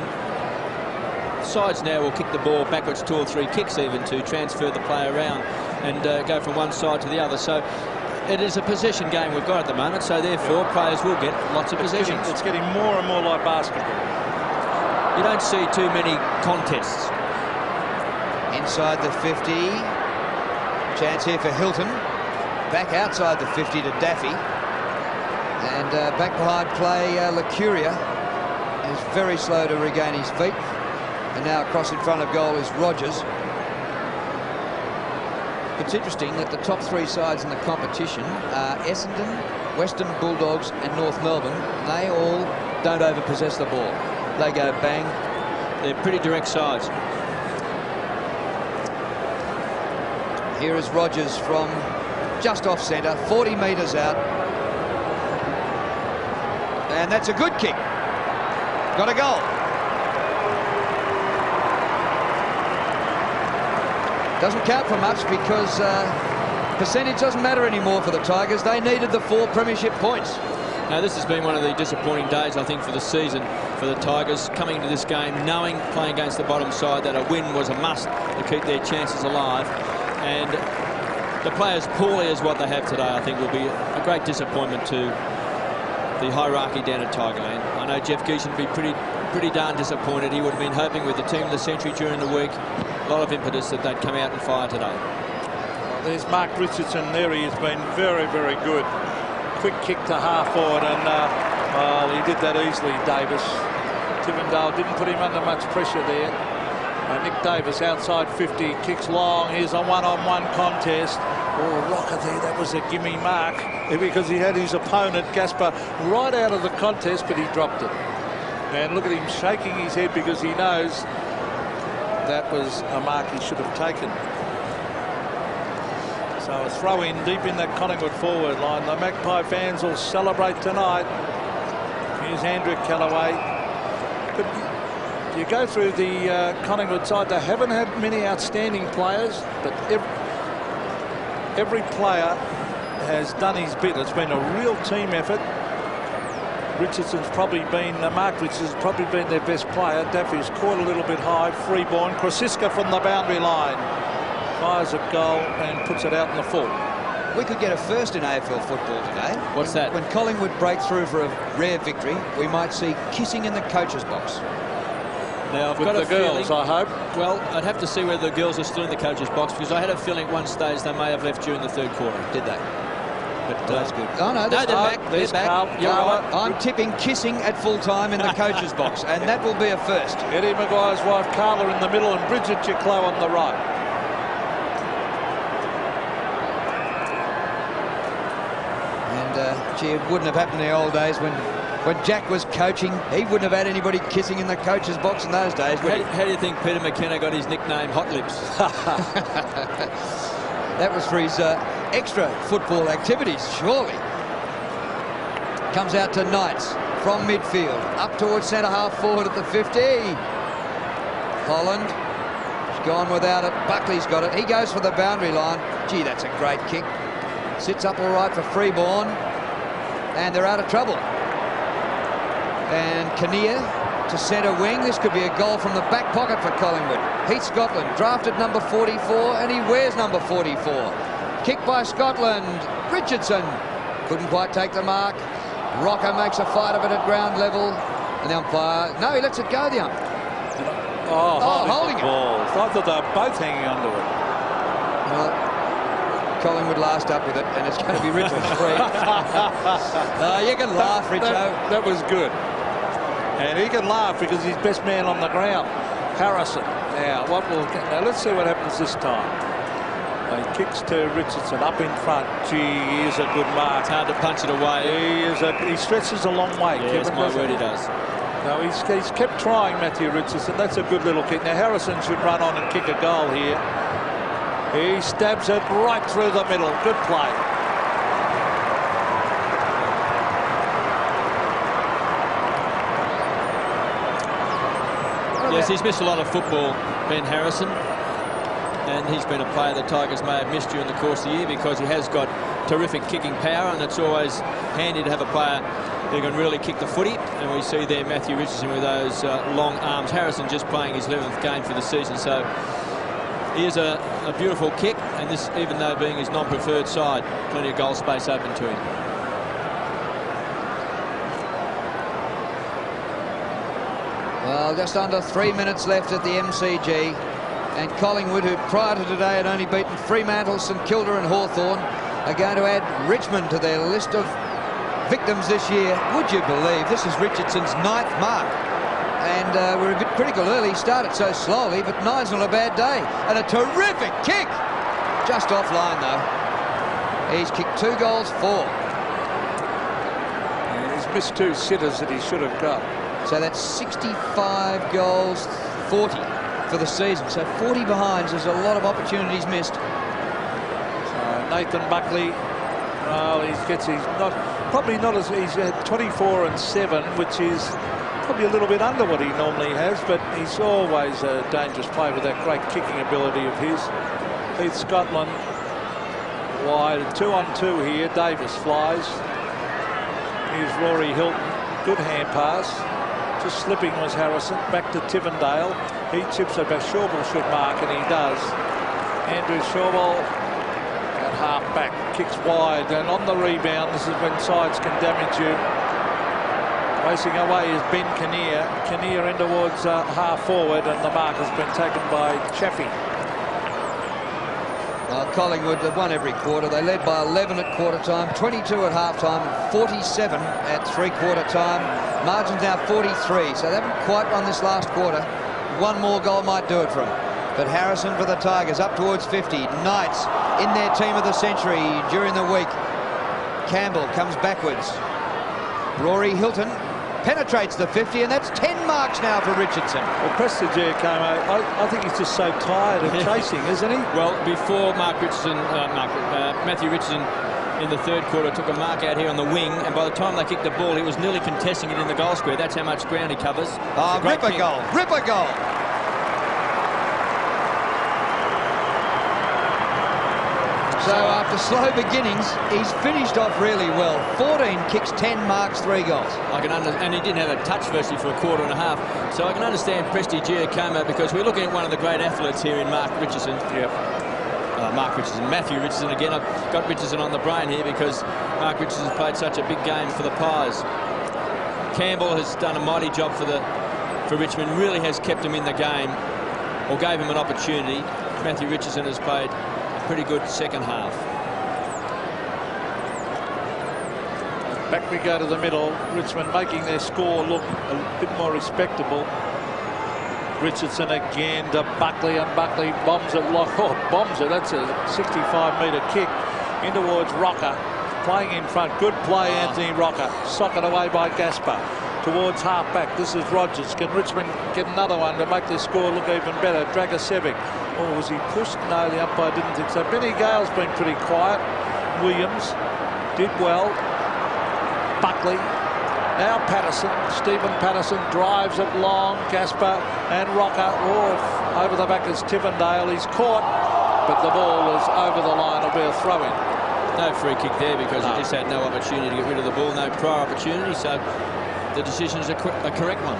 sides now will kick the ball backwards 2 or 3 kicks even to transfer the play around and go from one side to the other. So it is a possession game we've got at the moment. So therefore, players will get lots of possessions. It's getting more and more like basketball. You don't see too many contests. Inside the 50. Chance here for Hilton. Back outside the 50 to Daffy. And back behind play, Lucuria is very slow to regain his feet. And now across in front of goal is Rogers. It's interesting that the top 3 sides in the competition are Essendon, Western Bulldogs and North Melbourne. They all don't overpossess the ball. They go bang. They're pretty direct sides. Here is Rogers from just off centre, 40 metres out. And that's a good kick. Got a goal. Doesn't count for much because percentage doesn't matter anymore for the Tigers. They needed the 4 premiership points. Now, this has been one of the disappointing days, I think, for the season for the Tigers, coming into this game knowing, playing against the bottom side, that a win was a must to keep their chances alive. And to play as poorly as what they have today, I think, will be a great disappointment to the hierarchy down at Tigerland. I know Jeff Geeson would be pretty darn disappointed. He would have been hoping with the team of the century during the week, a lot of impetus that they'd come out and fire today. There's Mark Richardson there. He has been very, very good. Quick kick to half forward, and well, he did that easily, Davis. Tivendale didn't put him under much pressure there. Nick Davis outside 50, kicks long. Here's a one-on-one contest. Oh, Rocker there, that was a gimme mark because he had his opponent, Gaspar, right out of the contest, but he dropped it. And look at him shaking his head because he knows that was a mark he should have taken. So a throw in deep in that Collingwood forward line. The Magpie fans will celebrate tonight. Here's Andrew Callaway. But you go through the Collingwood side, they haven't had many outstanding players, but every player has done his bit. It's been a real team effort. Richardson's probably been, Mark Richardson's probably been their best player. Daffy's caught a little bit high, freeborn. Krosiska from the boundary line. Fires a goal and puts it out in the full. We could get a first in AFL football today. What's that? When Collingwood break through for a rare victory, we might see kissing in the coach's box. Now, I've With got the a girls, feeling, I hope. Well, I'd have to see whether the girls are still in the coach's box, because I had a feeling at one stage they may have left during the third quarter. Did they? But That's good. Oh, no, they're back. There's They're back. Carl. You're right. I'm tipping kissing at full time in the coach's box, and that will be a first. Eddie Maguire's wife Carla in the middle and Bridget Chiclow on the right. Gee, it wouldn't have happened in the old days when Jack was coaching. He wouldn't have had anybody kissing in the coach's box in those days, would he? How do you think Peter McKenna got his nickname Hot Lips? That was for his extra football activities, surely. Comes out to Knights from midfield, up towards centre half forward at the 50. Holland, he's gone without it. Buckley's got it. He goes for the boundary line. Gee, that's a great kick. Sits up all right for Freeborn. And they're out of trouble. And Kinnear to centre wing. This could be a goal from the back pocket for Collingwood. Heath Scotland, drafted number 44, and he wears number 44. Kick by Scotland. Richardson couldn't quite take the mark. Rocker makes a fight of it at ground level. And the umpire, no, he lets it go, the ump. Holding the ball. I thought they were both hanging onto it. Well, Collingwood last up with it, and it's going to be Richmond's free. You can laugh, Richo. That was good. And he can laugh because he's best man on the ground. Harrison. Now, let's see what happens this time. He kicks to Richardson up in front. Gee, he is a good mark. It's hard to punch it away. He stretches a long way. Yes, my word, he does. No, he's kept trying, Matthew Richardson. That's a good little kick. Now, Harrison should run on and kick a goal here. He stabs it right through the middle. Good play. Yes, he's missed a lot of football, Ben Harrison. And he's been a player the Tigers may have missed during the course of the year because he has got terrific kicking power, and it's always handy to have a player who can really kick the footy. And we see there Matthew Richardson with those long arms. Harrison just playing his 11th game for the season. So here's a beautiful kick, and this, even though being his non-preferred side, plenty of goal space open to him. Well, just under 3 minutes left at the MCG, and Collingwood, who prior to today had only beaten Fremantle, St Kilda and Hawthorn, are going to add Richmond to their list of victims this year. Would you believe this is Richardson's 9th mark? And we're a bit critical early. He started so slowly, but 9's not a bad day. And a terrific kick. Just offline, though. He's kicked 2 goals, 4. And he's missed 2 sitters that he should have got. So that's 65 goals, 40 for the season. So 40 behinds. There's a lot of opportunities missed. So Nathan Buckley, well, he's had 24 and 7, which is probably a little bit under what he normally has, but he's always a dangerous player with that great kicking ability of his. Heath Scotland wide, 2-on-2 here. Davis flies. Here's Rory Hilton. Good hand pass. Just slipping was Harrison. Back to Tivendale. He chips it back. Shawwell should mark, and he does. Andrew Shawwell at half back. Kicks wide. And on the rebound, this is when sides can damage you. Racing away is Ben Kinnear. Kinnear in towards half forward, and the mark has been taken by Chaffee. Collingwood have won every quarter. They led by 11 at quarter time, 22 at half time, 47 at three-quarter time. Margin's now 43, so they haven't quite won this last quarter. One more goal might do it for them. But Harrison for the Tigers up towards 50. Knights in their team of the century during the week. Campbell comes backwards. Rory Hilton penetrates the 50, and that's 10 marks now for Richardson. Well, Prestigiacomo, I think he's just so tired of chasing, isn't he? Well, before Matthew Richardson in the third quarter took a mark out here on the wing, and by the time they kicked the ball, he was nearly contesting it in the goal square. That's how much ground he covers. Ripper goal, ripper goal. So after slow beginnings, he's finished off really well. 14 kicks, 10 marks, 3 goals. And he didn't have a touch firstly for a quarter and a half. So I can understand Prestigiacomo, because we're looking at one of the great athletes here in Mark Richardson. Yep. Matthew Richardson again. I've got Richardson on the brain here because Mark Richardson's played such a big game for the Pies. Campbell has done a mighty job for Richmond. Really has kept him in the game, or gave him an opportunity. Matthew Richardson has played pretty good second half. Back we go to the middle. Richmond making their score look a bit more respectable. Richardson again to Buckley, and Buckley bombs it. Bombs it. That's a 65-metre kick in towards Rocker. Playing in front. Good play, Anthony Rocker. Socked away by Gaspar. Towards half back. This is Rogers. Can Richmond get another one to make their score look even better? Dragicevic. Or was he pushed? No, the umpire didn't think so. Benny Gale's been pretty quiet. Williams did well. Buckley. Now Patterson. Stephen Patterson drives it long. Gaspar and Rocker. Over the back is Tivendale. He's caught, but the ball is over the line. It'll be a throw-in. No free kick there because he just had no opportunity to get rid of the ball. No prior opportunity, so the decision is a correct one.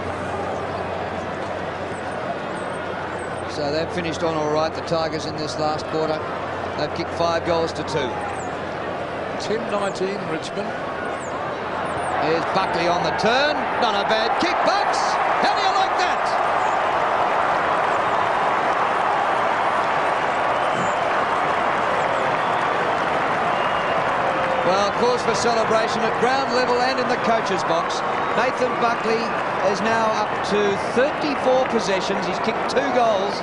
So they've finished on all right, the Tigers, in this last quarter. They've kicked 5 goals to 2. 10-19 Richmond. Here's Buckley on the turn. Not a bad kick, Bucks. How do you like that? Well, cause for celebration at ground level and in the coach's box. Nathan Buckley is now up to 34 possessions. He's kicked 2 goals.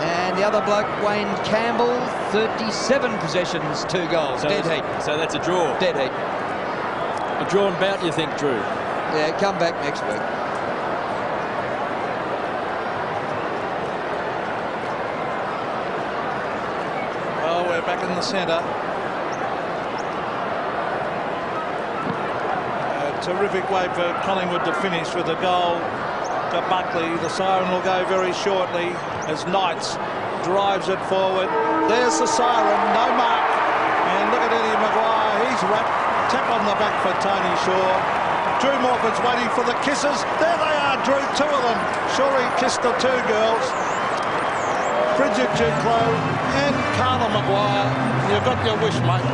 And the other bloke, Wayne Campbell, 37 possessions, 2 goals. So dead heat. So that's a draw. Dead heat. A drawn bout, you think, Drew? Yeah, come back next week. Well, we're back in the centre. Terrific way for Collingwood to finish with a goal to Buckley. The siren will go very shortly as Knights drives it forward. There's the siren, no mark. And look at Eddie Maguire, he's wrapped. Tap on the back for Tony Shaw. Drew Morgan's waiting for the kisses. There they are, Drew, 2 of them. Sure, he kissed the 2 girls. Bridget Duclos and Carla Maguire. You've got your wish, mate.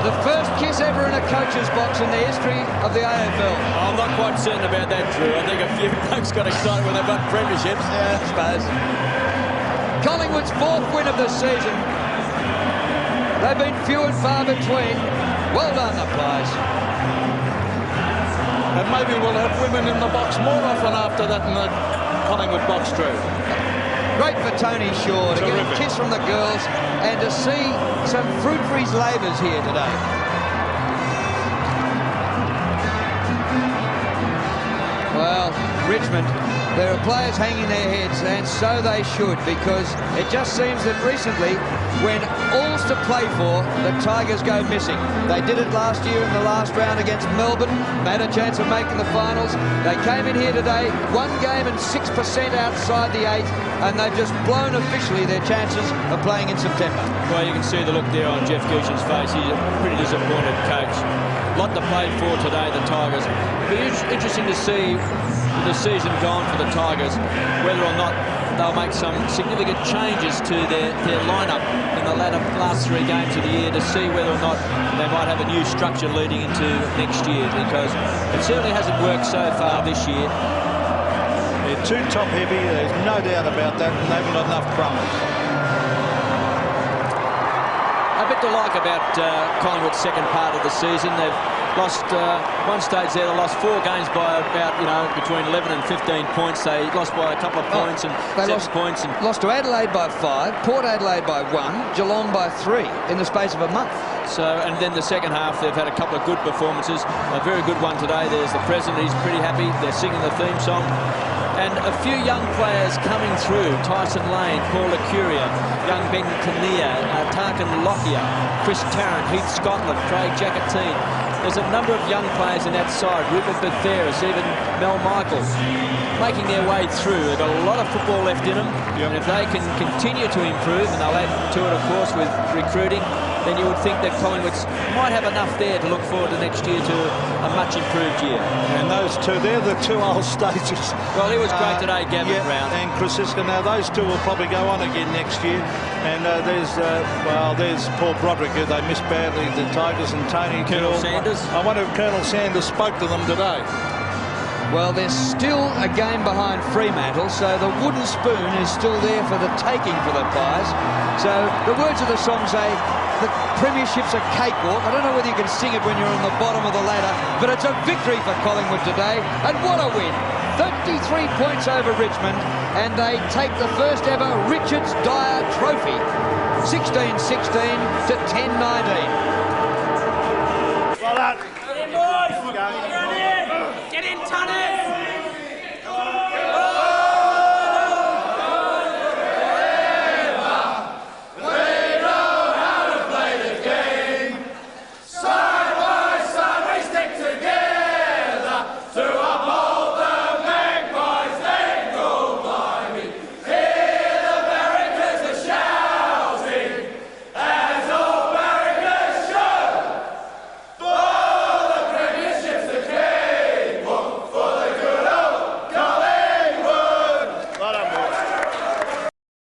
The first kiss ever in a coach's box in the history of the AFL. I'm not quite certain about that, Drew. I think a few folks got excited when they won premierships. Yeah, I suppose. Collingwood's 4th win of the season. They've been few and far between. Well done, the Pies. And maybe we'll have women in the box more often after that in the Collingwood box, Drew. Great for Tony Shaw to get a kiss from the girls and to see some fruit for his labours here today. Well, Richmond, there are players hanging their heads, and so they should, because it just seems that recently when all's to play for, the Tigers go missing. They did it last year in the last round against Melbourne. They had a chance of making the finals. They came in here today, 1 game and 6% outside the 8, and they've just blown officially their chances of playing in September. Well, you can see the look there on Jeff Gushen's face. He's a pretty disappointed coach. A lot to play for today, the Tigers. It'll be interesting to see the season gone for the Tigers, whether or not they'll make some significant changes to their lineup in the last 3 games of the year to see whether or not they might have a new structure leading into next year, because it certainly hasn't worked so far this year. They're too top heavy, there's no doubt about that, and they haven't got enough crumbs. A bit to like about Collingwood's second part of the season. They've lost one stage there. They lost 4 games by about, between 11 and 15 points. They lost by a couple of points and 7 points. And lost to Adelaide by 5, Port Adelaide by 1, Geelong by 3 in the space of a month. So, and then the second half, they've had a couple of good performances. A very good one today. There's the president. He's pretty happy. They're singing the theme song. And a few young players coming through. Tyson Lane, Paul Lecuria, young Ben Kinnear, Tarkin Lockyer, Chris Tarrant, Heath Scotland, Craig Jackatine. There's a number of young players in that side. Rupert Betheris, even Mel Michaels, making their way through. They've got a lot of football left in them. Yep. And if they can continue to improve, and they'll add to it, of course, with recruiting, then you would think that Collingwood might have enough there to look forward to next year to a much improved year. And those two, they're the 2 old stages. Well, he was great today, Gavin Brown. And Krasiska. Now, those 2 will probably go on again next year. And there's Paul Broderick, who they missed badly, the Tigers, and Tony Colonel Sanders. I wonder if Colonel Sanders spoke to them today. Well, they're still a game behind Fremantle, so the wooden spoon is still there for the taking for the Pies. So the words of the song say, the premiership's a cakewalk. I don't know whether you can sing it when you're on the bottom of the ladder, but it's a victory for Collingwood today. And what a win! 33 points over Richmond, and they take the first ever Richards Dyer Trophy. 16-16 to 10-19. Well done. Get in, boys! Get in, Tunny!